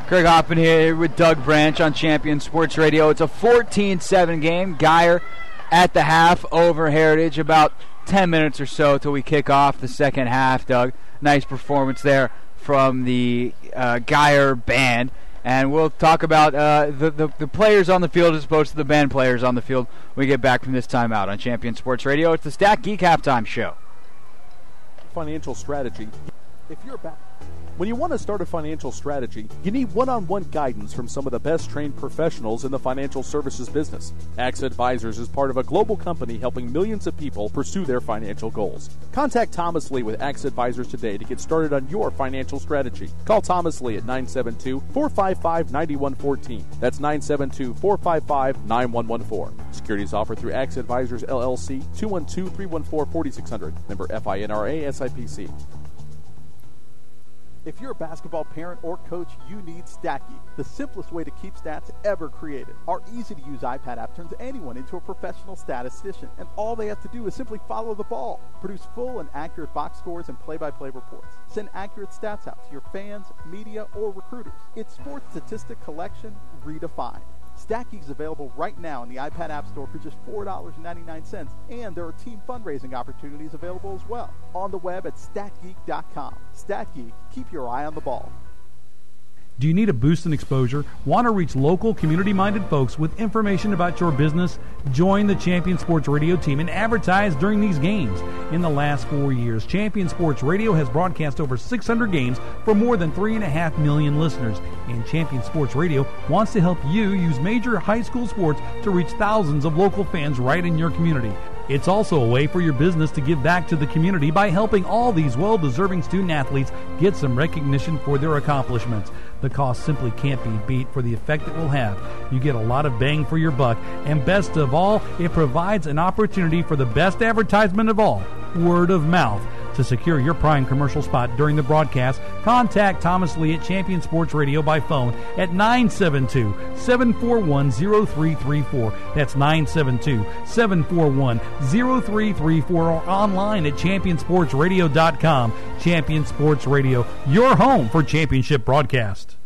Craig Hoffman here with Doug Branch on Champion Sports Radio. It's a 14-7 game. Guyer at the half over Heritage. About 10 minutes or so till we kick off the second half, Doug. Nice performance there from the Guyer band. And we'll talk about the players on the field as opposed to the band players on the field when we get back from this timeout on Champion Sports Radio. It's the Stat Geek Halftime Show. Financial strategy. If you're back. When you want to start a financial strategy, you need one-on-one guidance from some of the best trained professionals in the financial services business. AXA Advisors is part of a global company helping millions of people pursue their financial goals. Contact Thomas Lee with AXA Advisors today to get started on your financial strategy. Call Thomas Lee at 972-455-9114. That's 972-455-9114. Securities offered through AXA Advisors, LLC, 212-314-4600. Member FINRA SIPC. If you're a basketball parent or coach, you need StatGeek, the simplest way to keep stats ever created. Our easy-to-use iPad app turns anyone into a professional statistician, and all they have to do is simply follow the ball. Produce full and accurate box scores and play-by-play reports. Send accurate stats out to your fans, media, or recruiters. It's sports statistic collection redefined. StatGeek is available right now in the iPad App Store for just $4.99, and there are team fundraising opportunities available as well. On the web at statgeek.com. StatGeek, keep your eye on the ball. Do you need a boost in exposure? Want to reach local, community-minded folks with information about your business? Join the Champion Sports Radio team and advertise during these games. In the last 4 years, Champion Sports Radio has broadcast over 600 games for more than 3.5 million listeners. And Champion Sports Radio wants to help you use major high school sports to reach thousands of local fans right in your community. It's also a way for your business to give back to the community by helping all these well-deserving student-athletes get some recognition for their accomplishments. The cost simply can't be beat for the effect it will have. You get a lot of bang for your buck, and best of all, it provides an opportunity for the best advertisement of all, word of mouth. To secure your prime commercial spot during the broadcast, contact Thomas Lee at Champion Sports Radio by phone at 972-741-0334. That's 972-741-0334, or online at championsportsradio.com. Champion Sports Radio, your home for championship broadcast.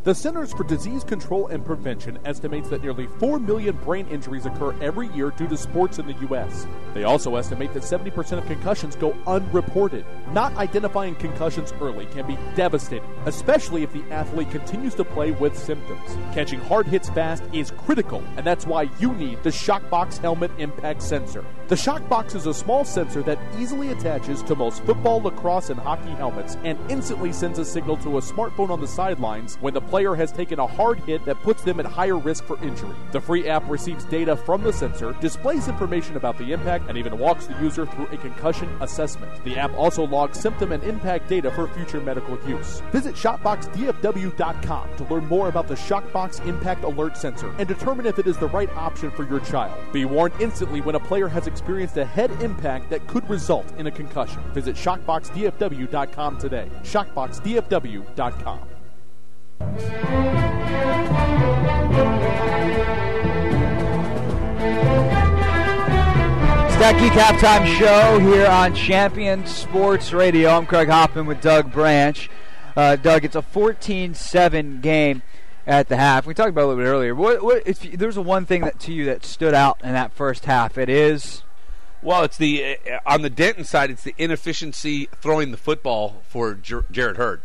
The Centers for Disease Control and Prevention estimates that nearly 4 million brain injuries occur every year due to sports in the U.S. They also estimate that 70% of concussions go unreported. Not identifying concussions early can be devastating, especially if the athlete continues to play with symptoms. Catching hard hits fast is critical, and that's why you need the Shockbox Helmet Impact Sensor. The Shockbox is a small sensor that easily attaches to most football, lacrosse, and hockey helmets and instantly sends a signal to a smartphone on the sidelines when the player has taken a hard hit that puts them at higher risk for injury. The free app receives data from the sensor, displays information about the impact, and even walks the user through a concussion assessment. The app also logs symptom and impact data for future medical use. Visit ShopboxDFW.com to learn more about the Shockbox Impact Alert Sensor and determine if it is the right option for your child. Be warned instantly when a player has experienced a head impact that could result in a concussion. Visit ShockboxDFW.com today. ShockboxDFW.com. Stat Geek Halftime Show here on Champion Sports Radio. I'm Craig Hoffman with Doug Branch. Doug, it's a 14-7 game at the half. We talked about it a little bit earlier. What if there's one thing to you that stood out in that first half? It is... Well, it's the on the Denton side, it's the inefficiency throwing the football for Jared Hurd.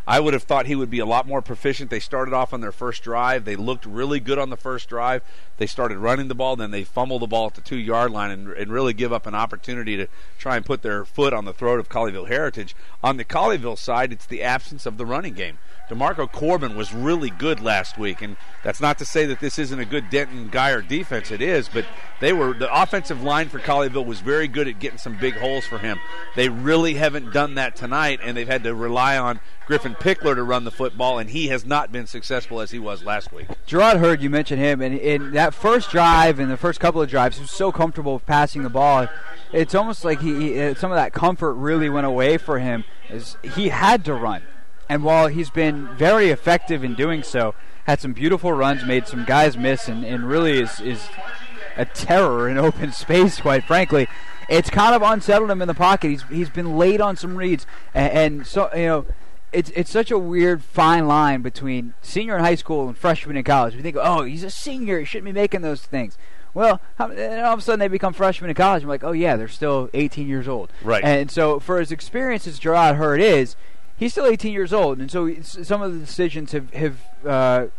I would have thought he would be a lot more proficient. They started off on their first drive. They looked really good on the first drive. They started running the ball, then they fumbled the ball at the 2-yard line and really give up an opportunity to try and put their foot on the throat of Colleyville Heritage. On the Colleyville side, it's the absence of the running game. DeMarco Corbin was really good last week, and that's not to say that this isn't a good Denton Geyer defense. It is, but the offensive line for Colleyville was very good at getting some big holes for him. They really haven't done that tonight, and they've had to rely on Griffin Pickler to run the football, and he has not been successful as he was last week. Gerard Hurd, you mentioned him, and in that first drive and the first couple of drives, he was so comfortable with passing the ball. It's almost like he some of that comfort really went away for him as he had to run. And while he's been very effective in doing so, had some beautiful runs, made some guys miss, and really is a terror in open space, quite frankly, it's kind of unsettled him in the pocket. He's been late on some reads, and so, you know, it's such a weird fine line between senior in high school and freshman in college. We think, oh, he's a senior, he shouldn't be making those things. Well, and all of a sudden they become freshmen in college. I'm like, oh yeah, they're still 18 years old. Right. And so for as experienced as Gerard Hurd is, he's still 18 years old, and so some of the decisions have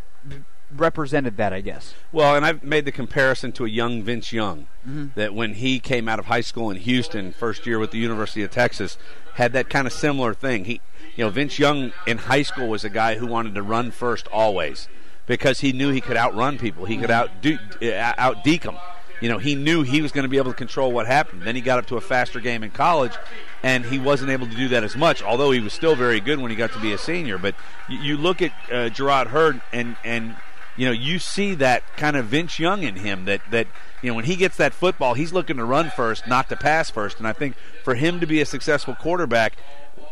represented that, I guess. Well, and I've made the comparison to a young Vince Young, that when he came out of high school in Houston, first year with the University of Texas, had that kind of similar thing. Vince Young in high school was a guy who wanted to run first always because he knew he could outrun people. He could out-deke them. He knew he was going to be able to control what happened. Then he got up to a faster game in college, and he wasn't able to do that as much, although he was still very good when he got to be a senior. But you look at Gerard Hurd, and you see that kind of Vince Young in him, that when he gets that football, he's looking to run first, not to pass first. And I think for him to be a successful quarterback,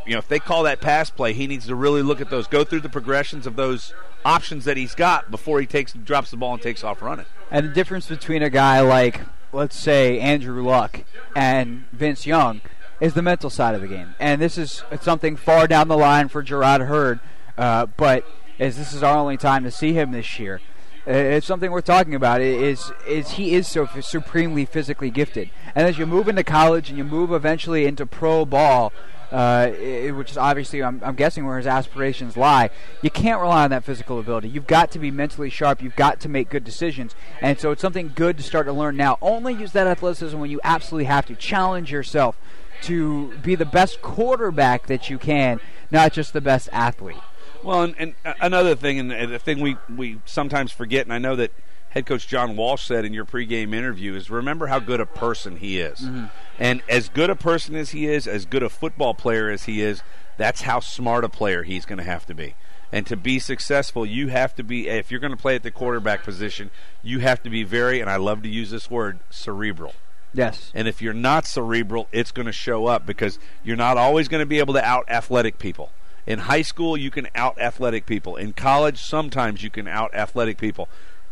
if they call that pass play, he needs to really look at those, go through the progressions of those options that he's got before he drops the ball and takes off running. And the difference between a guy like, let's say, Andrew Luck and Vince Young is the mental side of the game. And this is something far down the line for Gerard Hurd, but as this is our only time to see him this year, it's something we're talking about. Is he is so supremely physically gifted. And as you move into college and you move eventually into pro ball, which is obviously, I'm guessing, where his aspirations lie, you can't rely on that physical ability. You've got to be mentally sharp. You've got to make good decisions. And so it's something good to start to learn now. Only use that athleticism when you absolutely have to. Challenge yourself to be the best quarterback that you can, not just the best athlete. Well, and another thing, and the thing we sometimes forget, and I know that head coach John Walsh said in your pregame interview, is remember how good a person he is. Mm-hmm. And as good a person as he is, as good a football player as he is, that's how smart a player he's going to have to be. And to be successful, you have to be, if you're going to play at the quarterback position, you have to be very, and I love to use this word, cerebral. Yes. And if you're not cerebral, it's going to show up because you're not always going to be able to out-athletic people. In high school, you can out-athletic people. In college, sometimes you can out-athletic people.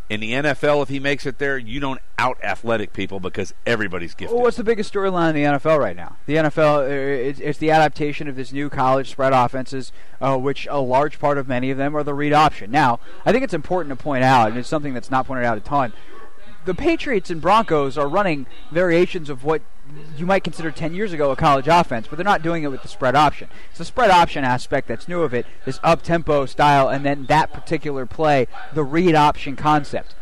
In the NFL, if he makes it there, you don't out-athletic people because everybody's gifted. Well, what's the biggest storyline in the NFL right now? The NFL, it's the adaptation of this new college spread offenses, which a large part of many of them are the read option. Now, I think it's important to point out, and it's something that's not pointed out a ton, the Patriots and Broncos are running variations of what you might consider 10 years ago a college offense, but they're not doing it with the spread option. It's the spread option aspect that's new of it, this up-tempo style, and then that particular play, the read option concept.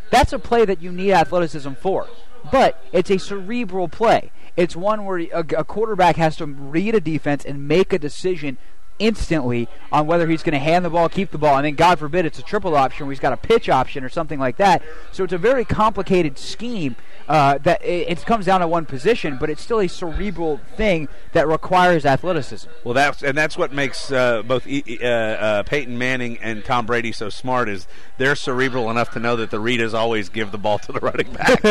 That's a play that you need athleticism for, but it's a cerebral play. It's one where a quarterback has to read a defense and make a decision instantly on whether he's going to hand the ball, keep the ball, and then God forbid it's a triple option where he's got a pitch option or something like that. So it's a very complicated scheme that it comes down to one position, but it's still a cerebral thing that requires athleticism. Well, that's what makes both Peyton Manning and Tom Brady so smart is they're cerebral enough to know that the read is always give the ball to the running back.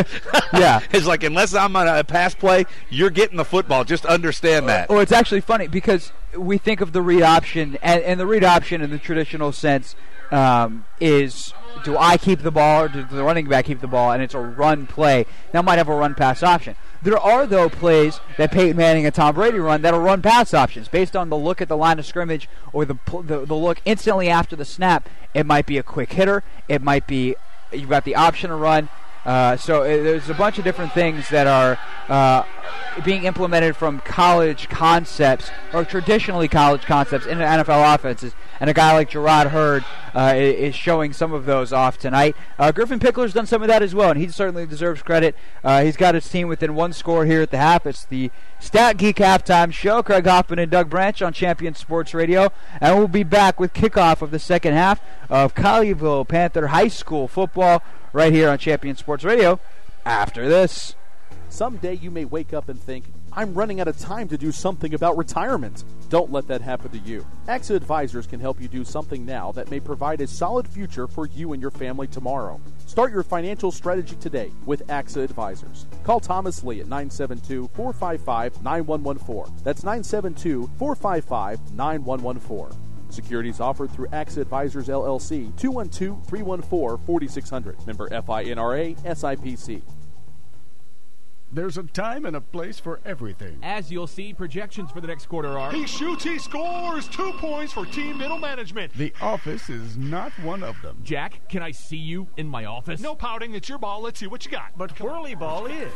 Yeah. It's like, unless I'm on a pass play, you're getting the football. Just understand that. Well, it's actually funny because we think of the read option, and the read option in the traditional sense is, do I keep the ball or does the running back keep the ball, and it's a run play. That might have a run-pass option. There are, though, plays that Peyton Manning and Tom Brady run that are run-pass options based on the look at the line of scrimmage or the look instantly after the snap. It might be a quick hitter. It might be you've got the option to run. So there's a bunch of different things that are being implemented from college concepts or traditionally college concepts into NFL offenses, and a guy like Gerard Hurd is showing some of those off tonight. Griffin Pickler's done some of that as well, and he certainly deserves credit. He's got his team within one score here at the half. It's the Stat Geek Halftime Show. Craig Hoffman and Doug Branch on Champion Sports Radio, and we'll be back with kickoff of the second half of Colleyville Panther High School football right here on Champion Sports Radio after this. Someday you may wake up and think, I'm running out of time to do something about retirement. Don't let that happen to you. AXA Advisors can help you do something now that may provide a solid future for you and your family tomorrow. Start your financial strategy today with AXA Advisors. Call Thomas Lee at 972-455-9114. That's 972-455-9114. Securities offered through AXA Advisors LLC, 212-314-4600. Member FINRA, SIPC. There's a time and a place for everything. As you'll see, projections for the next quarter are... He shoots, he scores! 2 points for team middle management. The office is not one of them. Jack, can I see you in my office? No pouting, it's your ball. Let's see what you got. But Whirly Ball is.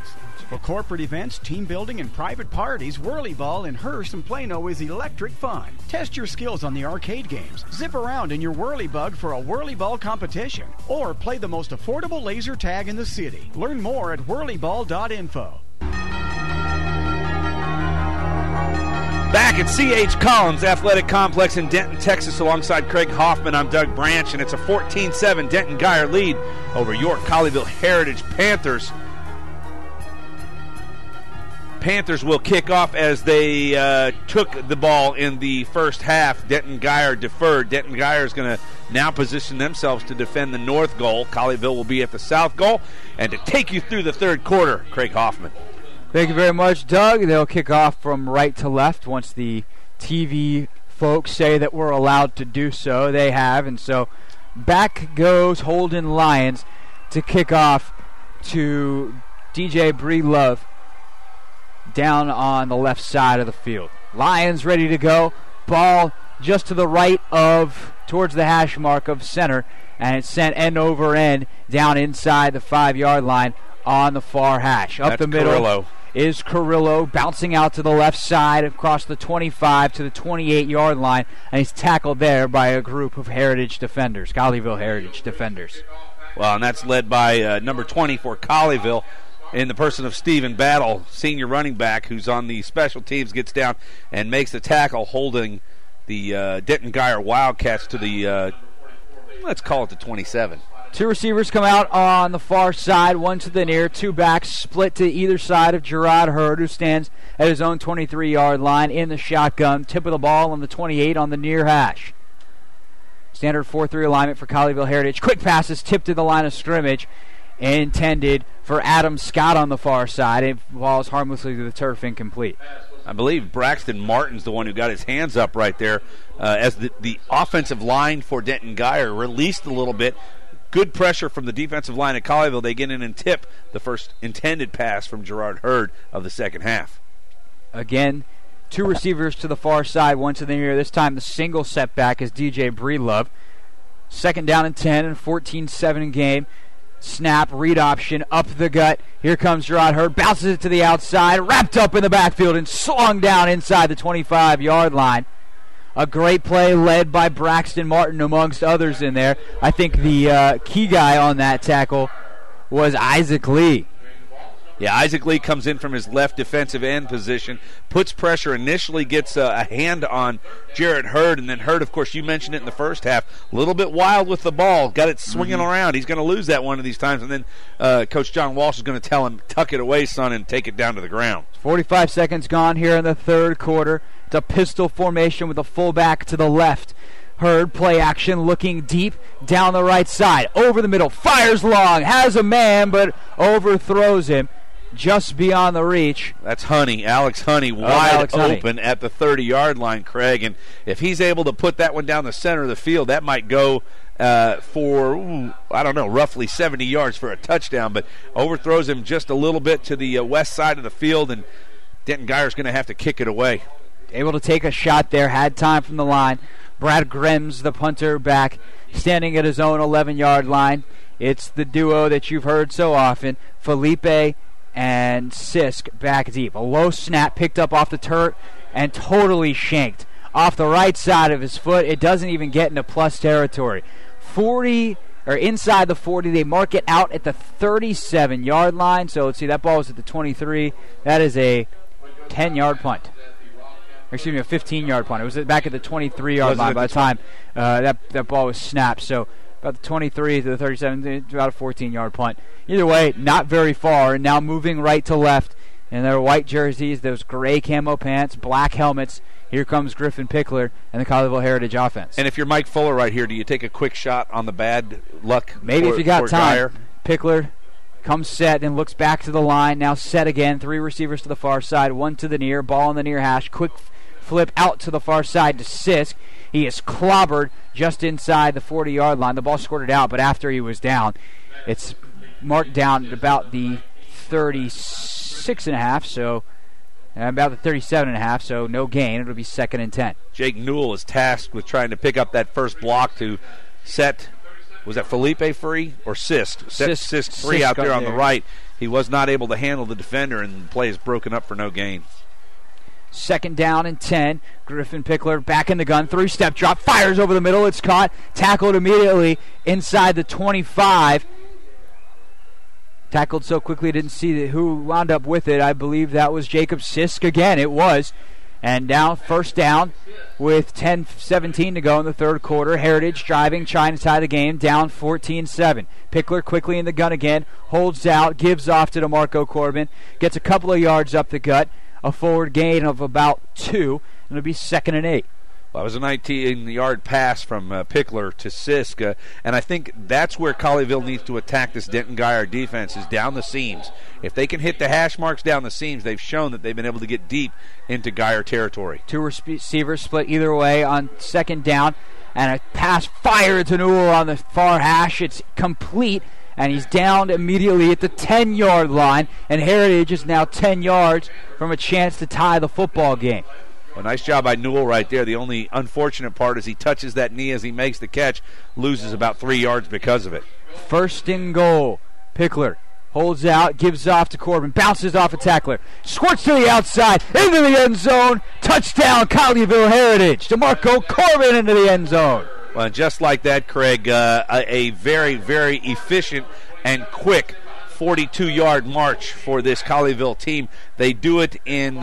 For corporate events, team building, and private parties, Whirly Ball in Hearst and Plano is electric fun. Test your skills on the arcade games. Zip around in your Whirly Bug for a Whirly Ball competition. Or play the most affordable laser tag in the city. Learn more at whirlyball.info. Back at C.H. Collins Athletic Complex in Denton, Texas, alongside Craig Hoffman, I'm Doug Branch, and it's a 14-7 Denton Guyer lead over York Colleyville Heritage Panthers. Panthers will kick off as they took the ball in the first half. Denton Guyer deferred. Denton Guyer is going to now position themselves to defend the north goal. Colleyville will be at the south goal. And to take you through the third quarter, Craig Hoffman. Thank you very much, Doug. They'll kick off from right to left once the TV folks say that we're allowed to do so. They have, and so back goes Holden Lions to kick off to DJ Breedlove down on the left side of the field. Lions ready to go. Ball just to the right of, towards the hash mark of center, and it's sent end over end down inside the 5-yard line on the far hash. Up the middle. Carrillo. Is Carrillo bouncing out to the left side across the 25 to the 28-yard line, and he's tackled there by a group of Heritage defenders, Colleyville Heritage defenders. Well, and that's led by number 20 for Colleyville in the person of Stephen Battle, senior running back, who's on the special teams, gets down and makes the tackle, holding the Denton Guyer Wildcats to the, let's call it the 27. 2 receivers come out on the far side, one to the near, 2 backs split to either side of Gerard Hurd, who stands at his own 23-yard line in the shotgun. Tip of the ball on the 28 on the near hash. Standard 4-3 alignment for Colleyville Heritage. Quick passes tipped to the line of scrimmage, intended for Adam Scott on the far side. It falls harmlessly to the turf, incomplete. I believe Braxton Martin's the one who got his hands up right there as the offensive line for Denton Guyer released a little bit. good pressure from the defensive line at Colleyville. They get in and tip the first intended pass from Gerard Hurd of the second half. Again, 2 receivers to the far side, 1 to the near. This time the single setback is DJ Breedlove. 2nd down and 10 and 14-7 game. Snap, read option, up the gut. Here comes Gerard Hurd, bounces it to the outside, wrapped up in the backfield and slung down inside the 25-yard line. A great play led by Braxton Martin amongst others in there. I think the key guy on that tackle was Isaac Lee. Yeah, Isaac Lee comes in from his left defensive end position, puts pressure, initially gets a hand on Jarrett Hurd, and then Hurd, of course, you mentioned it in the first half, a little bit wild with the ball, got it swinging around. He's going to lose that one of these times, and then Coach John Walsh is going to tell him, tuck it away, son, and take it down to the ground. 45 seconds gone here in the third quarter. It's a pistol formation with a fullback to the left. Hurd, play action, looking deep down the right side, over the middle, fires long, has a man, but overthrows him. Just beyond the reach. That's Honey, Alex Honey, wide open at the 30-yard line, Craig. And if he's able to put that one down the center of the field, that might go for, roughly 70 yards for a touchdown. But overthrows him just a little bit to the west side of the field, and Denton Geyer's going to have to kick it away. Able to take a shot there, had time from the line. Brad Grims, the punter, back, standing at his own 11-yard line. It's the duo that you've heard so often, Felipe and Sisk back deep. A low snap picked up off the turf and totally shanked off the right side of his foot. It doesn't even get into plus territory. 40 or inside the 40, they mark it out at the 37-yard line. So let's see, that ball was at the 23. That is a 10-yard punt. Excuse me, a 15-yard punt. It was back at the 23-yard line by the time that ball was snapped. So about the 23 to the 37, about a 14-yard punt. Either way, not very far, and now moving right to left. In their white jerseys, those gray camo pants, black helmets. Here comes Griffin Pickler and the Colleyville Heritage offense. And if you're Mike Fuller right here, do you take a quick shot on the bad luck? Maybe if you got time. Pickler comes set and looks back to the line. Now set again. 3 receivers to the far side, 1 to the near. Ball on the near hash. Quick flip out to the far side to Sisk. He is clobbered just inside the 40-yard line. The ball squirted out, but after he was down, it's marked down at about the 36.5, so about the 37.5, so no gain. It'll be 2nd and 10. Jake Newell is tasked with trying to pick up that first block to set, was that Felipe free or Sisk? Sisk free out there on the right. He was not able to handle the defender, and the play is broken up for no gain. 2nd down and 10. Griffin Pickler back in the gun. 3-step drop. Fires over the middle. It's caught. Tackled immediately inside the 25. Tackled so quickly, didn't see who wound up with it. I believe that was Jacob Sisk again. It was. And now 1st down with 10:17 to go in the third quarter. Heritage driving, trying to tie the game. Down 14-7. Pickler quickly in the gun again. Holds out. Gives off to DeMarco Corbin. Gets a couple of yards up the gut. A forward gain of about 2. And it'll be 2nd and 8. Well, it was a 19-yard pass from Pickler to Sisk, and I think that's where Colleyville needs to attack this Denton Geyer defense, is down the seams. If they can hit the hash marks down the seams, they've shown that they've been able to get deep into Geyer territory. 2 receivers split either way on 2nd down, and a pass fired to Newell on the far hash. It's complete, and he's downed immediately at the 10-yard line, and Heritage is now 10 yards from a chance to tie the football game. Well, nice job by Newell right there. The only unfortunate part is he touches that knee as he makes the catch, loses about 3 yards because of it. 1st and goal. Pickler holds out, gives off to Corbin, bounces off a tackler, squirts to the outside, into the end zone. Touchdown, Colleyville Heritage. DeMarco Corbin into the end zone. Well, just like that, Craig, a very, very efficient and quick 42-yard march for this Colleyville team. They do it in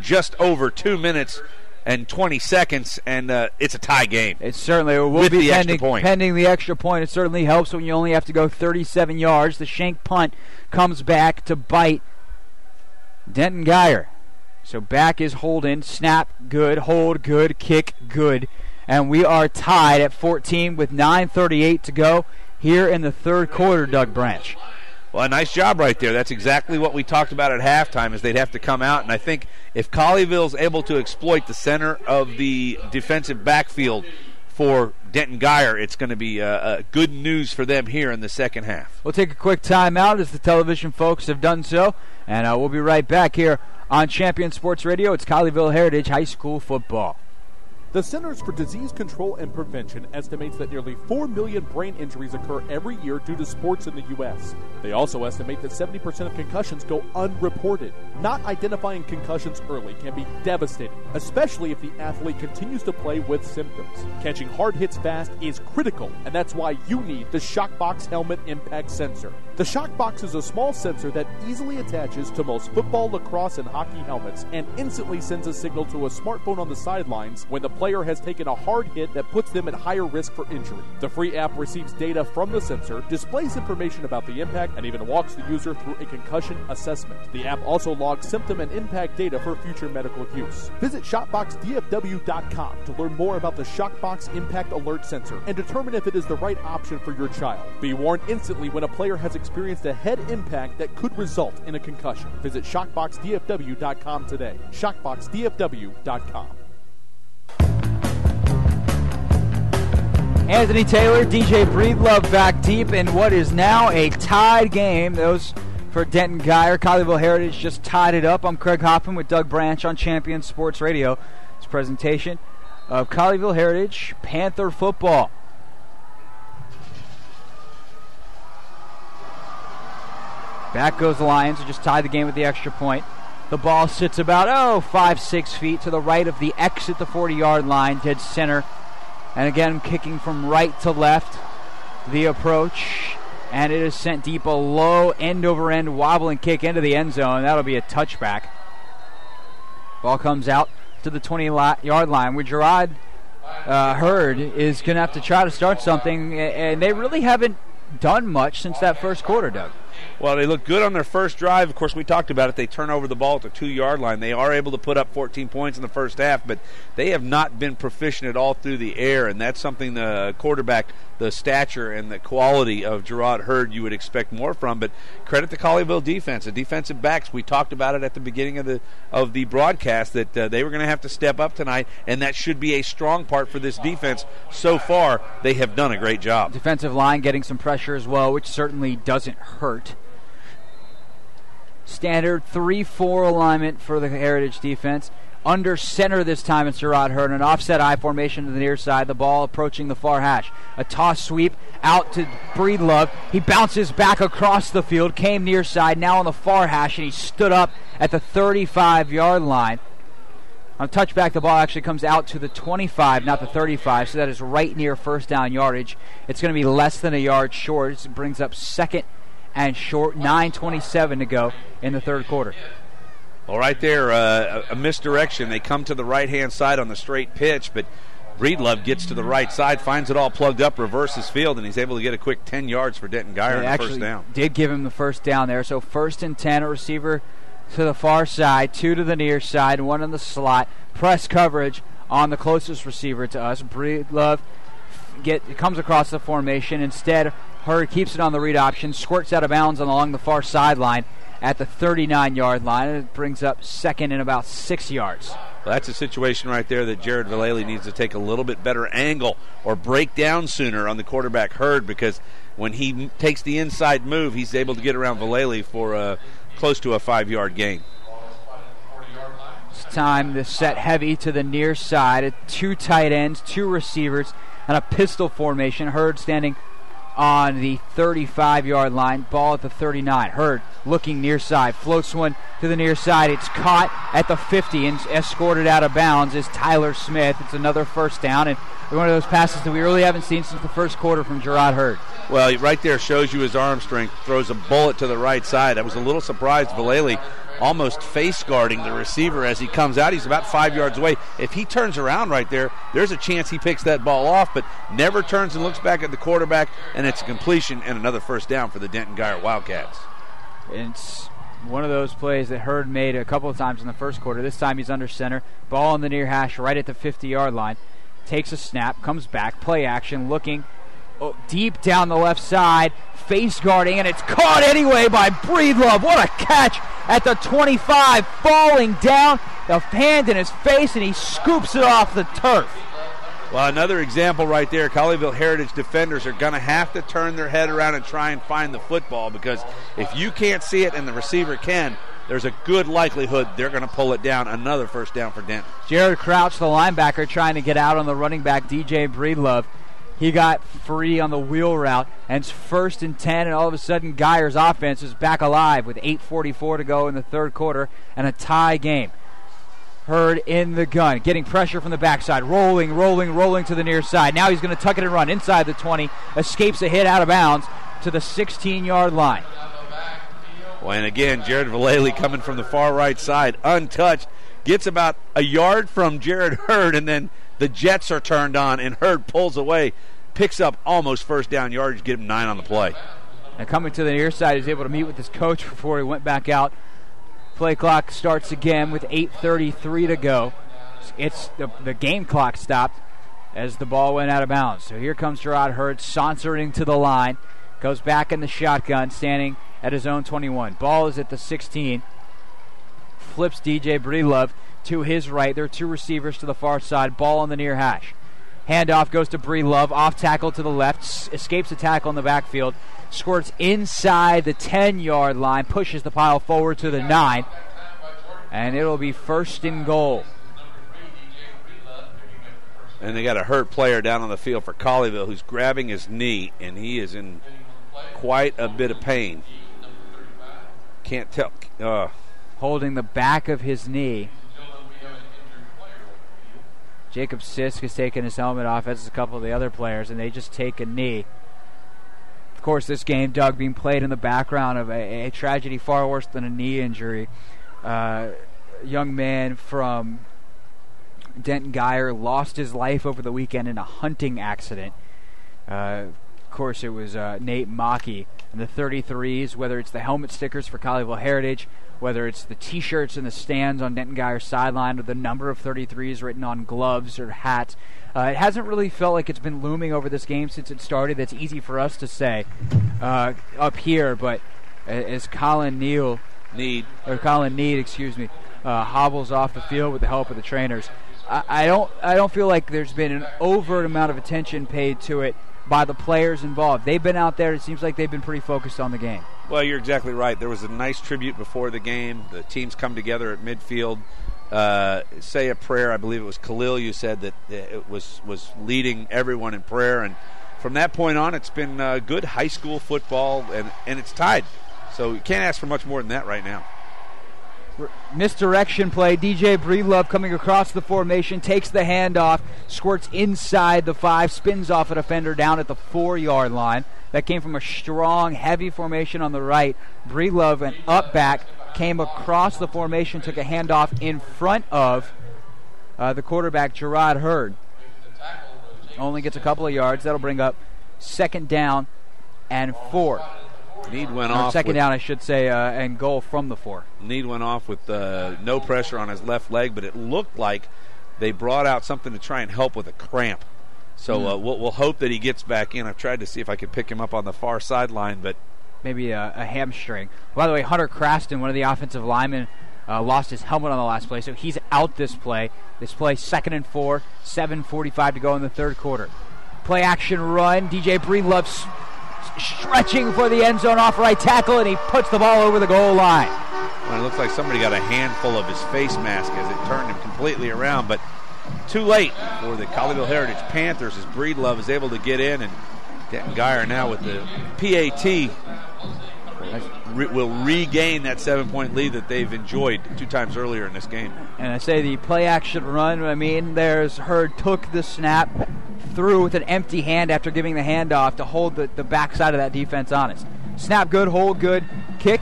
just over 2 minutes and 20 seconds, and it's a tie game. It certainly will be pending the extra point. It certainly helps when you only have to go 37 yards. The shank punt comes back to bite Denton Geyer. So back is Holden. Snap, good. Hold, good. Kick, good. And we are tied at 14 with 9:38 to go here in the third quarter, Doug Branch. Well, a nice job right there. That's exactly what we talked about at halftime, is they'd have to come out. And I think if Colleyville's able to exploit the center of the defensive backfield for Denton Guyer, it's going to be good news for them here in the second half. We'll take a quick timeout as the television folks have done so, and we'll be right back here on Champion Sports Radio. It's Colleyville Heritage High School football. The Centers for Disease Control and Prevention estimates that nearly 4 million brain injuries occur every year due to sports in the U.S. They also estimate that 70% of concussions go unreported. Not identifying concussions early can be devastating, especially if the athlete continues to play with symptoms. Catching hard hits fast is critical, and that's why you need the Shockbox Helmet Impact Sensor. The Shockbox is a small sensor that easily attaches to most football, lacrosse, and hockey helmets and instantly sends a signal to a smartphone on the sidelines when the player has taken a hard hit that puts them at higher risk for injury. The free app receives data from the sensor, displays information about the impact, and even walks the user through a concussion assessment. The app also logs symptom and impact data for future medical use. Visit ShockboxDFW.com to learn more about the Shockbox Impact Alert Sensor and determine if it is the right option for your child. Be warned instantly when a player has experienced a head impact that could result in a concussion. Visit ShockboxDFW.com today. ShockboxDFW.com. Anthony Taylor, DJ Breedlove back deep in what is now a tied game. Those for Denton Guyer. Colleyville Heritage just tied it up. I'm Craig Hoffman with Doug Branch on Champion Sports Radio. This presentation of Colleyville Heritage Panther football. Back goes the Lions, who just tied the game with the extra point. The ball sits about, 5-6 feet to the right of the X at the 40-yard line, dead center. And again, kicking from right to left, the approach. And it is sent deep, a low end-over-end wobbling kick into the end zone. That'll be a touchback. Ball comes out to the 20-yard line, where Gerard Hurd is going to have to try to start something. And they really haven't done much since that first quarter, Doug. Well, they look good on their first drive. Of course, we talked about it. They turn over the ball at the 2-yard line. They are able to put up 14 points in the first half, but they have not been proficient at all through the air, and that's something the quarterback, the stature and the quality of Gerard Hurd, you would expect more from. But credit the Colleyville defense, the defensive backs. We talked about it at the beginning of the broadcast that they were going to have to step up tonight, and that should be a strong part for this defense. So far, they have done a great job. Defensive line getting some pressure as well, which certainly doesn't hurt. Standard 3-4 alignment for the Heritage defense. Under center this time, it's Gerard Hurd. An offset I formation to the near side. The ball approaching the far hash. A toss sweep out to Breedlove. He bounces back across the field. Came near side, now on the far hash, and he stood up at the 35-yard line. On touchback, the ball actually comes out to the 25, not the 35, so that is right near first down yardage. It's going to be less than a yard short. It brings up second and short, 9:27 to go in the third quarter. Well, right there, a misdirection. They come to the right-hand side on the straight pitch, but Breedlove gets to the right side, finds it all plugged up, reverses field, and he's able to get a quick 10 yards for Denton Guyer on the first down. Did give him the first down there. So 1st and 10, a receiver to the far side, 2 to the near side, 1 in the slot. Press coverage on the closest receiver to us. Breedlove comes across the formation. Instead, Hurd keeps it on the read option, squirts out of bounds along the far sideline at the 39-yard line. It brings up second and about 6 yards. Well, that's a situation right there that Jared Vallely needs to take a little bit better angle or break down sooner on the quarterback Hurd, because when he takes the inside move, he's able to get around Vallely for close to a 5-yard gain. This time the set heavy to the near side. 2 tight ends, 2 receivers, and a pistol formation. Hurd standing on the 35-yard line, ball at the 39. Hurd looking near side, floats one to the near side. It's caught at the 50 and escorted out of bounds is Tyler Smith. It's another first down, and one of those passes that we really haven't seen since the first quarter from Gerard Hurd. Well, right there shows you his arm strength. Throws a bullet to the right side. I was a little surprised Vallely almost face guarding the receiver as he comes out. He's about 5 yards away. If he turns around right there, there's a chance he picks that ball off, but never turns and looks back at the quarterback, and it's a completion and another first down for the Denton Guyer Wildcats. It's one of those plays that Hurd made a couple of times in the first quarter. This time he's under center. Ball in the near hash right at the 50-yard line. Takes a snap, comes back, play action, looking deep down the left side, face guarding, and it's caught anyway by Breedlove. What a catch at the 25, falling down, the hand in his face, and he scoops it off the turf. Well, another example right there. Colleyville Heritage defenders are going to have to turn their head around and try and find the football, because if you can't see it and the receiver can, there's a good likelihood they're going to pull it down. Another first down for Denton. Jared Crouch, the linebacker, trying to get out on the running back, DJ Breedlove. He got free on the wheel route, and it's 1st and 10, and all of a sudden Geyer's offense is back alive with 8:44 to go in the third quarter and a tie game. Hurd in the gun, getting pressure from the backside, rolling to the near side. Now he's going to tuck it and run inside the 20, escapes a hit out of bounds to the 16-yard line. Well, and again, Jared Vallely coming from the far right side, untouched, gets about a yard from Jared Hurd, and then the jets are turned on, and Hurd pulls away, picks up almost first down yardage, get him 9 on the play. And coming to the near side, he's able to meet with his coach before he went back out. Play clock starts again with 8:33 to go. It's the game clock stopped as the ball went out of bounds. So here comes Gerard Hurd sauntering to the line. Goes back in the shotgun, standing at his own 21. Ball is at the 16. Flips DJ Breedlove to his right. There are 2 receivers to the far side. Ball on the near hash. Handoff goes to Breedlove. Off tackle to the left. Escapes a tackle in the backfield. Squirts inside the 10-yard line. Pushes the pile forward to the 9. And it'll be 1st and goal. And they got a hurt player down on the field for Colleyville who's grabbing his knee, and he is in quite a bit of pain. Can't tell. Holding the back of his knee. Jacob Sisk has taken his helmet off, as is a couple of the other players, and they just take a knee. Of course, this game, Doug, being played in the background of a tragedy far worse than a knee injury. A young man from Denton Geyer lost his life over the weekend in a hunting accident. Of course, it was Nate Mockey. And the 33s, whether it's the helmet stickers for Colleyville Heritage, whether it's the T-shirts in the stands on Denton Geyer's sideline, or the number of 33s written on gloves or hats, it hasn't really felt like it's been looming over this game since it started. That's easy for us to say up here, but as Colin Need, hobbles off the field with the help of the trainers, I don't feel like there's been an overt amount of attention paid to it by the players involved. They've been out there. It seems like they've been pretty focused on the game. Well, you're exactly right. There was a nice tribute before the game. The teams come together at midfield, say a prayer. I believe it was Khalil, you said, that it was leading everyone in prayer. And from that point on, it's been good high school football, and it's tied. So you can't ask for much more than that right now. Misdirection play. DJ Breedlove coming across the formation, takes the handoff, squirts inside the 5, spins off a defender down at the 4-yard line. That came from a strong, heavy formation on the right. Breedlove, an up back, came across the formation, took a handoff in front of the quarterback, Gerard Hurd. Only gets a couple of yards. That'll bring up 2nd down and 4. Need went off. 2nd down, I should say, and goal from the 4. Need went off with no pressure on his left leg, but it looked like they brought out something to try and help with a cramp. So we'll hope that he gets back in. I've tried to see if I could pick him up on the far sideline, but maybe a hamstring. By the way, Hunter Craston, one of the offensive linemen, lost his helmet on the last play, so he's out this play. This play, 2nd and 4, 7:45 to go in the third quarter. Play action run. DJ Breedlove stretching for the end zone off right tackle, and he puts the ball over the goal line. Well, it looks like somebody got a handful of his face mask as it turned him completely around, but too late for the Colleyville Heritage Panthers as Breedlove is able to get in, and Denton Geyer now with the PAT will regain that 7-point lead that they've enjoyed 2 times earlier in this game. And I say the play action run, there's Hurd took the snap, threw with an empty hand after giving the handoff to hold the backside of that defense honest. Snap good, hold good, kick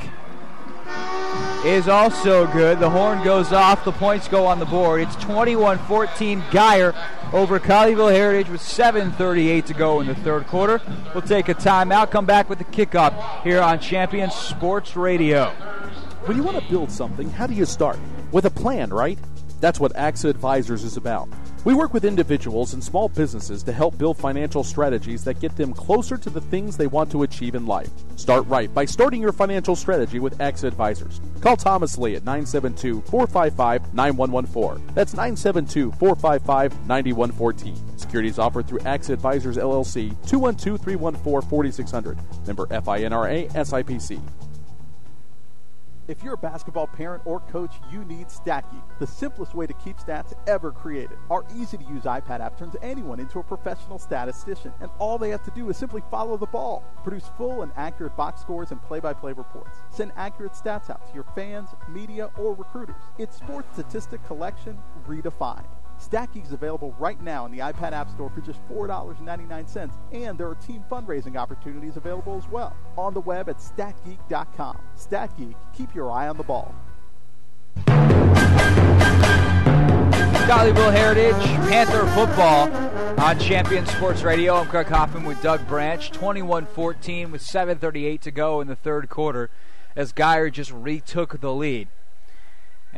is also good. The horn goes off, the points go on the board. It's 21-14 Geyer over Colleyville Heritage with 7:38 to go in the third quarter. We'll take a timeout, come back with the kickoff here on Champion Sports Radio. When you want to build something, how do you start? With a plan, right? That's what AXA Advisors is about. We work with individuals and small businesses to help build financial strategies that get them closer to the things they want to achieve in life. Start right by starting your financial strategy with AXA Advisors. Call Thomas Lee at 972-455-9114. That's 972-455-9114. Securities offered through AXA Advisors LLC, 212-314-4600. Member FINRA SIPC. If you're a basketball parent or coach, you need StatGeek, the simplest way to keep stats ever created. Our easy-to-use iPad app turns anyone into a professional statistician, and all they have to do is simply follow the ball. Produce full and accurate box scores and play-by-play reports. Send accurate stats out to your fans, media, or recruiters. It's sports statistic collection redefined. StatGeek is available right now in the iPad App Store for just $4.99, and there are team fundraising opportunities available as well. On the web at statgeek.com. StatGeek, keep your eye on the ball. Colleyville Heritage, Panther football on Champion Sports Radio. I'm Craig Hoffman with Doug Branch. 21-14 with 7:38 to go in the third quarter as Geyer just retook the lead.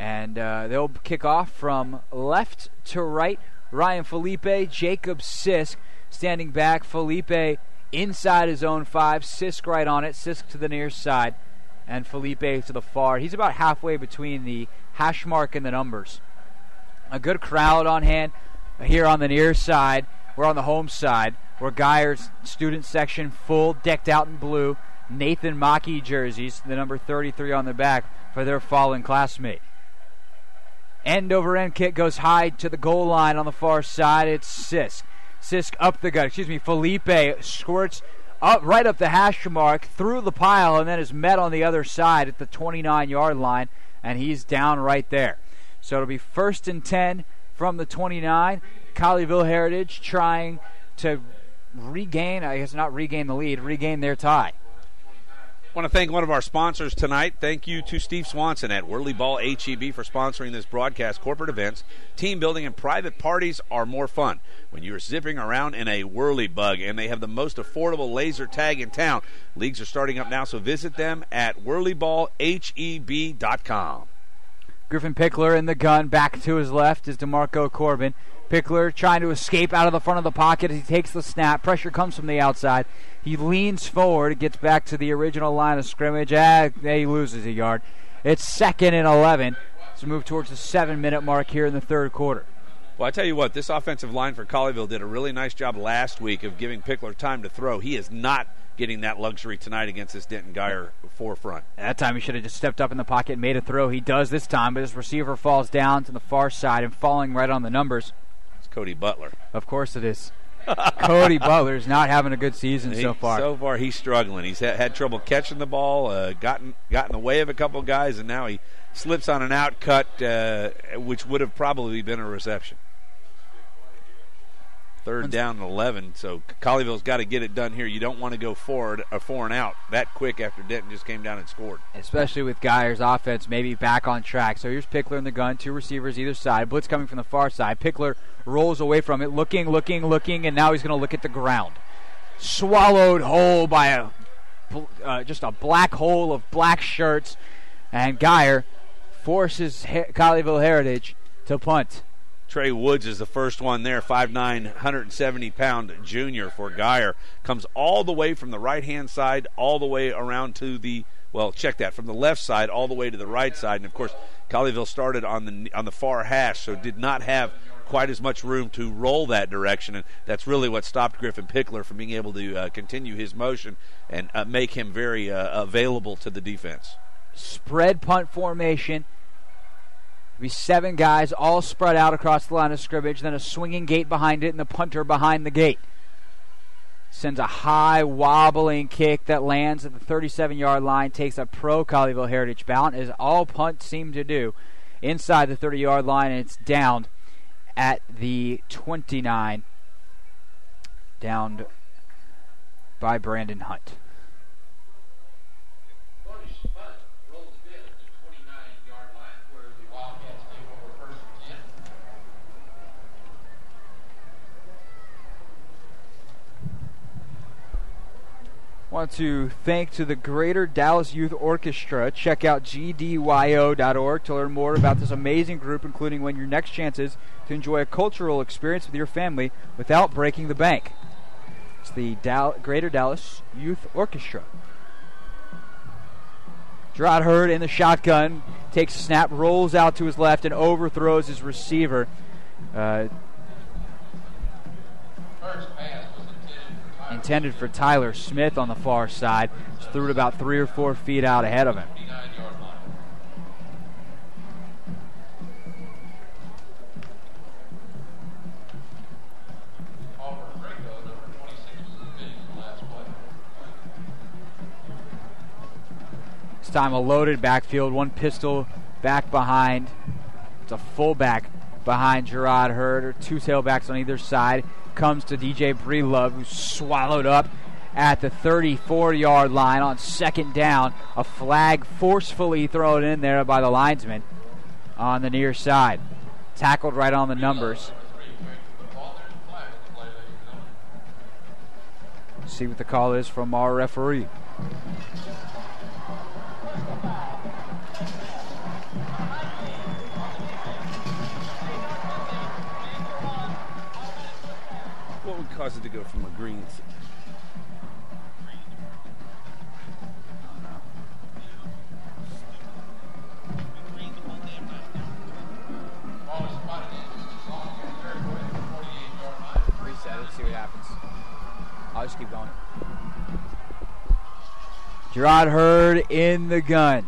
And they'll kick off from left to right. Ryan Felipe, Jacob Sisk standing back. Felipe inside his own 5. Sisk right on it. Sisk to the near side. And Felipe to the far. He's about halfway between the hash mark and the numbers. A good crowd on hand here on the near side. We're on the home side, where Geyer's student section full, decked out in blue. Nathan Mackey jerseys, the number 33 on the back for their fallen classmate. End over end kick goes high to the goal line on the far side. It's Sisk. Sisk up the gut. Felipe squirts up right up the hash mark, through the pile, and then is met on the other side at the 29-yard line, and he's down right there. So it'll be 1st and 10 from the 29. Colleyville Heritage trying to regain the lead, regain their tie. I want to thank one of our sponsors tonight. Thank you to Steve Swanson at Whirly Ball HEB for sponsoring this broadcast. Corporate events, team building, and private parties are more fun when you're zipping around in a whirly bug, and they have the most affordable laser tag in town. Leagues are starting up now, so visit them at whirlyballheb.com. Griffin Pickler in the gun. Back to his left is DeMarco Corbin. Pickler trying to escape out of the front of the pocket as he takes the snap. Pressure comes from the outside. He leans forward, gets back to the original line of scrimmage. He loses a yard. It's 2nd and 11. Let's move towards the 7-minute mark here in the third quarter. Well, I tell you what, this offensive line for Colleyville did a really nice job last week of giving Pickler time to throw. He is not getting that luxury tonight against this Denton Geyer forefront. That time he should have just stepped up in the pocket and made a throw. He does this time, but his receiver falls down to the far side and falling right on the numbers. It's Cody Butler. Of course it is. Cody Butler's not having a good season so far. So far he's struggling. He's had trouble catching the ball, gotten in the way of a couple guys, and now he slips on an out cut, which would have probably been a reception. 3rd down and 11, so Colleyville's got to get it done here. You don't want to go forward, a 4 and out that quick after Denton just came down and scored. Especially with Geyer's offense maybe back on track. So here's Pickler in the gun, 2 receivers either side. Blitz coming from the far side. Pickler rolls away from it, looking, and now he's going to look at the ground. Swallowed whole by just a black hole of black shirts, and Geyer forces Colleyville Heritage to punt. Trey Woods is the first one there, 5'9", 170-pound junior for Geyer. Comes all the way from the right-hand side all the way around to the, from the left side all the way to the right side. And, of course, Colleyville started on the far hash, so did not have quite as much room to roll that direction. And that's really what stopped Griffin Pickler from being able to continue his motion and make him very available to the defense. Spread punt formation. Be 7 guys all spread out across the line of scrimmage, then a swinging gate behind it and the punter behind the gate. Sends a high wobbling kick that lands at the 37-yard line, takes a pro Colleyville Heritage bound, as all punts seem to do, inside the 30-yard line, and it's down at the 29, downed by Brandon Hunt. Want to thank to the Greater Dallas Youth Orchestra. Check out gdyo.org to learn more about this amazing group, including when your next chance is to enjoy a cultural experience with your family without breaking the bank. It's the Greater Dallas Youth Orchestra. Gerard Hurd in the shotgun, takes a snap, rolls out to his left, and overthrows his receiver. intended for Tyler Smith on the far side. Just threw it about 3 or 4 feet out ahead of him. This time a loaded backfield, one pistol back behind. It's a fullback behind Gerard Hurd, or 2 tailbacks on either side. Comes to DJ Breedlove, who's swallowed up at the 34-yard line on 2nd down. A flag forcefully thrown in there by the linesman on the near side. Tackled right on the numbers. See what the call is from our referee. What would cause it to go from a green? Reset it, see what happens. I'll just keep going. Gerard Hurd in the gun.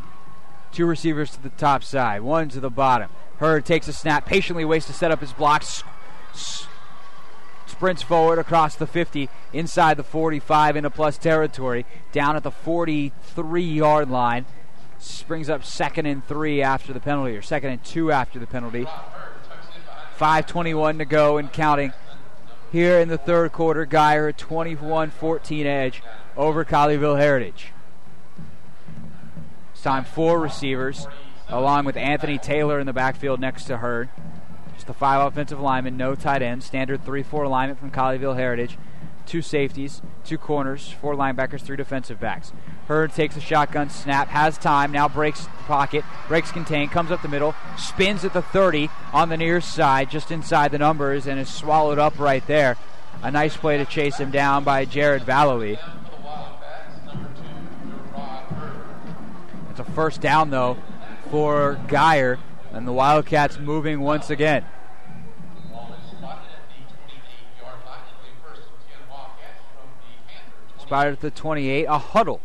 2 receivers to the top side, 1 to the bottom. Hurd takes a snap, patiently waits to set up his blocks. Sprints forward across the 50, inside the 45 into plus territory, down at the 43-yard line. Springs up 2nd and 3 after the penalty, or 2nd and 2 after the penalty. 5:21 to go and counting. Here in the third quarter, Geyer a 21-14 edge over Colleyville Heritage. It's time 4 receivers, along with Anthony Taylor in the backfield next to Hurd. Just the 5 offensive linemen, no tight ends. Standard 3-4 alignment from Colleyville Heritage. 2 safeties, 2 corners, 4 linebackers, 3 defensive backs. Hurd takes a shotgun snap, has time, now breaks the pocket, breaks contain, comes up the middle, spins at the 30 on the near side, just inside the numbers, and is swallowed up right there. A nice play to chase him down by Jared Vallely. It's a first down, though, for Geyer, and the Wildcats moving once again. Spotted at the 28, a huddle.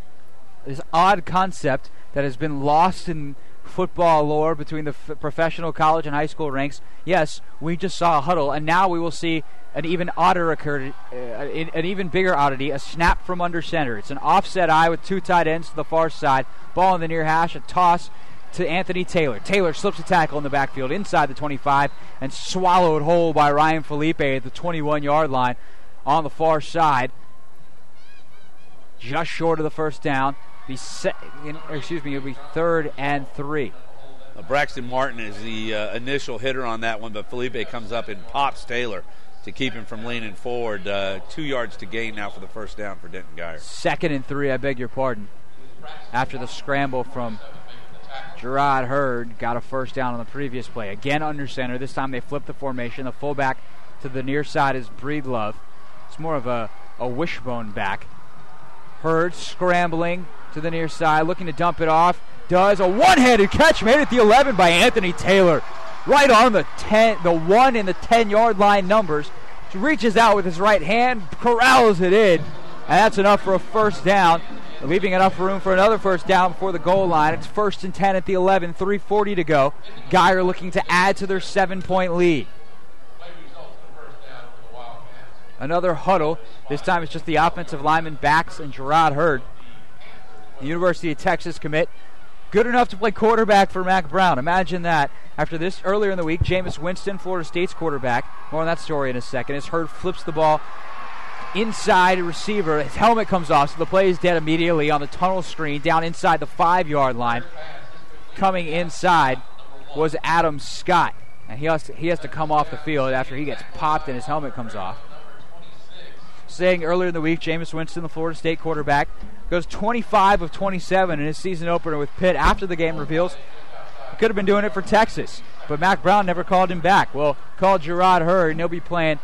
This odd concept that has been lost in football lore between the professional college and high school ranks. Yes, we just saw a huddle, and now we will see an even odder an even bigger oddity, a snap from under center. It's an offset eye with 2 tight ends to the far side. Ball in the near hash, a toss to Anthony Taylor. Taylor slips a tackle in the backfield inside the 25 and swallowed whole by Ryan Felipe at the 21-yard line on the far side. Just short of the first down. It'll be 3rd and 3. Braxton Martin is the initial hitter on that one, but Felipe comes up and pops Taylor to keep him from leaning forward. 2 yards to gain now for the first down for Denton Geyer. 2nd and 3, I beg your pardon. After the scramble from Gerard Hurd, got a first down on the previous play. Again under center. This time they flip the formation. The fullback to the near side is Breedlove. It's more of a wishbone back. Hurd scrambling to the near side, looking to dump it off. Does a one-handed catch made at the 11 by Anthony Taylor. Right on the 1 and the 10-yard line numbers. He reaches out with his right hand, corrals it in, and that's enough for a first down, leaving enough room for another first down before the goal line. It's 1st and 10 at the 11, 3:40 to go. Geyer looking to add to their 7-point lead. Another huddle. This time it's just the offensive lineman backs and Gerard Hurd. The University of Texas commit. Good enough to play quarterback for Mac Brown. Imagine that. After this, earlier in the week, Jameis Winston, Florida State's quarterback. More on that story in a second. As Hurd flips the ball inside receiver, his helmet comes off, so the play is dead immediately on the tunnel screen down inside the 5-yard line. Coming inside was Adam Scott. And he has to come off the field after he gets popped and his helmet comes off. Saying earlier in the week, Jameis Winston, the Florida State quarterback, goes 25 of 27 in his season opener with Pitt. After the game reveals he could have been doing it for Texas, but Mac Brown never called him back. Well, called Gerard Hurd, and he'll be playing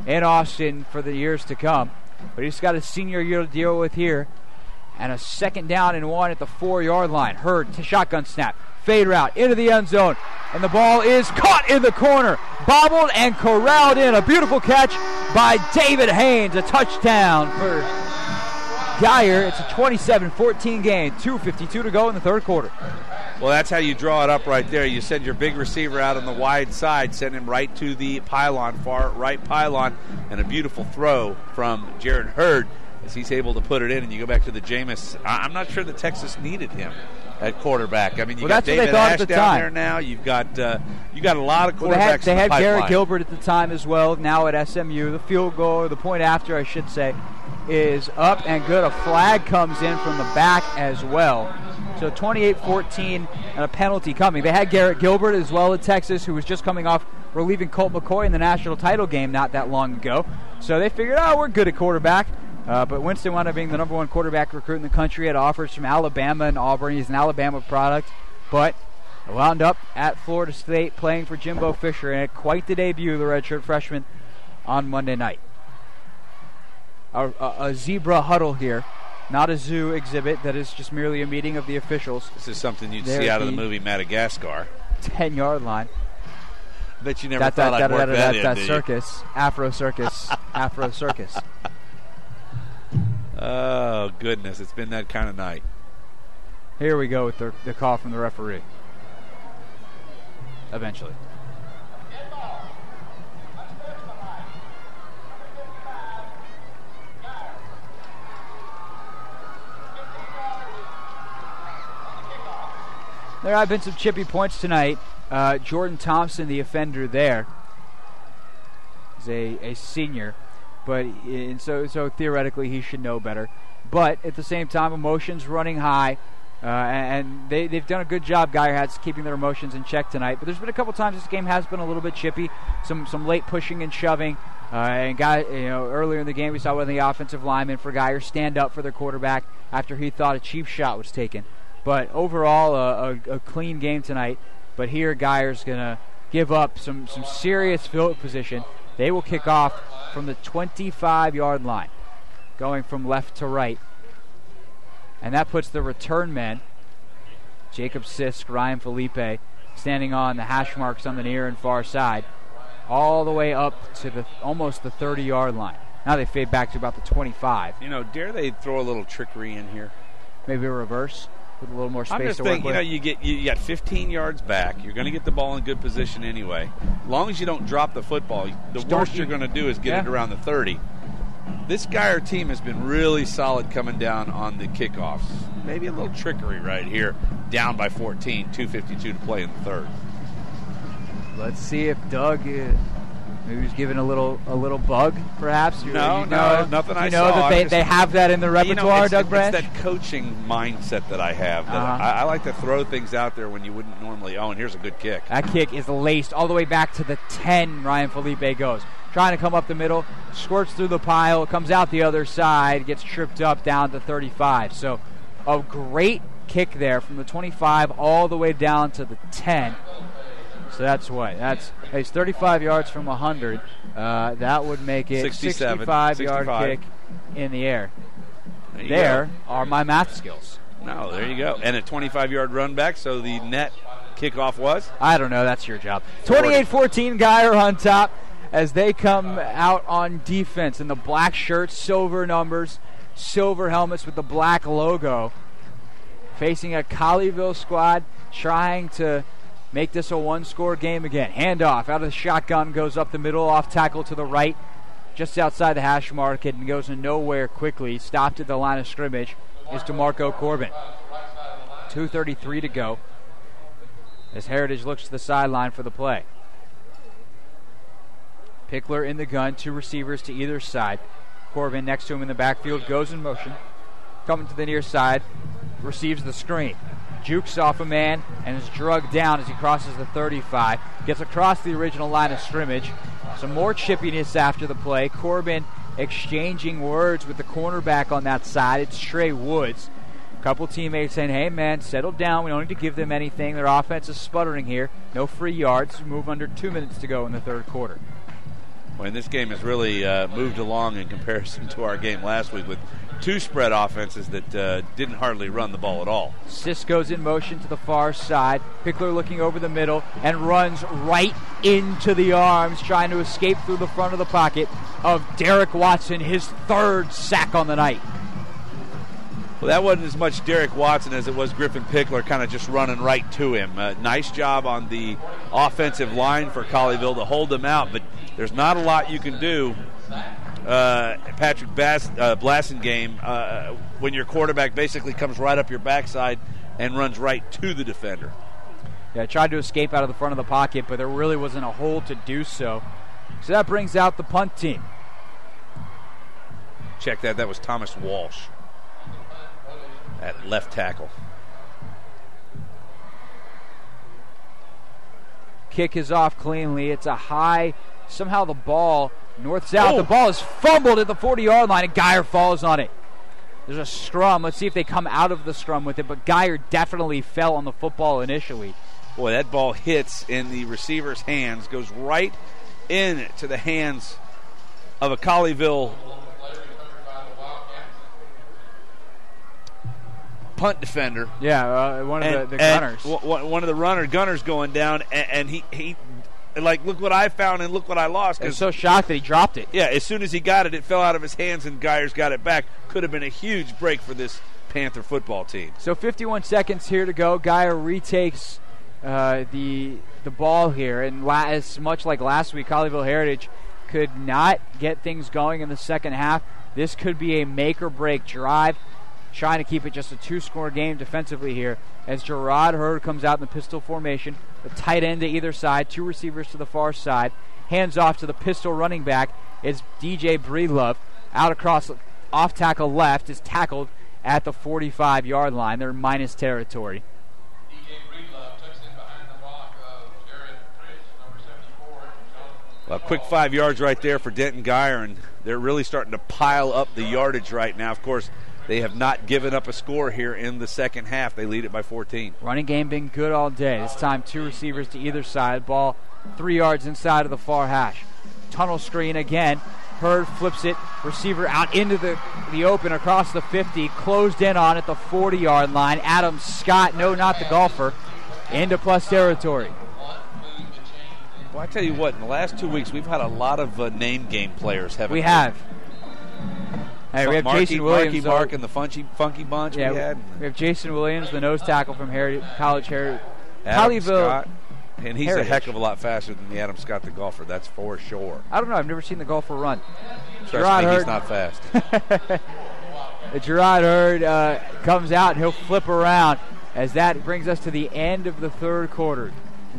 in Austin for the years to come. But he's got a senior year to deal with here And a 2nd down and 1 at the 4-yard line. Hurd, shotgun snap, fade route into the end zone. And the ball is caught in the corner. Bobbled and corralled in. A beautiful catch by David Haynes. A touchdown for Geyer. It's a 27-14 game. 2:52 to go in the third quarter. Well, that's how you draw it up right there. You send your big receiver out on the wide side, send him right to the pylon, far right pylon, and a beautiful throw from Jared Hurd as he's able to put it in. And you go back to the Jameis. I'm not sure that Texas needed him at quarterback. I mean, you got David Ash down there now. You've got a lot of quarterbacks. They had in the Garrett Gilbert at the time as well. Now at SMU, the field goal, the point after, I should say, is up and good. A flag comes in from the back as well. So 28-14 and a penalty coming. They had Garrett Gilbert as well at Texas, who was just coming off relieving Colt McCoy in the national title game not that long ago. So they figured, we're good at quarterback. But Winston wound up being the number 1 quarterback recruit in the country. Had offers from Alabama and Auburn. He's an Alabama product. But wound up at Florida State playing for Jimbo Fisher. And had quite the debut, the redshirt freshman, on Monday night. A zebra huddle here. Not a zoo exhibit. That is just merely a meeting of the officials. This is something you'd see out of the movie Madagascar. 10-yard line. I bet you never thought I'd work that in, that circus. Afro circus. Afro circus. Oh, goodness. It's been that kind of night. Here we go with the call from the referee. Eventually. There have been some chippy points tonight. Jordan Thompson, the offender there, is a senior, so theoretically he should know better. But at the same time, emotions running high, and they've done a good job, Geyer Hats, keeping their emotions in check tonight. But there's been a couple times this game has been a little bit chippy, some late pushing and shoving. And earlier in the game we saw one of the offensive linemen for Geyer stand up for their quarterback after he thought a cheap shot was taken. But overall, a clean game tonight. But here, Geyer's going to give up some serious field position. They will kick off from the 25-yard line, going from left to right. And that puts the return men, Jacob Sisk, Ryan Felipe, standing on the hash marks on the near and far side, all the way up to almost the 30-yard line. Now they fade back to about the 25. Dare they throw a little trickery in here? Maybe a reverse with a little more space I'm just to work thinking, with. you got 15 yards back. You're going to get the ball in good position anyway. As long as you don't drop the football, the worst you're going to do is get it around the 30. This Geyer team has been really solid coming down on the kickoffs. Maybe a little trickery right here. Down by 14, 2:52 to play in the third. Let's see if Doug maybe he's giving a little bug, perhaps. No, nothing I saw. You know that they have that in the repertoire, Doug Branch? It's that coaching mindset that I have. That I like to throw things out there when you wouldn't normally. Oh, and here's a good kick. That kick is laced all the way back to the 10. Ryan Felipe goes. Trying to come up the middle, squirts through the pile, comes out the other side, gets tripped up down to 35. So a great kick there from the 25 all the way down to the 10. So it's 35 yards from 100. That would make it 65-yard kick in the air. There are my math skills. No, there you go. And a 25-yard run back, so the net kickoff was? I don't know. That's your job. 28-14, Geyer on top as they come out on defense in the black shirts, silver numbers, silver helmets with the black logo. Facing a Colleyville squad trying to make this a one-score game again. Handoff out of the shotgun, goes up the middle, off tackle to the right, just outside the hash mark, and goes nowhere quickly. Stopped at the line of scrimmage is DeMarco Corbin. 2:33 to go as Heritage looks to the sideline for the play. Pickler in the gun, 2 receivers to either side. Corbin next to him in the backfield, goes in motion. Coming to the near side, receives the screen. Jukes off a man and is drugged down as he crosses the 35. Gets across the original line of scrimmage. Some more chippiness after the play. Corbin exchanging words with the cornerback on that side. It's Trey Woods. A couple teammates saying, hey, man, settle down. We don't need to give them anything. Their offense is sputtering here. No free yards. Move under 2 minutes to go in the third quarter. Well, and this game has really moved along in comparison to our game last week with two spread offenses that didn't hardly run the ball at all. Cisco's in motion to the far side. Pickler looking over the middle and runs right into the arms, trying to escape through the front of the pocket of Derek Watson, his third sack on the night. Well, that wasn't as much Derek Watson as it was Griffin Pickler kind of just running right to him. Nice job on the offensive line for Colleyville to hold them out, but there's not a lot you can do, Patrick Blasingame, when your quarterback basically comes right up your backside and runs right to the defender. Yeah, tried to escape out of the front of the pocket, but there really wasn't a hole to do so. So that brings out the punt team. Check that. That was Thomas Walsh at left tackle. Kick is off cleanly. It's a high, somehow the ball, north-south. The ball is fumbled at the 40-yard line, and Geyer falls on it. There's a scrum. Let's see if they come out of the scrum with it, but Geyer definitely fell on the football initially. Boy, that ball hits in the receiver's hands, goes right into the hands of a Colleyville punt defender. Yeah, one of the gunners. One of the gunners going down, and he like, look what I found and look what I lost. I was so shocked that he dropped it. Yeah, as soon as he got it, it fell out of his hands, and Geyer's got it back. Could have been a huge break for this Panther football team. So 51 seconds here to go. Geyer retakes the ball here, and as much like last week, Colleyville Heritage could not get things going in the second half. This could be a make-or-break drive, trying to keep it just a two-score game defensively here as Gerard Hurd comes out in the pistol formation, the tight end to either side, two receivers to the far side, hands off to the pistol running back. It's DJ Breedlove out across off tackle left, is tackled at the 45-yard line. They're minus territory. A quick 5 yards right there for Denton Geyer, and they're really starting to pile up the yardage right now. Of course, they have not given up a score here in the second half. They lead it by 14. Running game been good all day. This time two receivers to either side. Ball 3 yards inside of the far hash. Tunnel screen again. Hurd flips it. Receiver out into the open across the 50. Closed in on at the 40-yard line. Adam Scott, no, not the golfer, into plus territory. Well, I tell you what, in the last 2 weeks, we've had a lot of name game players, haven't we? We have. Hey, we have Jason Williams. Mark and the Funky Bunch we had. We have Jason Williams, the nose tackle from College Heritage. Adam Scott, and he's Heritage. a heck of a lot faster than the Adam Scott the golfer, that's for sure. I don't know. I've never seen the golfer run. Trust me, he's not fast. Gerard Hurd comes out, and he'll flip around as that brings us to the end of the third quarter.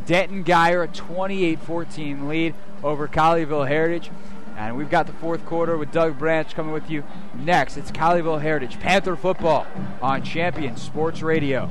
Denton Geyer, a 28-14 lead over Colleyville Heritage. And we've got the fourth quarter with Doug Branch coming with you next. It's Colleyville Heritage Panther football on Champion Sports Radio.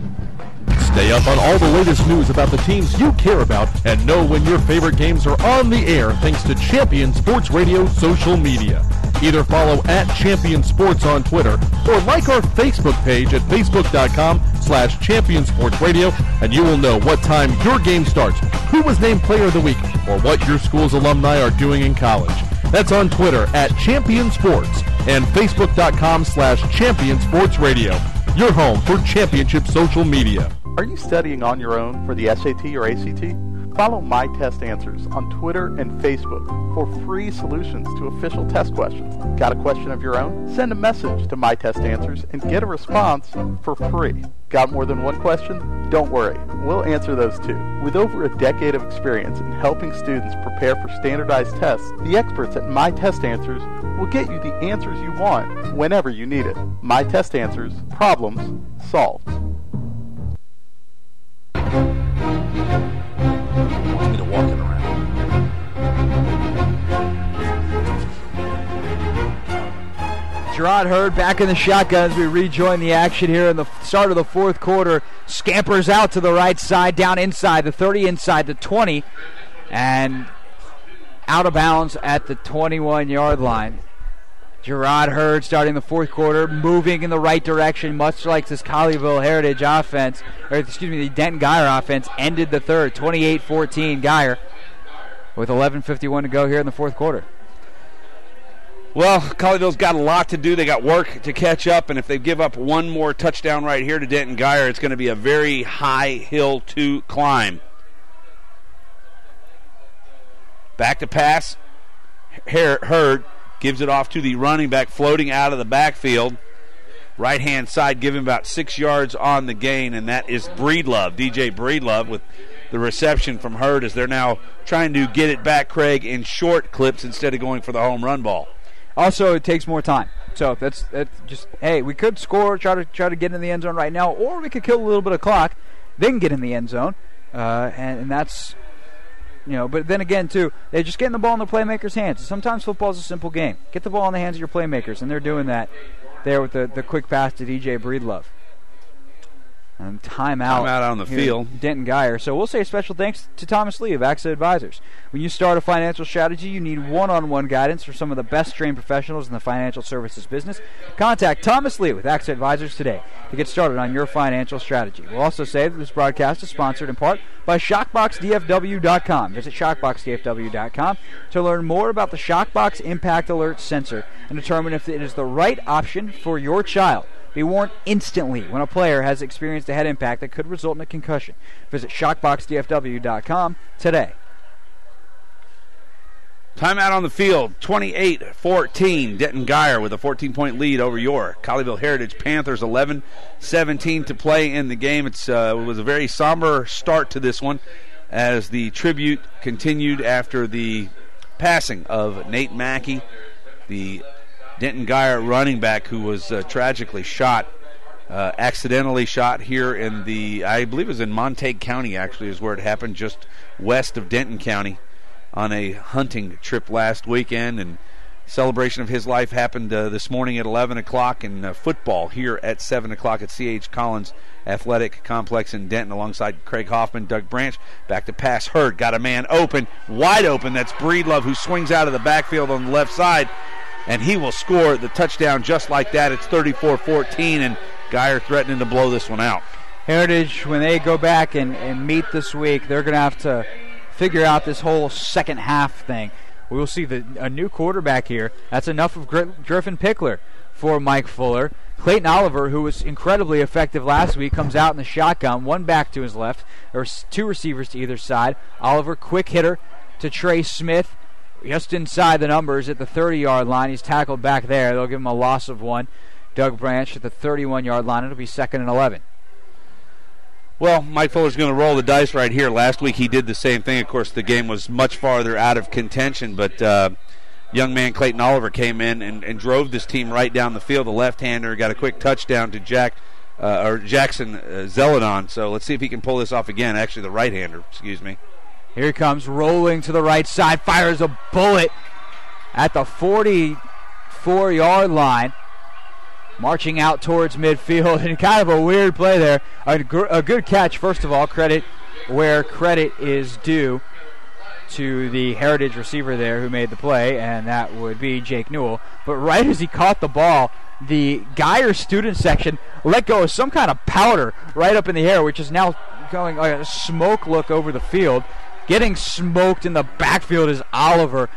Stay up on all the latest news about the teams you care about and know when your favorite games are on the air thanks to Champion Sports Radio social media. Either follow @Champion Sports on Twitter or like our Facebook page at facebook.com/Champion Sports Radio, and you will know what time your game starts, who was named Player of the Week, or what your school's alumni are doing in college. That's on Twitter @Champion Sports and facebook.com/Champion Sports Radio. Your home for championship social media. Are you studying on your own for the SAT or ACT? Follow My Test Answers on Twitter and Facebook for free solutions to official test questions. Got a question of your own? Send a message to My Test Answers and get a response for free. Got more than one question? Don't worry, we'll answer those too. With over a decade of experience in helping students prepare for standardized tests, the experts at My Test Answers will get you the answers you want whenever you need it. My Test Answers, problems solved. Wants me to walk it around. Gerard Hurd back in the shotgun as we rejoin the action here in the start of the fourth quarter. Scampers out to the right side, down inside the 30, inside the 20, and out of bounds at the 21-yard line. Gerard Hurd starting the fourth quarter, moving in the right direction, much like this Colleyville Heritage offense, or the Denton Geyer offense ended the third, 28-14 Geyer, with 11:51 to go here in the fourth quarter. Well, Colleyville's got a lot to do. They got work to catch up, and if they give up one more touchdown right here to Denton Guyer, it's going to be a very high hill to climb. Back to pass. Hurd gives it off to the running back floating out of the backfield. Right-hand side, giving about 6 yards on the gain, and that is Breedlove, DJ Breedlove, with the reception from Hurd as they're now trying to get it back, Craig, in short clips instead of going for the home run ball. Also, it takes more time. So that's just, hey, we could score, try to get in the end zone right now, or we could kill a little bit of clock, then get in the end zone, and that's, but then again, too, they're just getting the ball in the playmakers' hands. Sometimes football is a simple game. Get the ball in the hands of your playmakers, and they're doing that there with the quick pass to DJ Breedlove. And timeout on the field. Denton Guyer. So we'll say a special thanks to Thomas Lee of AXA Advisors. When you start a financial strategy, you need one-on-one guidance from some of the best trained professionals in the financial services business. Contact Thomas Lee with AXA Advisors today to get started on your financial strategy. We'll also say that this broadcast is sponsored in part by ShockboxDFW.com. Visit ShockboxDFW.com to learn more about the Shockbox Impact Alert sensor and determine if it is the right option for your child. Be warned instantly when a player has experienced a head impact that could result in a concussion. Visit ShockboxDFW.com today. Timeout on the field, 28-14. Denton Guyer with a 14-point lead over your Colleyville Heritage Panthers. 11-17 to play in the game. It was a very somber start to this one as the tribute continued after the passing of Nate Mackey, the Denton Guyer running back who was tragically shot, accidentally shot here in I believe it was in Montague County, actually, is where it happened, just west of Denton County, on a hunting trip last weekend. And celebration of his life happened this morning at 11 o'clock, and football here at 7 o'clock at C.H. Collins Athletic Complex in Denton alongside Craig Hoffman, Doug Branch. Back to pass. Hurd got a man open, wide open. That's Breedlove, who swings out of the backfield on the left side, and he will score the touchdown just like that. It's 34-14, and Guyer threatening to blow this one out. Heritage, when they go back and meet this week, they're going to have to figure out this whole second half thing. We will see a new quarterback here. That's enough of Griffin Pickler for Mike Fuller. Clayton Oliver, who was incredibly effective last week, comes out in the shotgun, one back to his left, or two receivers to either side. Oliver, quick hitter to Trey Smith, just inside the numbers at the 30-yard line. He's tackled back there. They'll give him a loss of one. Doug Branch at the 31-yard line. It'll be 2nd and 11. Well, Mike Fuller's going to roll the dice right here. Last week he did the same thing. Of course, the game was much farther out of contention, but young man Clayton Oliver came in and drove this team right down the field. The left-hander got a quick touchdown to Jackson Zeladon. So let's see if he can pull this off again. Actually, the right-hander, excuse me. Here he comes, rolling to the right side, fires a bullet at the 44-yard line, marching out towards midfield, and kind of a weird play there. A good catch, first of all, credit where credit is due to the Heritage receiver there who made the play, and that would be Jake Newell. But right as he caught the ball, the Guyer student section let go of some kind of powder right up in the air, which is now going like a smoke look over the field. Getting smoked in the backfield is Oliver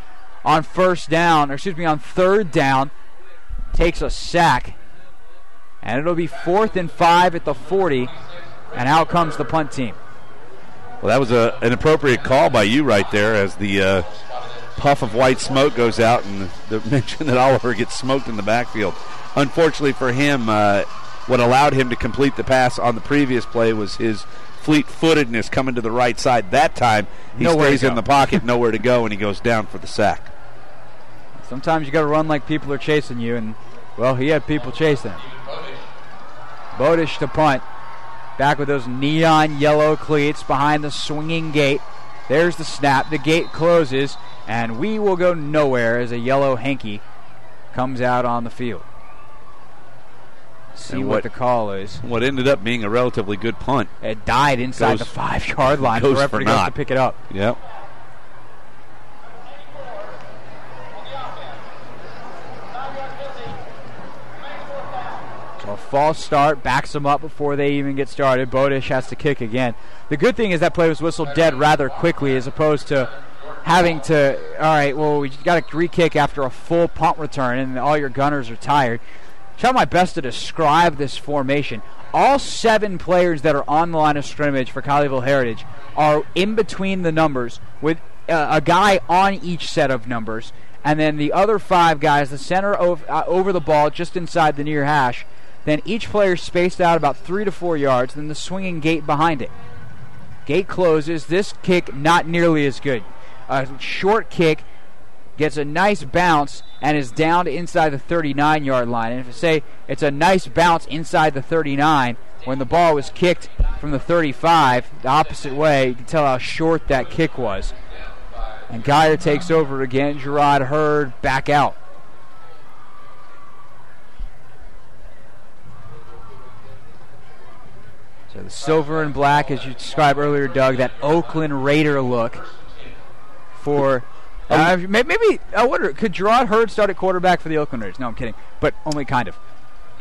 on third down, takes a sack, and it'll be 4th and 5 at the 40, and out comes the punt team. Well, that was an appropriate call by you right there as the puff of white smoke goes out, and the mention that Oliver gets smoked in the backfield. Unfortunately for him, what allowed him to complete the pass on the previous play was his fleet-footedness coming to the right side. That time, he stays in the pocket, nowhere to go, and he goes down for the sack. Sometimes you got to run like people are chasing you, and, well, he had people chasing him. Bodish to punt. Back with those neon yellow cleats behind the swinging gate. There's the snap. The gate closes, and we will go nowhere as a yellow hanky comes out on the field. See what the call is. What ended up being a relatively good punt. It died inside the 5-yard line. The referee goes to pick it up. Yep. So a false start backs them up before they even get started. Bodish has to kick again. The good thing is that play was whistled dead rather quickly as opposed to having to, all right, well, we got to re-kick after a full punt return, and all your gunners are tired. Try my best to describe this formation. All 7 players that are on the line of scrimmage for Colleyville Heritage are in between the numbers with a guy on each set of numbers, and then the other 5 guys, the center over the ball just inside the near hash. Then each player spaced out about 3 to 4 yards, then the swinging gate behind it. Gate closes. This kick not nearly as good. A short kick gets a nice bounce and is down to inside the 39-yard line. And if I say it's a nice bounce inside the 39, when the ball was kicked from the 35 the opposite way, you can tell how short that kick was. And Geyer takes over again. Gerard Hurd back out. So the silver and black, as you described earlier, Doug, that Oakland Raider look for... maybe, I wonder, could Gerard Hurd start at quarterback for the Oakland Raiders? No, I'm kidding. But only kind of.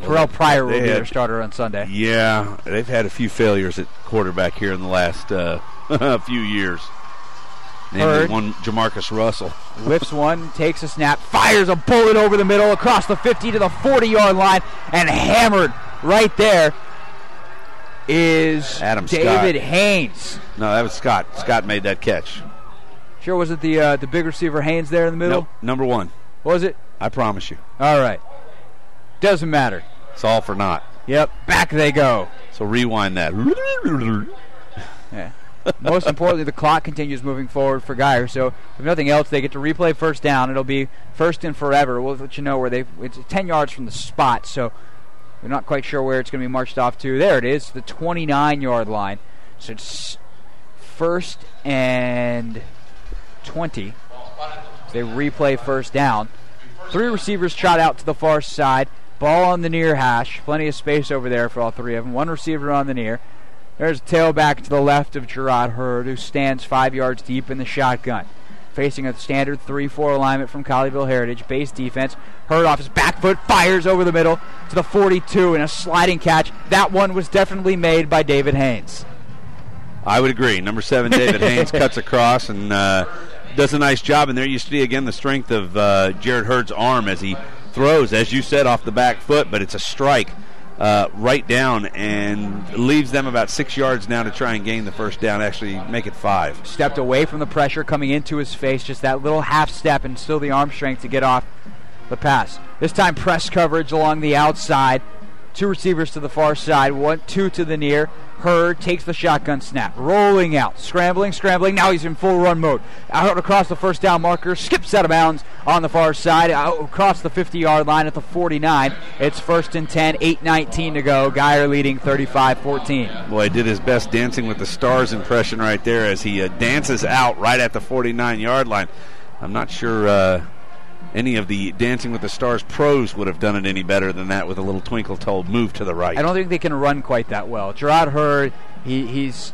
Terrell Pryor will be their starter on Sunday. Yeah, they've had a few failures at quarterback here in the last few years. Namely one, Jamarcus Russell. Lifts one, takes a snap, fires a bullet over the middle, across the 50 to the 40-yard line, and hammered right there is Adam David Scott. Haynes. No, that was Scott. Scott made that catch. Sure wasn't the big receiver Haynes there in the middle? Nope, number 1. Was it? I promise you. All right. Doesn't matter. It's all for naught. Yep, back they go. So rewind that. Yeah. Most importantly, the clock continues moving forward for Geyer. So if nothing else, they get to replay first down. It'll be first and forever. We'll let you know where it's 10 yards from the spot. So we're not quite sure where it's going to be marched off to. There it is, the 29-yard line. So it's first and 20. They replay first down. 3 receivers trot out to the far side. Ball on the near hash. Plenty of space over there for all 3 of them. 1 receiver on the near. There's a tailback to the left of Gerard Hurd, who stands 5 yards deep in the shotgun. Facing a standard 3-4 alignment from Colleyville Heritage. Base defense. Hurd off his back foot, fires over the middle to the 42 in a sliding catch. That one was definitely made by David Haynes. I would agree. Number 7, David Haynes, cuts across and does a nice job. And there you see, again, the strength of Jared Hurd's arm as he throws, as you said, off the back foot, but it's a strike right down and leaves them about 6 yards now to try and gain the first down, actually make it 5. Stepped away from the pressure coming into his face, just that little half step and still the arm strength to get off the pass. This time press coverage along the outside. 2 receivers to the far side, 2 to the near. Hurd takes the shotgun snap, rolling out, scrambling. Now he's in full run mode. Out across the first down marker, skips out of bounds on the far side, out across the 50-yard line at the 49. It's first and 10, 8:19 to go. Geyer leading 35-14. Boy, did his best Dancing with the Stars impression right there as he dances out right at the 49-yard line. I'm not sure any of the Dancing with the Stars pros would have done it any better than that with a little twinkle told move to the right. I don't think they can run quite that well. Gerard Hurd, he's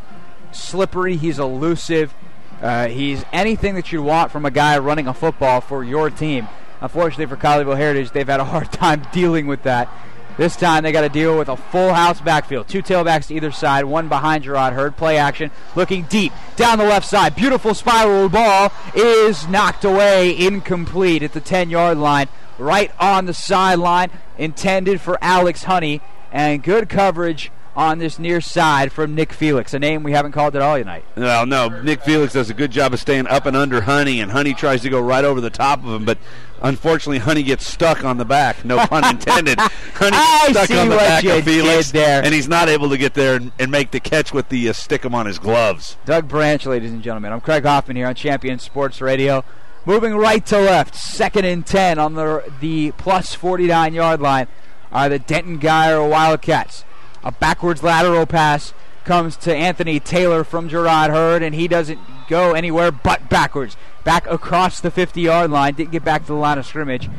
slippery, he's elusive, he's anything that you want from a guy running a football for your team. Unfortunately for Colleyville Heritage, they've had a hard time dealing with that. This time they got to deal with a full house backfield. 2 tailbacks to either side, 1 behind Gerard Hurd. Play action, looking deep down the left side. Beautiful spiral ball is knocked away, incomplete at the 10-yard line, right on the sideline, intended for Alex Honey, and good coverage on this near side from Nick Felix, a name we haven't called at all tonight. Well, no, Nick Felix does a good job of staying up and under Honey, and Honey tries to go right over the top of him, but unfortunately Honey gets stuck on the back, no pun intended. Honey gets stuck on the back of Felix, and he's not able to get there and make the catch with the stick-em on his gloves. Doug Branch, ladies and gentlemen. I'm Craig Hoffman here on Champion Sports Radio. Moving right to left, 2nd and 10 on the plus 49-yard line are the Denton Geyer Wildcats. A backwards lateral pass comes to Anthony Taylor from Gerard Hurd, and he doesn't go anywhere but backwards. Back across the 50-yard line, didn't get back to the line of scrimmage.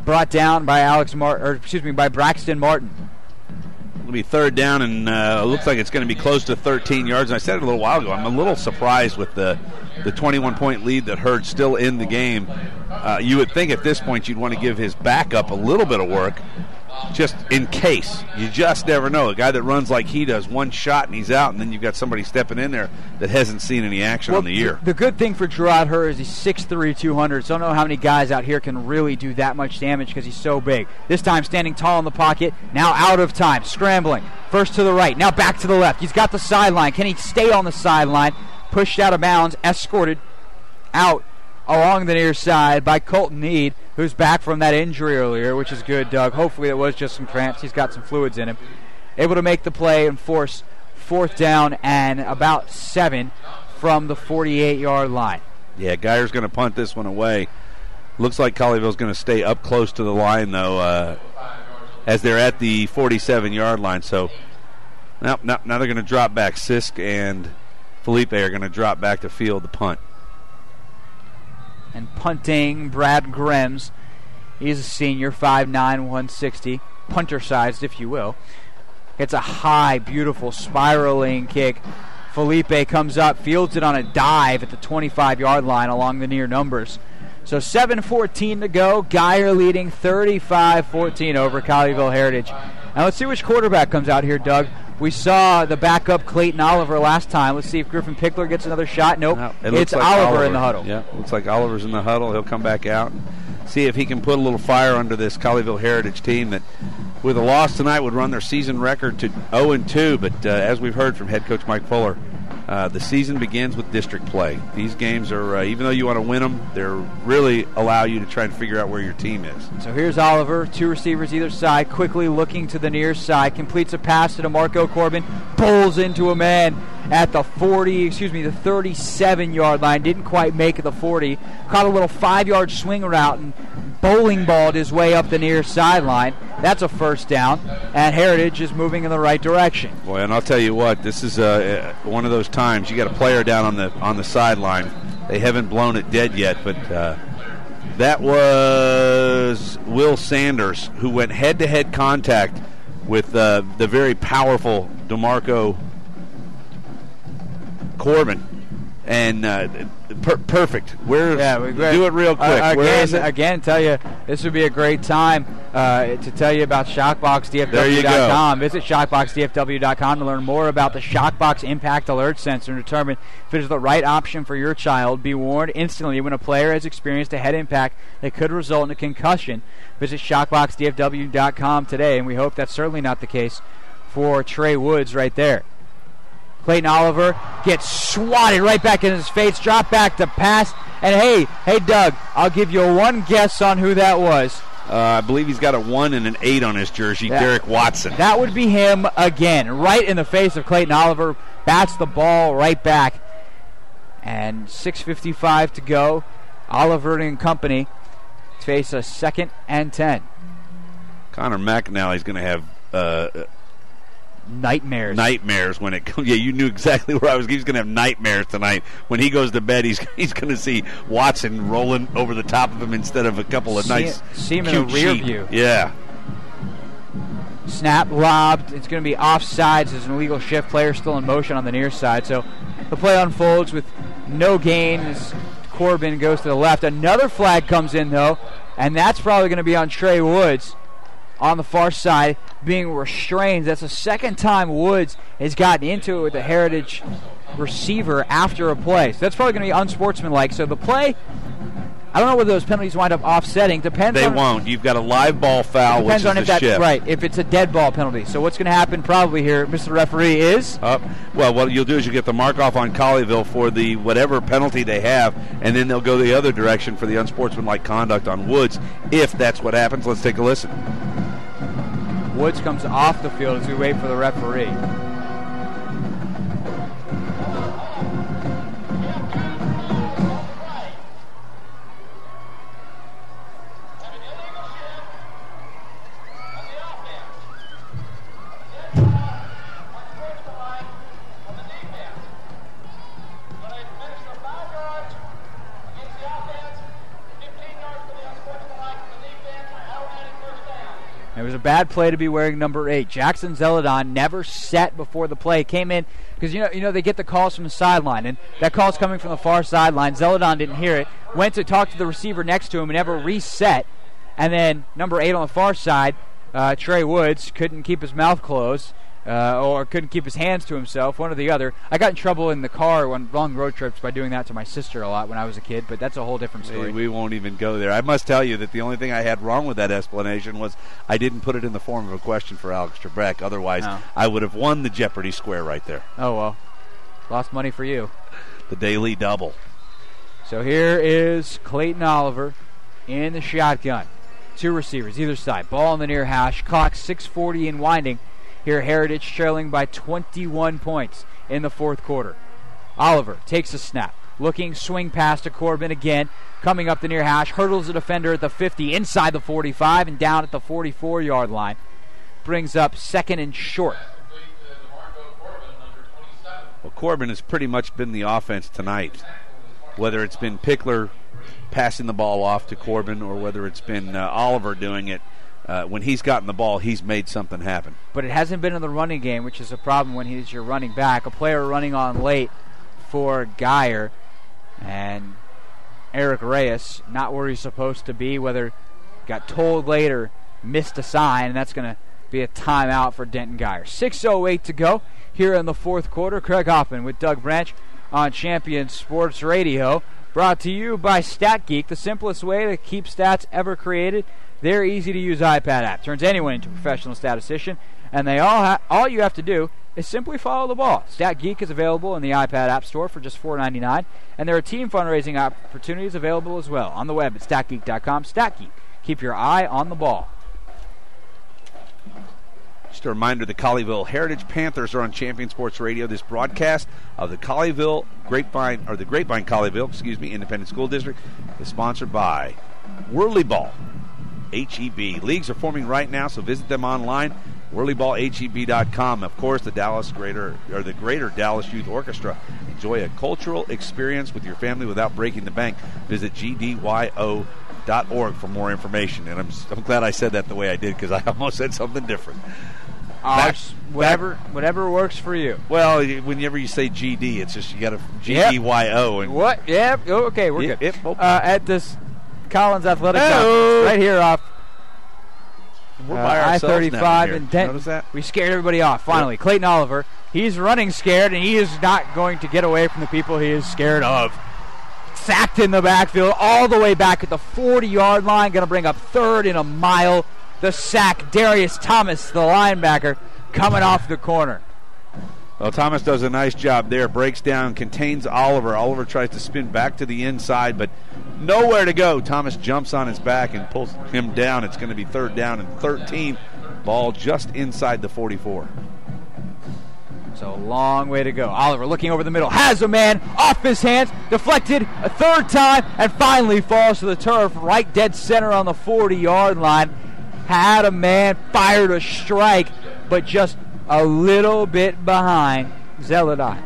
Brought down by by Braxton Martin. It'll be 3rd down, and it looks like it's going to be close to 13 yards. And I said it a little while ago, I'm a little surprised with the 21-point lead that Hurd's still in the game. You would think at this point you'd want to give his backup a little bit of work. just in case. You just never know. A guy that runs like he does, one shot and he's out, and then you've got somebody stepping in there that hasn't seen any action on the year. The good thing for Gerard Hur is he's 6'3", 200, so I don't know how many guys out here can really do that much damage because he's so big. This time standing tall in the pocket, now out of time, scrambling. First to the right, now back to the left. He's got the sideline. Can he stay on the sideline? Pushed out of bounds, escorted out along the near side by Colton Need, who's back from that injury earlier, which is good, Doug. Hopefully it was just some cramps. He's got some fluids in him. Able to make the play and force 4th down and about 7 from the 48-yard line. Yeah, Geyer's going to punt this one away. Looks like Colleyville's going to stay up close to the line, though, as they're at the 47-yard line. So now they're going to drop back. Sisk and Felipe are going to drop back to field the punt. And punting, Brad Grems. He's a senior, 5'9", 160, punter-sized, if you will. It's a high, beautiful, spiraling kick. Felipe comes up, fields it on a dive at the 25-yard line along the near numbers. So 7:14 to go. Geyer leading 35-14 over Colleyville Heritage. Now let's see which quarterback comes out here, Doug. We saw the backup Clayton Oliver last time. Let's see if Griffin Pickler gets another shot. Nope. No, it's like Oliver in the huddle. Yeah, looks like Oliver's in the huddle. He'll come back out and see if he can put a little fire under this Colleyville Heritage team that, with a loss tonight, would run their season record to 0-2. But as we've heard from head coach Mike Fuller, the season begins with district play. These games are, even though you want to win them, they really allow you to try and figure out where your team is. So here's Oliver, 2 receivers either side, quickly looking to the near side, completes a pass to DeMarco Corbin, bowls into a man at the 37-yard line, didn't quite make it the 40, caught a little 5-yard swing route and bowling balled his way up the near sideline. That's a 1st down, and Heritage is moving in the right direction. Boy, and I'll tell you what, this is one of those times you got a player down on the sideline. They haven't blown it dead yet, but that was Will Sanders, who went head-to-head contact with the very powerful DeMarco Corbin. And perfect. Do it real quick. Where is it? Again, tell you, this would be a great time to tell you about ShockboxDFW.com. Visit ShockboxDFW.com to learn more about the Shockbox Impact Alert Sensor and determine if it is the right option for your child. Be warned instantly when a player has experienced a head impact that could result in a concussion. Visit ShockboxDFW.com today, and we hope that's certainly not the case for Trey Woods right there. Clayton Oliver gets swatted right back in his face, drop back to pass, and hey, Doug, I'll give you one guess on who that was. I believe he's got a 1 and an 8 on his jersey, Derek Watson. That would be him again, right in the face of Clayton Oliver, bats the ball right back, and 6:55 to go. Oliver and company face a 2nd and 10. Connor McNally's going to have nightmares when it comes. Yeah, you knew exactly where I was. He's going to have nightmares tonight. When he goes to bed, he's going to see Watson rolling over the top of him instead of a couple of see him in the rear view. Yeah. Snap lobbed. It's going to be offsides. There's an illegal shift. Player still in motion on the near side. So the play unfolds with no gain as Corbin goes to the left. Another flag comes in, though, and that's probably going to be on Trey Woods on the far side, being restrained. That's the 2nd time Woods has gotten into it with the Heritage receiver after a play. So that's probably going to be unsportsmanlike. So the play, I don't know whether those penalties wind up offsetting. They won't. You've got a live ball foul, which is the shift. Right, if it's a dead ball penalty. So what's going to happen probably here, Mr. Referee, is? Well, what you'll do is you get the mark off on Colleyville for the whatever penalty they have, and then they'll go the other direction for the unsportsmanlike conduct on Woods, if that's what happens. Let's take a listen. Woods comes off the field as we wait for the referee. It was a bad play to be wearing number 8. Jackson Zeladon never set before the play. Came in because you know they get the calls from the sideline, and that call's coming from the far sideline. Zeladon didn't hear it. Went to talk to the receiver next to him and never reset. And then number 8 on the far side Trey Woods couldn't keep his mouth closed or couldn't keep his hands to himself, one or the other. I got in trouble in the car on long road trips by doing that to my sister a lot when I was a kid, but that's a whole different story. Hey, we won't even go there. I must tell you that the only thing I had wrong with that explanation was I didn't put it in the form of a question for Alex Trebek. Otherwise, I would have won the Jeopardy square right there. Oh, well. Lost money for you. The daily double. So here is Clayton Oliver in the shotgun. 2 receivers, either side. Ball in the near hash. Clock 6:40 and winding. Here Heritage trailing by 21 points in the fourth quarter. Oliver takes a snap. Looking, swing pass to Corbin again. Coming up the near hash. Hurdles the defender at the 50, inside the 45, and down at the 44-yard line. Brings up second and short. Well, Corbin has pretty much been the offense tonight. Whether it's been Pickler passing the ball off to Corbin or whether it's been Oliver doing it, when he's gotten the ball, he's made something happen. But it hasn't been in the running game, which is a problem when he's your running back. A player running on late for Geyer. And Eric Reyes, not where he's supposed to be, whether got told late or missed a sign, and that's going to be a timeout for Denton Geyer. 6:08 to go here in the fourth quarter. Craig Hoffman with Doug Branch on Champion Sports Radio. Brought to you by StatGeek, the simplest way to keep stats ever created. Their easy-to-use iPad app turns anyone into a professional statistician, and they all you have to do is simply follow the ball. StatGeek is available in the iPad App Store for just $4.99, and there are team fundraising opportunities available as well on the web at StatGeek.com. StatGeek, keep your eye on the ball. Just a reminder, the Colleyville Heritage Panthers are on Champion Sports Radio. This broadcast of the Grapevine-Colleyville, Independent School District is sponsored by Whirly Ball HEB. Leagues are forming right now, so visit them online, whirlyballheb.com. Of course, the Greater Dallas Youth Orchestra. Enjoy a cultural experience with your family without breaking the bank. Visit gdyo.org for more information. And I'm glad I said that the way I did, because I almost said something different. Whatever works for you. Well, whenever you say GD, it's just you got to GDYO. And what? Yeah. Okay, we're good. At this Collins Athletic Complex, right here off I-35 in Denton. Notice that? We scared everybody off. Finally, Clayton Oliver. He's running scared, and he is not going to get away from the people he is scared of. Sacked in the backfield, all the way back at the 40-yard line. Going to bring up third in a mile. The sack, Darius Thomas, the linebacker, coming off the corner. Well, Thomas does a nice job there. Breaks down, contains Oliver. Oliver tries to spin back to the inside, but nowhere to go. Thomas jumps on his back and pulls him down. It's going to be third down and 13. Ball just inside the 44. So a long way to go. Oliver looking over the middle. Has a man off his hands. Deflected a third time and finally falls to the turf right dead center on the 40-yard line. Had a man, fired a strike, but just a little bit behind Zeladai.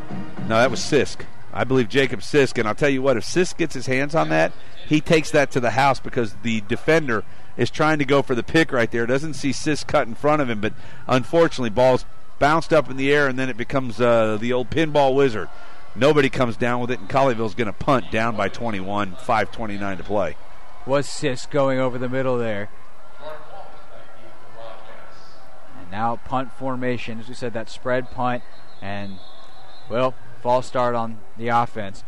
No, that was Sisk. I believe Jacob Sisk. And I'll tell you what, if Sisk gets his hands on that, he takes that to the house because the defender is trying to go for the pick right there. Doesn't see Sisk cut in front of him, but unfortunately, ball's bounced up in the air, and then it becomes the old pinball wizard. Nobody comes down with it, and Colleyville's going to punt down by 21, 5:29 to play. Was Sisk going over the middle there. And now punt formation, as we said, that spread punt, and, well, false start on the offense.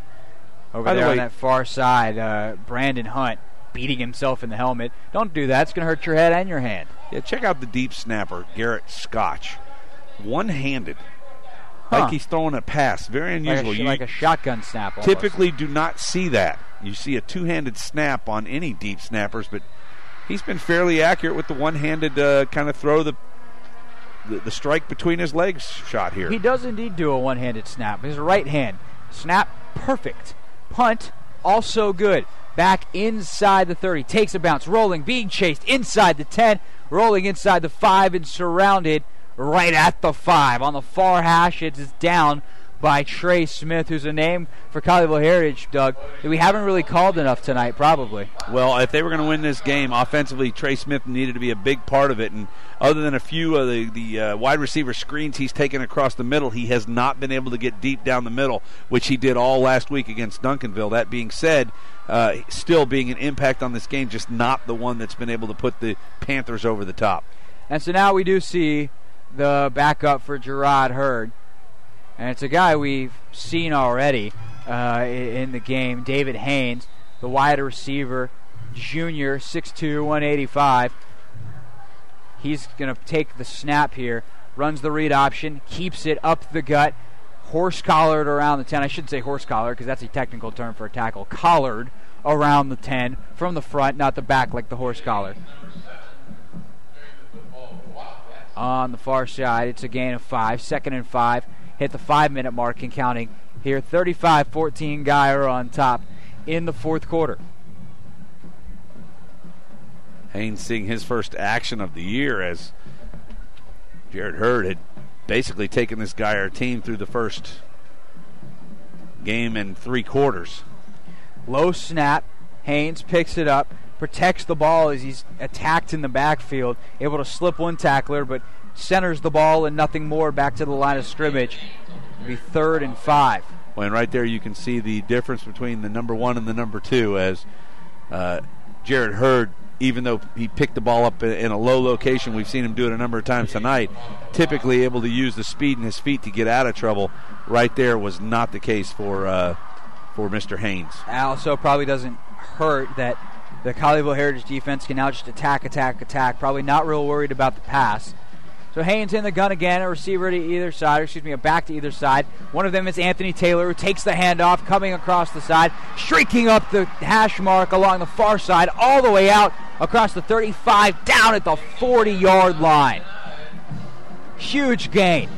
Over there on that far side, Brandon Hunt beating himself in the helmet. Don't do that. It's going to hurt your head and your hand. Yeah, check out the deep snapper, Garrett Scotch. One-handed. Like he's throwing a pass. Very unusual. Like a shotgun snap almost. Typically do not see that. You see a two-handed snap on any deep snappers, but he's been fairly accurate with the one-handed kind of throw the strike between his legs shot here. He does indeed do a one-handed snap. His right hand. Snap, perfect. Punt, also good. Back inside the 30. Takes a bounce. Rolling, being chased inside the 10. Rolling inside the 5 and surrounded right at the 5. On the far hash, it is down by Trey Smith, who's a name for Colleyville Heritage, Doug, that we haven't really called enough tonight, probably. Well, if they were going to win this game, offensively, Trey Smith needed to be a big part of it. And other than a few of the wide receiver screens he's taken across the middle, he has not been able to get deep down the middle, which he did all last week against Duncanville. That being said, still being an impact on this game, just not the one that's been able to put the Panthers over the top. And so now we do see the backup for Gerard Hurd. And it's a guy we've seen already in the game, David Haynes, the wide receiver, junior, 6'2", 185. He's going to take the snap here, runs the read option, keeps it up the gut, horse-collared around the 10. I shouldn't say horse-collared because that's a technical term for a tackle. Collared around the 10 from the front, not the back like the horse collar. On the far side, it's a gain of 5. 2nd and 5. Hit the 5-minute mark and counting here. 35-14 Geyer on top in the fourth quarter. Haynes seeing his first action of the year as Jared Hurd had basically taken this Geyer team through the first game and 3 quarters. Low snap. Haynes picks it up, protects the ball as he's attacked in the backfield, able to slip one tackler, but centers the ball and nothing more back to the line of scrimmage. It'll be 3rd and 5. Well, and right there you can see the difference between the number 1 and the number 2 as Jared Hurd, even though he picked the ball up in a low location, we've seen him do it a number of times tonight, typically able to use the speed in his feet to get out of trouble. Right there was not the case for Mr. Haynes. Also probably doesn't hurt that the Colleyville Heritage defense can now just attack. Probably not real worried about the pass. So Haynes in the gun again, a receiver to either side, a back to either side. One of them is Anthony Taylor, who takes the handoff, coming across the side, streaking up the hash mark along the far side, all the way out across the 35, down at the 40-yard line. Huge gain.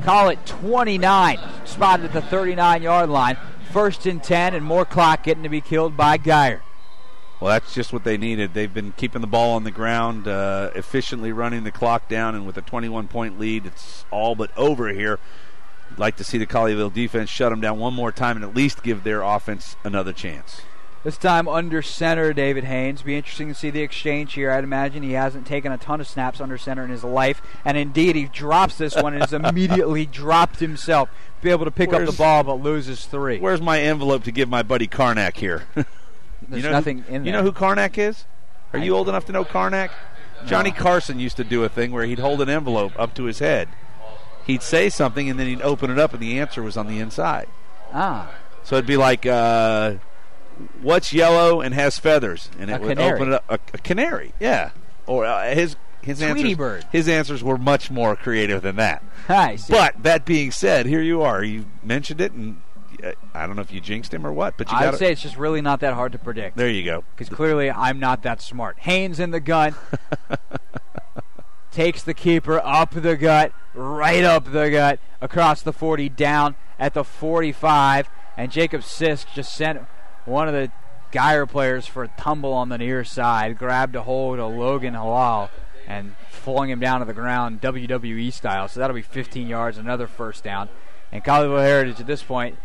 Call it 29, spotted at the 39-yard line. 1st and 10, and more clock getting to be killed by Geyer. Well, that's just what they needed. They've been keeping the ball on the ground, efficiently running the clock down, and with a 21-point lead, it's all but over here. I'd like to see the Colleyville defense shut them down one more time and at least give their offense another chance. This time under center, David Haynes. Be interesting to see the exchange here. I'd imagine he hasn't taken a ton of snaps under center in his life, and indeed he drops this one and has immediately dropped himself. Be able to pick up the ball but loses 3. Where's my envelope to give my buddy Karnak here? There's nothing in there. You know who Karnak is? Are you old enough to know Karnak? No. Johnny Carson used to do a thing where he'd hold an envelope up to his head. He'd say something, and then he'd open it up, and the answer was on the inside. Ah. So it'd be like, what's yellow and has feathers? And it would open it up. A canary, yeah. Or his Tweety answers, bird. His answers were much more creative than that. I see. But that being said, here you are. You mentioned it, and I don't know if you jinxed him or what, but I'd say it's just really not that hard to predict. There you go. Because clearly I'm not that smart. Haynes in the gun. Takes the keeper up the gut, right up the gut, across the 40, down at the 45. And Jacob Sisk just sent one of the Geyer players for a tumble on the near side, grabbed a hold of Logan Halal, and flung him down to the ground WWE style. So that'll be 15 yards, another first down. And Colleyville Heritage at this point,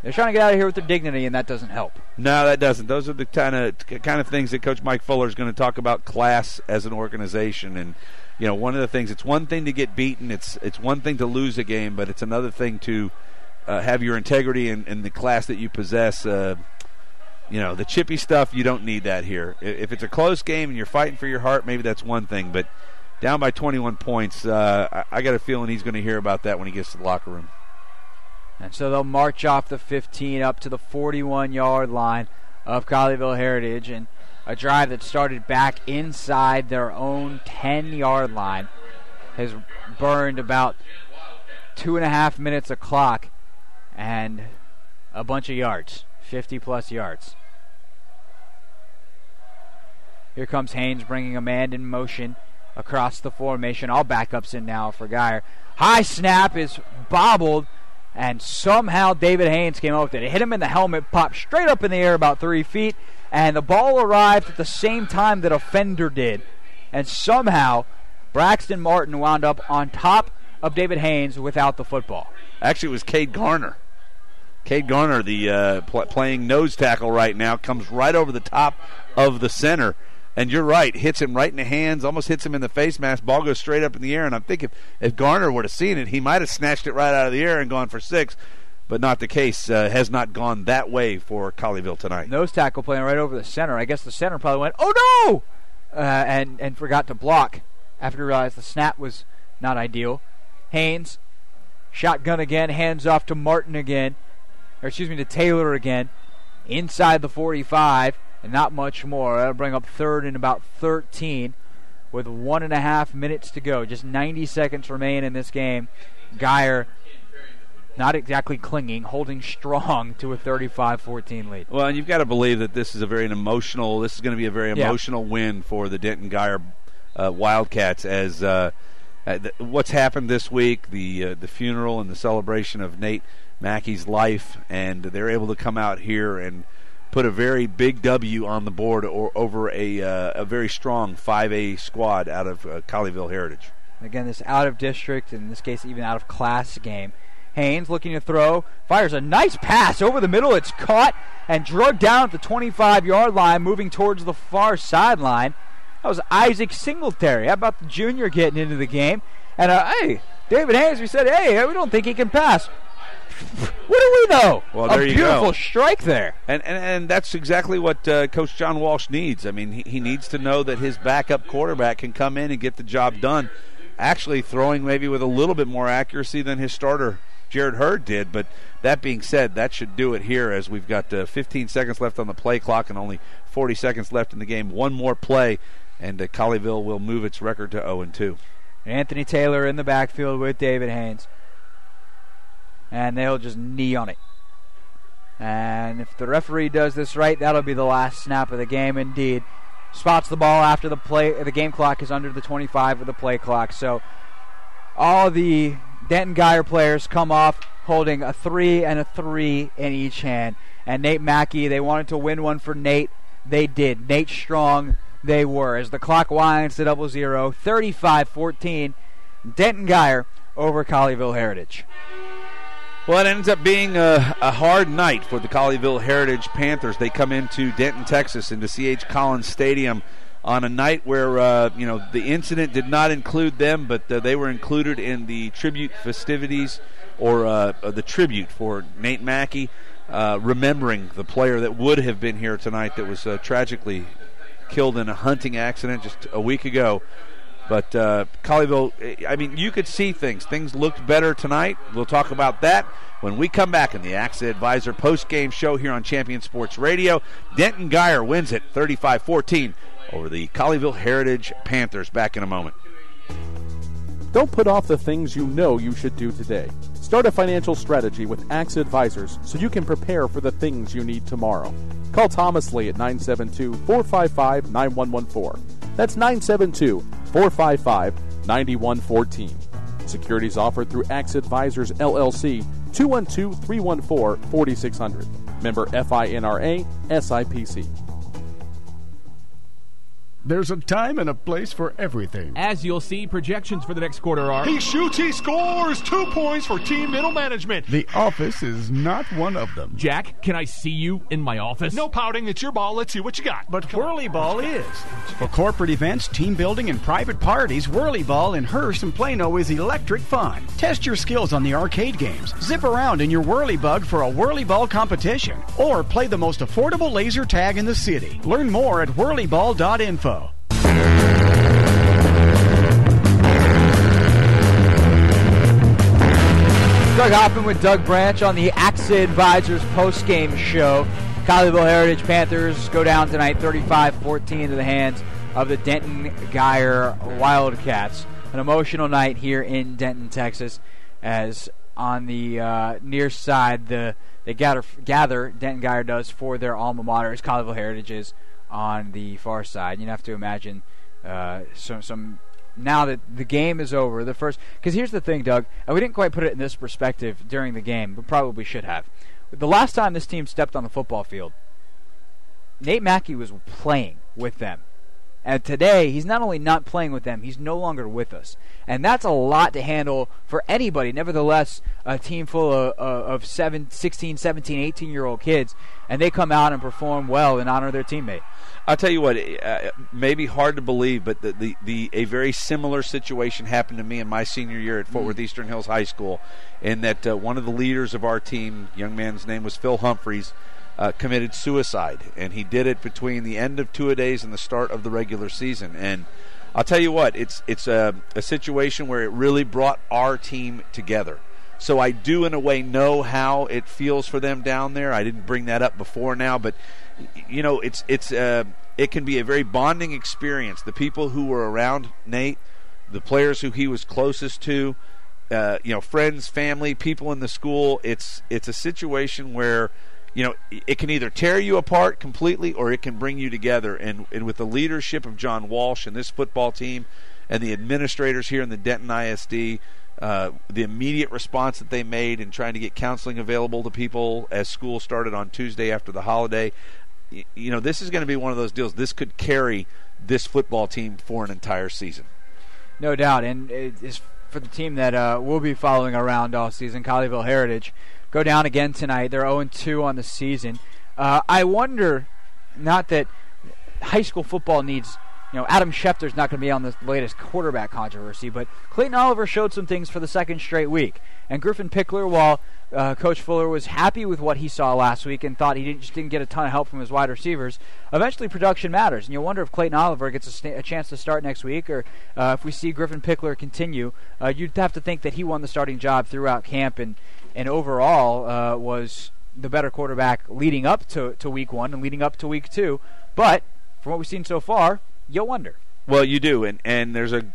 they're trying to get out of here with their dignity, and that doesn't help. No, that doesn't. Those are the kind of things that Coach Mike Fuller is going to talk about class as an organization. And, you know, one of the things, it's one thing to get beaten. It's one thing to lose a game, but it's another thing to have your integrity and the class that you possess. You know, the chippy stuff, you don't need that here. If it's a close game and you're fighting for your heart, maybe that's one thing. But down by 21 points, I got a feeling he's going to hear about that when he gets to the locker room. And so they'll march off the 15 up to the 41-yard line of Colleyville Heritage. And a drive that started back inside their own 10-yard line has burned about 2.5 minutes of clock and a bunch of yards, 50-plus yards. Here comes Haynes bringing a man in motion across the formation. All backups in now for Geyer. High snap is bobbled, and somehow David Haynes came up with it. It hit him in the helmet, popped straight up in the air about 3 feet, and the ball arrived at the same time that a fender did. And somehow Braxton Martin wound up on top of David Haynes without the football. Actually, it was Cade Garner. Cade Garner, the playing nose tackle right now, comes right over the top of the center. And you're right, hits him right in the hands, almost hits him in the face mask. Ball goes straight up in the air. And I'm thinking if Garner would have seen it, he might have snatched it right out of the air and gone for 6. But not the case. Has not gone that way for Colleyville tonight. Nose tackle playing right over the center. I guess the center probably went, oh no! And forgot to block after he realized the snap was not ideal. Haynes, shotgun again, hands off to Martin again, to Taylor again, inside the 45, and not much more. That'll bring up third and about 13 with 1.5 minutes to go. Just 90 seconds remain in this game. Geyer not exactly clinging, holding strong to a 35-14 lead. Well, and you've got to believe that this is going to be a very emotional win for the Denton Geyer Wildcats, as what's happened this week, the funeral and the celebration of Nate Mackey's life, and they're able to come out here and put a very big W on the board over a very strong 5A squad out of Colleyville Heritage. Again, this out-of-district, in this case even out-of-class game. Haynes looking to throw, fires a nice pass over the middle. It's caught and drugged down at the 25-yard line, moving towards the far sideline. That was Isaac Singletary. How about the junior getting into the game? And, hey, David Haynes, we said, hey, we don't think he can pass. What do we know? Well, there you go. A beautiful strike there. And that's exactly what Coach John Walsh needs. I mean, he needs to know that his backup quarterback can come in and get the job done, actually throwing maybe with a little bit more accuracy than his starter, Jared Hurd, did. But that being said, that should do it here, as we've got 15 seconds left on the play clock and only 40 seconds left in the game. One more play, and Colleyville will move its record to 0-2. Anthony Taylor in the backfield with David Haynes. And they'll just knee on it. And if the referee does this right, that'll be the last snap of the game indeed. Spots the ball after the game clock is under the 25 of the play clock. So all the Denton Geyer players come off holding a 3 and a 3 in each hand. And Nate Mackey, they wanted to win one for Nate. They did. Nate Strong, they were. As the clock winds to 0-0, 35-14, Denton Geyer over Colleyville Heritage. Well, it ends up being a hard night for the Colleyville Heritage Panthers. They come into Denton, Texas, into C.H. Collins Stadium on a night where, the incident did not include them, but they were included in the tribute festivities, or the tribute for Nate Mackey, remembering the player that would have been here tonight that was tragically killed in a hunting accident just a week ago. But Colleyville, I mean, you could see things. Things looked better tonight. We'll talk about that when we come back in the AXA Advisor post-game show here on Champion Sports Radio. Denton Geyer wins it 35-14 over the Colleyville Heritage Panthers. Back in a moment. Don't put off the things you know you should do today. Start a financial strategy with AXA Advisors so you can prepare for the things you need tomorrow. Call Thomas Lee at 972-455-9114. That's 972-455-9114. Securities offered through AXA Advisors, LLC, 212-314-4600. Member FINRA, SIPC. There's a time and a place for everything. As you'll see, projections for the next quarter are... He shoots, he scores! 2 points for team middle management. The office is not one of them. Jack, can I see you in my office? No pouting, it's your ball. Let's see what you got. But Whirly Ball is. For corporate events, team building, and private parties, Whirly Ball in Hearst and Plano is electric fun. Test your skills on the arcade games. Zip around in your Whirly Bug for a Whirly Ball competition. Or play the most affordable laser tag in the city. Learn more at whirlyball.info. Doug Hoffman with Doug Branch on the AXA Advisors post-game show. Colleyville Heritage Panthers go down tonight 35-14 into the hands of the Denton Geyer Wildcats. An emotional night here in Denton, Texas, as on the near side they gather, Denton Geyer does, for their alma mater, as Colleyville Heritage is on the far side. You have to imagine some now that the game is over, the first, because here's the thing, Doug, and we didn't quite put it in this perspective during the game, but probably should have. The last time this team stepped on the football field, Nate Mackey was playing with them. And today, he's not only not playing with them, he's no longer with us. And that's a lot to handle for anybody. Nevertheless, a team full of 16, 17, 18-year-old kids, and they come out and perform well in honor of their teammate. I'll tell you what, maybe hard to believe, but a very similar situation happened to me in my senior year at Fort Worth Eastern Hills High School, in that one of the leaders of our team, young man's name was Phil Humphreys, committed suicide, and he did it between the end of two-a-days and the start of the regular season. And I'll tell you what, it's a situation where it really brought our team together. So I do, in a way, know how it feels for them down there. I didn't bring that up before now, but it can be a very bonding experience. The people who were around Nate, the players who he was closest to, friends, family, people in the school. It's a situation where it can either tear you apart completely or it can bring you together. And with the leadership of John Walsh and this football team and the administrators here in the Denton ISD, the immediate response that they made in trying to get counseling available to people as school started on Tuesday after the holiday, this is going to be one of those deals. This could carry this football team for an entire season. No doubt, and it's for the team that we'll be following around all season, Colleyville Heritage. Go down again tonight. They're 0-2 on the season. I wonder, not that high school football needs, Adam Schefter's not going to be on the latest quarterback controversy, but Clayton Oliver showed some things for the second straight week. And Griffin Pickler, while Coach Fuller was happy with what he saw last week and thought he just didn't get a ton of help from his wide receivers, eventually production matters. And you'll wonder if Clayton Oliver gets a chance to start next week, or if we see Griffin Pickler continue. You'd have to think that he won the starting job throughout camp and overall was the better quarterback leading up to week 1 and leading up to week 2. But from what we've seen so far, you'll wonder. Well, you do, and there's a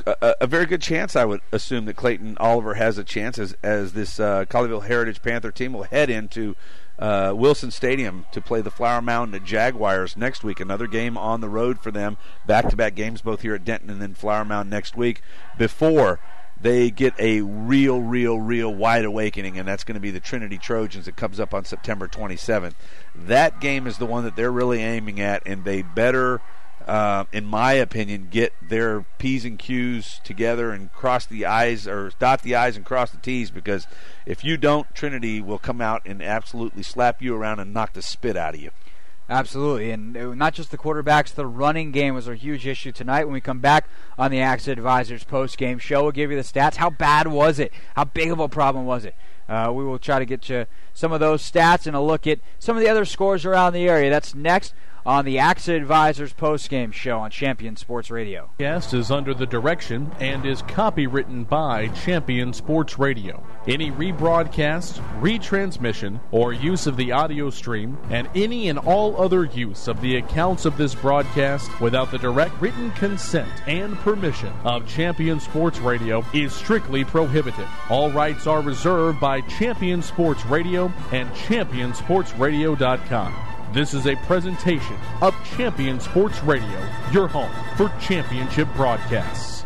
very good chance, I would assume, that Clayton Oliver has a chance as this Colleyville Heritage Panther team will head into Wilson Stadium to play the Flower Mound Jaguars next week. Another game on the road for them, back-to-back games both here at Denton and then Flower Mound next week, before they get a real wide awakening, and that's going to be the Trinity Trojans that comes up on September 27th. That game is the one that they're really aiming at, and they better, in my opinion, get their P's and Q's together and cross the I's, or dot the I's and cross the T's, because if you don't, Trinity will come out and absolutely slap you around and knock the spit out of you. Absolutely, and not just the quarterbacks, the running game was a huge issue tonight. When we come back on the Accident Advisors post-game show, we'll give you the stats. How bad was it? How big of a problem was it? We will try to get you some of those stats and a look at some of the other scores around the area. That's next on the Accident Advisors post-game show on Champion Sports Radio. Guest is under the direction and is copywritten by Champion Sports Radio. Any rebroadcast, retransmission, or use of the audio stream, and any and all other use of the accounts of this broadcast without the direct written consent and permission of Champion Sports Radio is strictly prohibited. All rights are reserved by Champion Sports Radio and ChampionSportsRadio.com. This is a presentation of Champion Sports Radio, your home for championship broadcasts.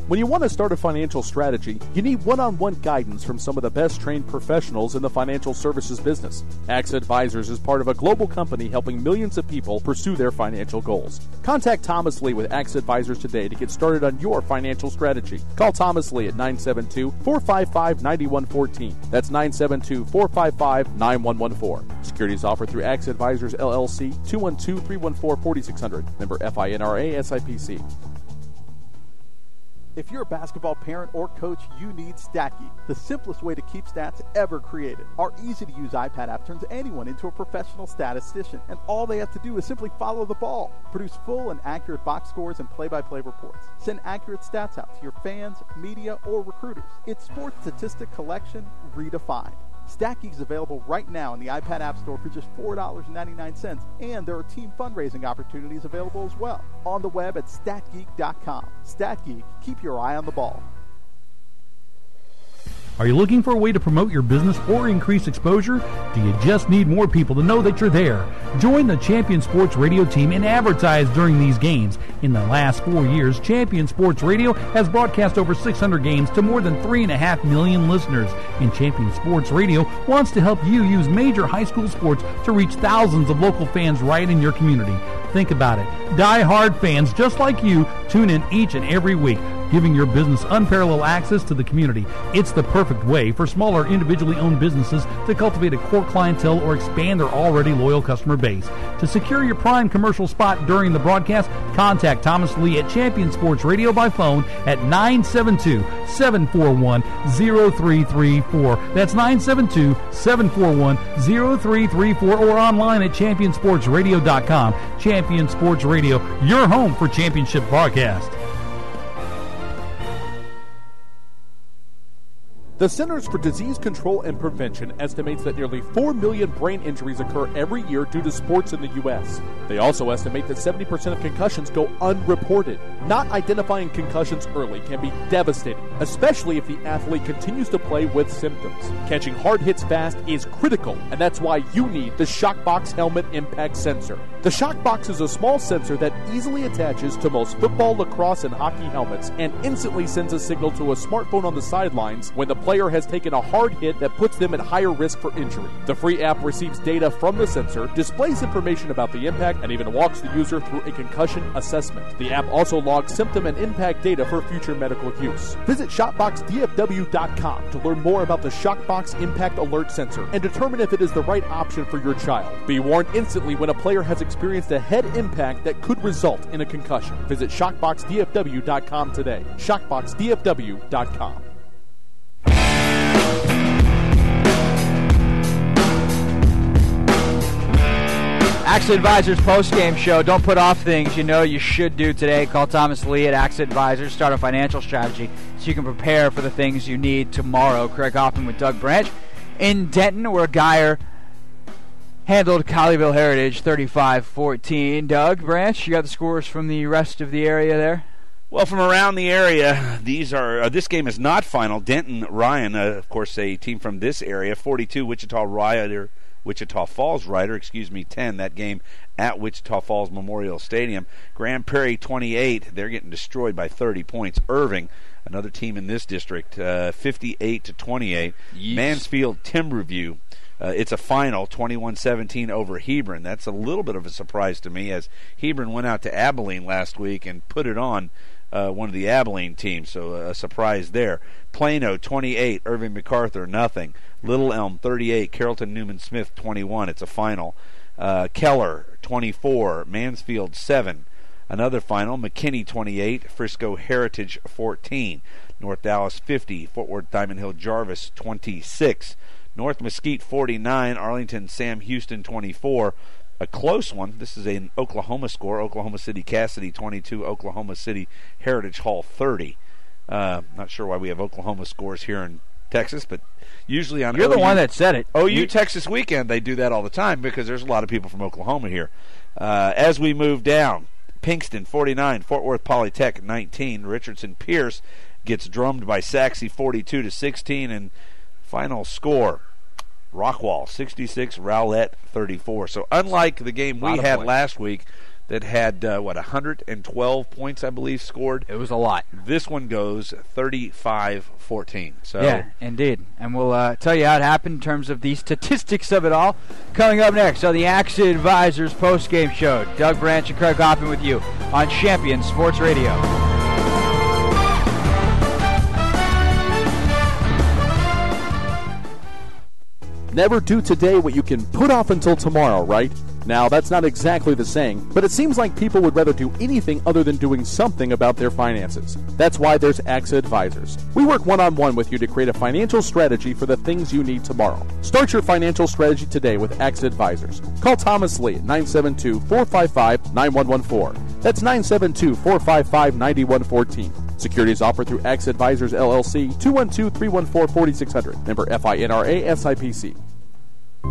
When you want to start a financial strategy, you need one-on-one guidance from some of the best trained professionals in the financial services business. AXA Advisors is part of a global company helping millions of people pursue their financial goals. Contact Thomas Lee with AXA Advisors today to get started on your financial strategy. Call Thomas Lee at 972-455-9114. That's 972-455-9114. Securities offered through AXA Advisors, LLC, 212-314-4600. Member FINRA SIPC. If you're a basketball parent or coach, you need StatGeek, the simplest way to keep stats ever created. Our easy-to-use iPad app turns anyone into a professional statistician, and all they have to do is simply follow the ball. Produce full and accurate box scores and play-by-play reports. Send accurate stats out to your fans, media, or recruiters. It's sports statistic collection redefined. StatGeek is available right now in the iPad App Store for just $4.99, and there are team fundraising opportunities available as well. On the web at StatGeek.com. StatGeek, keep your eye on the ball. Are you looking for a way to promote your business or increase exposure? Do you just need more people to know that you're there? Join the Champion Sports Radio team and advertise during these games. In the last 4 years, Champion Sports Radio has broadcast over 600 games to more than 3.5 million listeners. And Champion Sports Radio wants to help you use major high school sports to reach thousands of local fans right in your community. Think about it. Die-hard fans just like you tune in each and every week. giving your business unparalleled access to the community. It's the perfect way for smaller individually owned businesses to cultivate a core clientele or expand their already loyal customer base. To secure your prime commercial spot during the broadcast, contact Thomas Lee at Champion Sports Radio by phone at 972-741-0334. That's 972-741-0334 or online at championsportsradio.com. Champion Sports Radio, your home for championship broadcast. The Centers for Disease Control and Prevention estimates that nearly 4 million brain injuries occur every year due to sports in the U.S. They also estimate that 70% of concussions go unreported. Not identifying concussions early can be devastating, especially if the athlete continues to play with symptoms. Catching hard hits fast is critical, and that's why you need the Shockbox Helmet Impact Sensor. The Shockbox is a small sensor that easily attaches to most football, lacrosse, and hockey helmets and instantly sends a signal to a smartphone on the sidelines when the player has taken a hard hit that puts them at higher risk for injury. The free app receives data from the sensor, displays information about the impact, and even walks the user through a concussion assessment. The app also logs symptom and impact data for future medical use. Visit ShotboxDFW.com to learn more about the Shockbox Impact Alert Sensor and determine if it is the right option for your child. Be warned instantly when a player has experienced a head impact that could result in a concussion. Visit ShockboxDFW.com today. ShockboxDFW.com. AXA Advisors post-game show. Don't put off things you know you should do today. Call Thomas Lee at AXA Advisors. Start a financial strategy so you can prepare for the things you need tomorrow. Craig Hoffman with Doug Branch in Denton, where Geyer handled Colleyville Heritage 35-14. Doug Branch, you got the scores from the rest of the area there? Well, from around the area, these are this game is not final. Denton Ryan, of course, a team from this area, 42. Wichita Falls Rider, 10. That game at Wichita Falls Memorial Stadium. Grand Prairie 28. They're getting destroyed by 30 points. Irving, another team in this district, 58-28. Yeesh. Mansfield Timberview. It's a final, 21-17 over Hebron. That's a little bit of a surprise to me, as Hebron went out to Abilene last week and put it on one of the Abilene teams, so a surprise there. Plano 28, Irving MacArthur nothing. Little Elm 38, Carrollton Newman Smith 21. It's a final. Keller 24, Mansfield 7. Another final. McKinney 28, Frisco Heritage 14. North Dallas 50, Fort Worth Diamond Hill Jarvis 26. North Mesquite 49, Arlington Sam Houston 24. A close one. This is an Oklahoma score. Oklahoma City Cassidy 22, Oklahoma City Heritage Hall 30. Not sure why we have Oklahoma scores here in Texas, but usually on You're the one that said it. OU Texas weekend, they do that all the time because there's a lot of people from Oklahoma here. As we move down, Pinkston 49, Fort Worth Polytech 19. Richardson Pierce gets drummed by Saxe 42-16, and final score, Rockwall 66, Rowlett 34. So unlike the game we had last week that had 112 points, I believe, scored. It was a lot. This one goes 35-14. So yeah, indeed. And we'll tell you how it happened in terms of the statistics of it all coming up next on the AXA Advisors post-game show. Doug Branch and Craig Hoffman with you on Champion Sports Radio. Never do today what you can put off until tomorrow, right? Now, that's not exactly the saying, but it seems like people would rather do anything other than doing something about their finances. That's why there's AXA Advisors. We work one-on-one with you to create a financial strategy for the things you need tomorrow. Start your financial strategy today with AXA Advisors. Call Thomas Lee at 972-455-9114. That's 972-455-9114. Securities offered through AXA Advisors, LLC, 212-314-4600. Member FINRA SIPC.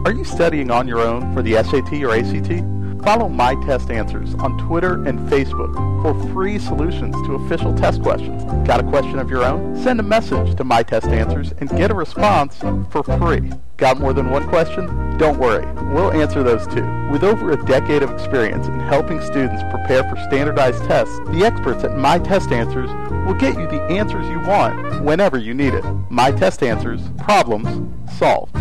Are you studying on your own for the SAT or ACT? Follow My Test Answers on Twitter and Facebook for free solutions to official test questions. Got a question of your own? Send a message to My Test Answers and get a response for free. Got more than one question? Don't worry, we'll answer those too. With over a decade of experience in helping students prepare for standardized tests, the experts at My Test Answers will get you the answers you want whenever you need it. My Test Answers, problems solved.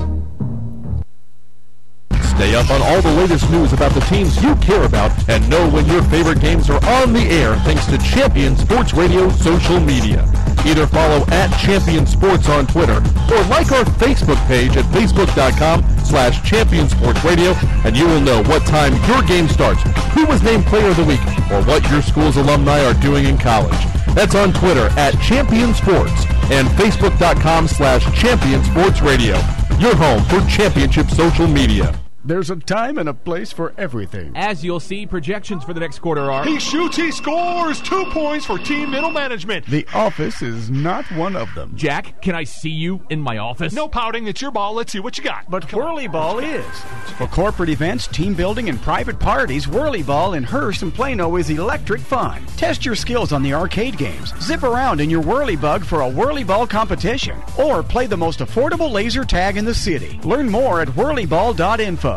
Stay up on all the latest news about the teams you care about and know when your favorite games are on the air thanks to Champion Sports Radio social media. Either follow @Champion Sports on Twitter or like our Facebook page at facebook.com/Champion Sports Radio, and you will know what time your game starts, who was named Player of the Week, or what your school's alumni are doing in college. That's on Twitter @Champion Sports and facebook.com/Champion Sports Radio. Your home for championship social media. There's a time and a place for everything. As you'll see, projections for the next quarter are... He shoots, he scores! 2 points for team middle management. The office is not one of them. Jack, can I see you in my office? No pouting, it's your ball. Let's see what you got. But Whirly Ball is. For corporate events, team building, and private parties, Whirly Ball in Hearst and Plano is electric fun. Test your skills on the arcade games. Zip around in your Whirly Bug for a Whirly Ball competition. Or play the most affordable laser tag in the city. Learn more at whirlyball.info.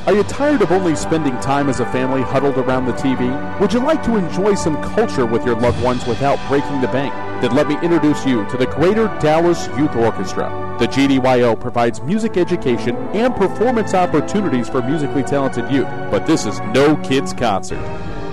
Are you tired of only spending time as a family huddled around the TV? Would you like to enjoy some culture with your loved ones without breaking the bank? Then let me introduce you to the Greater Dallas Youth Orchestra. The GDYO provides music education and performance opportunities for musically talented youth, but this is no kids' concert.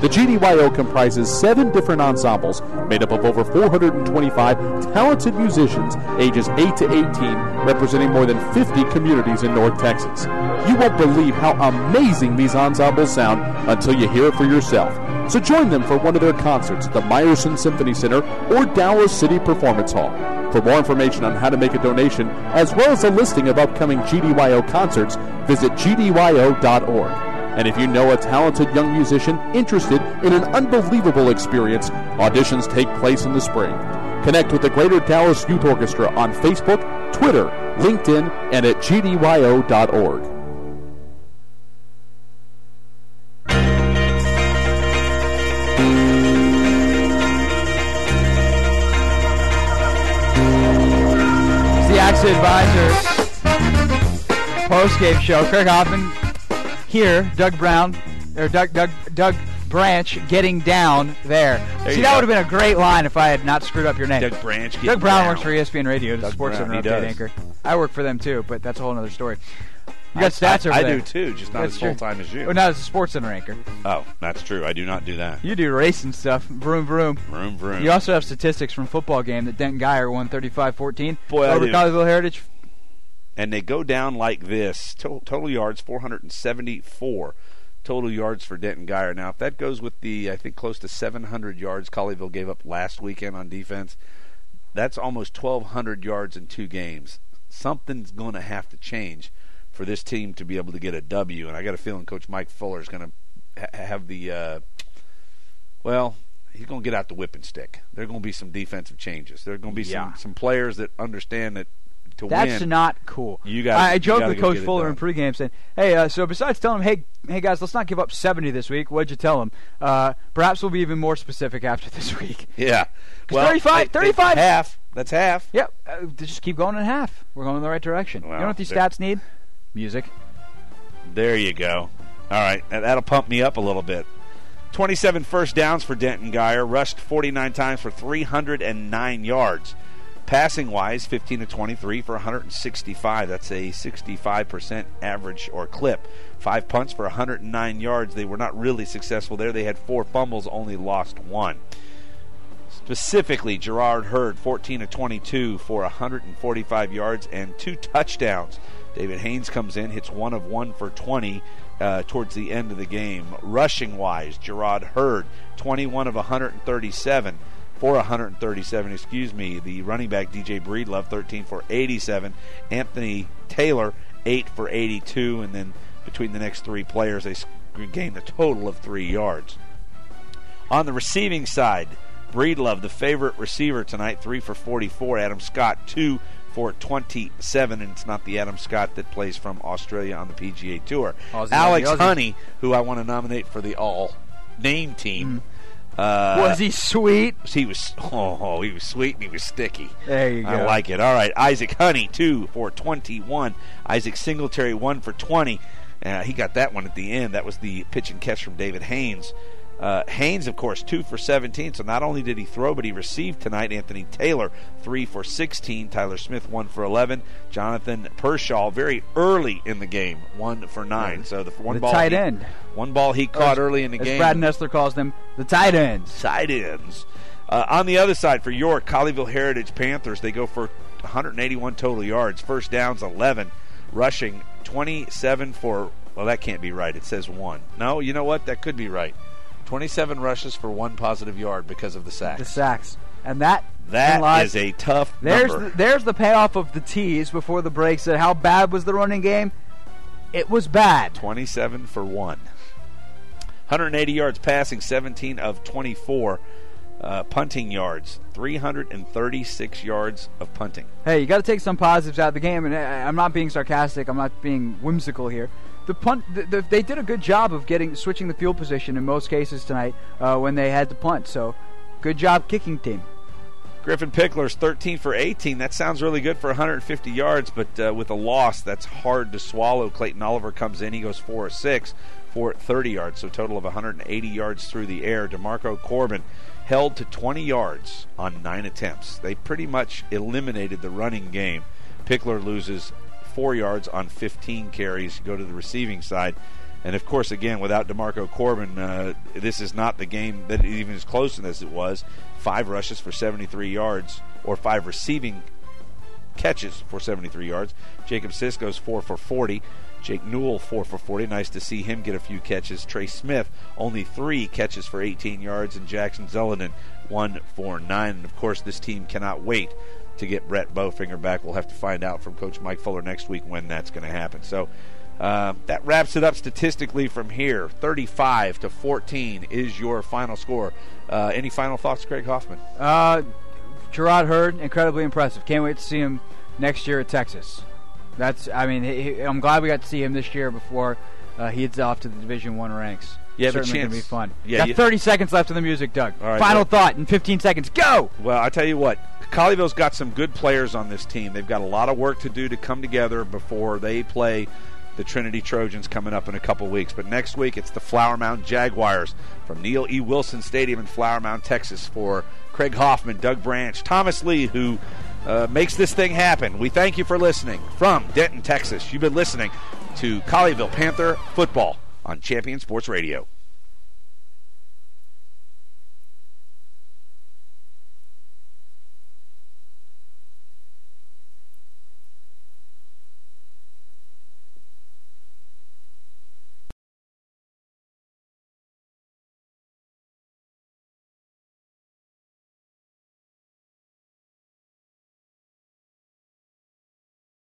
The GDYO comprises 7 different ensembles made up of over 425 talented musicians ages 8 to 18, representing more than 50 communities in North Texas. You won't believe how amazing these ensembles sound until you hear it for yourself. So join them for one of their concerts at the Meyerson Symphony Center or Dallas City Performance Hall. For more information on how to make a donation, as well as a listing of upcoming GDYO concerts, visit gdyo.org. And if you know a talented young musician interested in an unbelievable experience, auditions take place in the spring. Connect with the Greater Dallas Youth Orchestra on Facebook, Twitter, LinkedIn, and at gdyo.org. It's the Accident Advisor post-game show. Craig Hoffman here, Doug Branch getting down there. See, that would have been a great line if I had not screwed up your name. Doug Branch getting Doug Brown down. works for ESPN Radio, the Sports Center update anchor. I work for them too, but that's a whole other story. You got stats over there. I do too, just not as full-time as you. Well, not as a Sports Center anchor. Oh, that's true. I do not do that. You do racing stuff. Vroom, vroom. Vroom, vroom. You also have statistics from football game that Denton Geyer won 35-14 Boy, over Colleyville Heritage. And they go down like this. Total yards, 474 total yards for Denton Geyer. Now, if that goes with the, I think, close to 700 yards Colleyville gave up last weekend on defense, that's almost 1,200 yards in 2 games. Something's going to have to change for this team to be able to get a W. And I got a feeling Coach Mike Fuller is going to have the, he's going to get out the whipping stick. There are going to be some defensive changes. There are going to be some players that understand that to win. That's not cool. I joked with Coach Fuller in pregame saying, hey, so besides telling him, hey guys, let's not give up 70 this week, what'd you tell him? Perhaps we'll be even more specific after this week. Yeah. Well, 35. Half. That's half. Yep. Just keep going in half. We're going in the right direction. Well, you know what these stats need? Music. There you go. All right. That'll pump me up a little bit. 27 first downs for Denton Geyer. Rushed 49 times for 309 yards. Passing-wise, 15 to 23 for 165. That's a 65% average or clip. 5 punts for 109 yards. They were not really successful there. They had 4 fumbles, only lost 1. Specifically, Gerard Hurd, 14 to 22 for 145 yards and 2 touchdowns. David Haynes comes in, hits 1 of 1 for 20 towards the end of the game. Rushing-wise, Gerard Hurd, 21 of 137. For 137, The running back, DJ Breedlove, 13 for 87. Anthony Taylor, 8 for 82. And then between the next 3 players, they gained a total of 3 yards. On the receiving side, Breedlove, the favorite receiver tonight, 3 for 44. Adam Scott, 2 for 27. And it's not the Adam Scott that plays from Australia on the PGA Tour. Alex Honey, who I want to nominate for the all-name team. Was he sweet? He was sweet and he was sticky. There you go. I like it. All right, Isaac Honey, 2 for 21. Isaac Singletary, 1 for 20. He got that one at the end. That was the pitch and catch from David Haynes. Haynes, of course, 2 for 17, so not only did he throw, but he received tonight. Anthony Taylor, 3 for 16. Tyler Smith, 1 for 11. Jonathan Pershaw, very early in the game, 1 for 9. So the tight end. One ball he caught early in the game. As Brad Nessler calls them, the tight ends. Tight ends. On the other side, for York, Colleyville Heritage Panthers, they go for 181 total yards. First downs, 11. Rushing, 27 for, well, that can't be right. It says 1. No, you know what? That could be right. 27 rushes for 1 positive yard because of the sacks. The sacks. And that is a tough number. There's the payoff of the tease before the break. Said how bad was the running game? It was bad. 27 for 1. 180 yards passing, 17 of 24. Punting yards, 336 yards of punting. Hey, you got to take some positives out of the game, and I'm not being sarcastic. I'm not being whimsical here. The punt, they did a good job of switching the field position in most cases tonight when they had to punt. So, good job, kicking team. Griffin Pickler's 13 for 18. That sounds really good for 150 yards, but with a loss, that's hard to swallow. Clayton Oliver comes in. He goes 4 or 6 for 30 yards, so a total of 180 yards through the air. DeMarco Corbin held to 20 yards on 9 attempts. They pretty much eliminated the running game. Pickler loses 4 yards on 15 carries. Go to the receiving side. And, of course, again, without DeMarco Corbin, this is not the game that even is close as it was. 5 rushes for 73 yards, or 5 receiving catches for 73 yards. Jacob Sisko's 4 for 40. Jake Newell, 4 for 40. Nice to see him get a few catches. Trey Smith, only 3 catches for 18 yards. And Jackson Zeldin, 1 for 9. And, of course, this team cannot wait to get Brett Bowfinger back. We'll have to find out from Coach Mike Fuller next week when that's going to happen. So that wraps it up statistically from here. 35-14 is your final score. Any final thoughts, Craig Hoffman? Gerard Hurd, incredibly impressive. Can't wait to see him next year at Texas. I'm glad we got to see him this year before he heads off to the Division I ranks. Yeah, certainly going to be fun. Yeah, got 30 seconds left of the music, Doug. All right, final thought in 15 seconds. Go! Well, I tell you what, Colleyville's got some good players on this team. They've got a lot of work to do to come together before they play the Trinity Trojans coming up in a couple weeks. But next week, it's the Flower Mound Jaguars from Neil E. Wilson Stadium in Flower Mound, Texas. For Craig Hoffman, Doug Branch, Thomas Lee, who makes this thing happen, we thank you for listening from Denton, Texas. You've been listening to Colleyville Panther Football on Champion Sports Radio.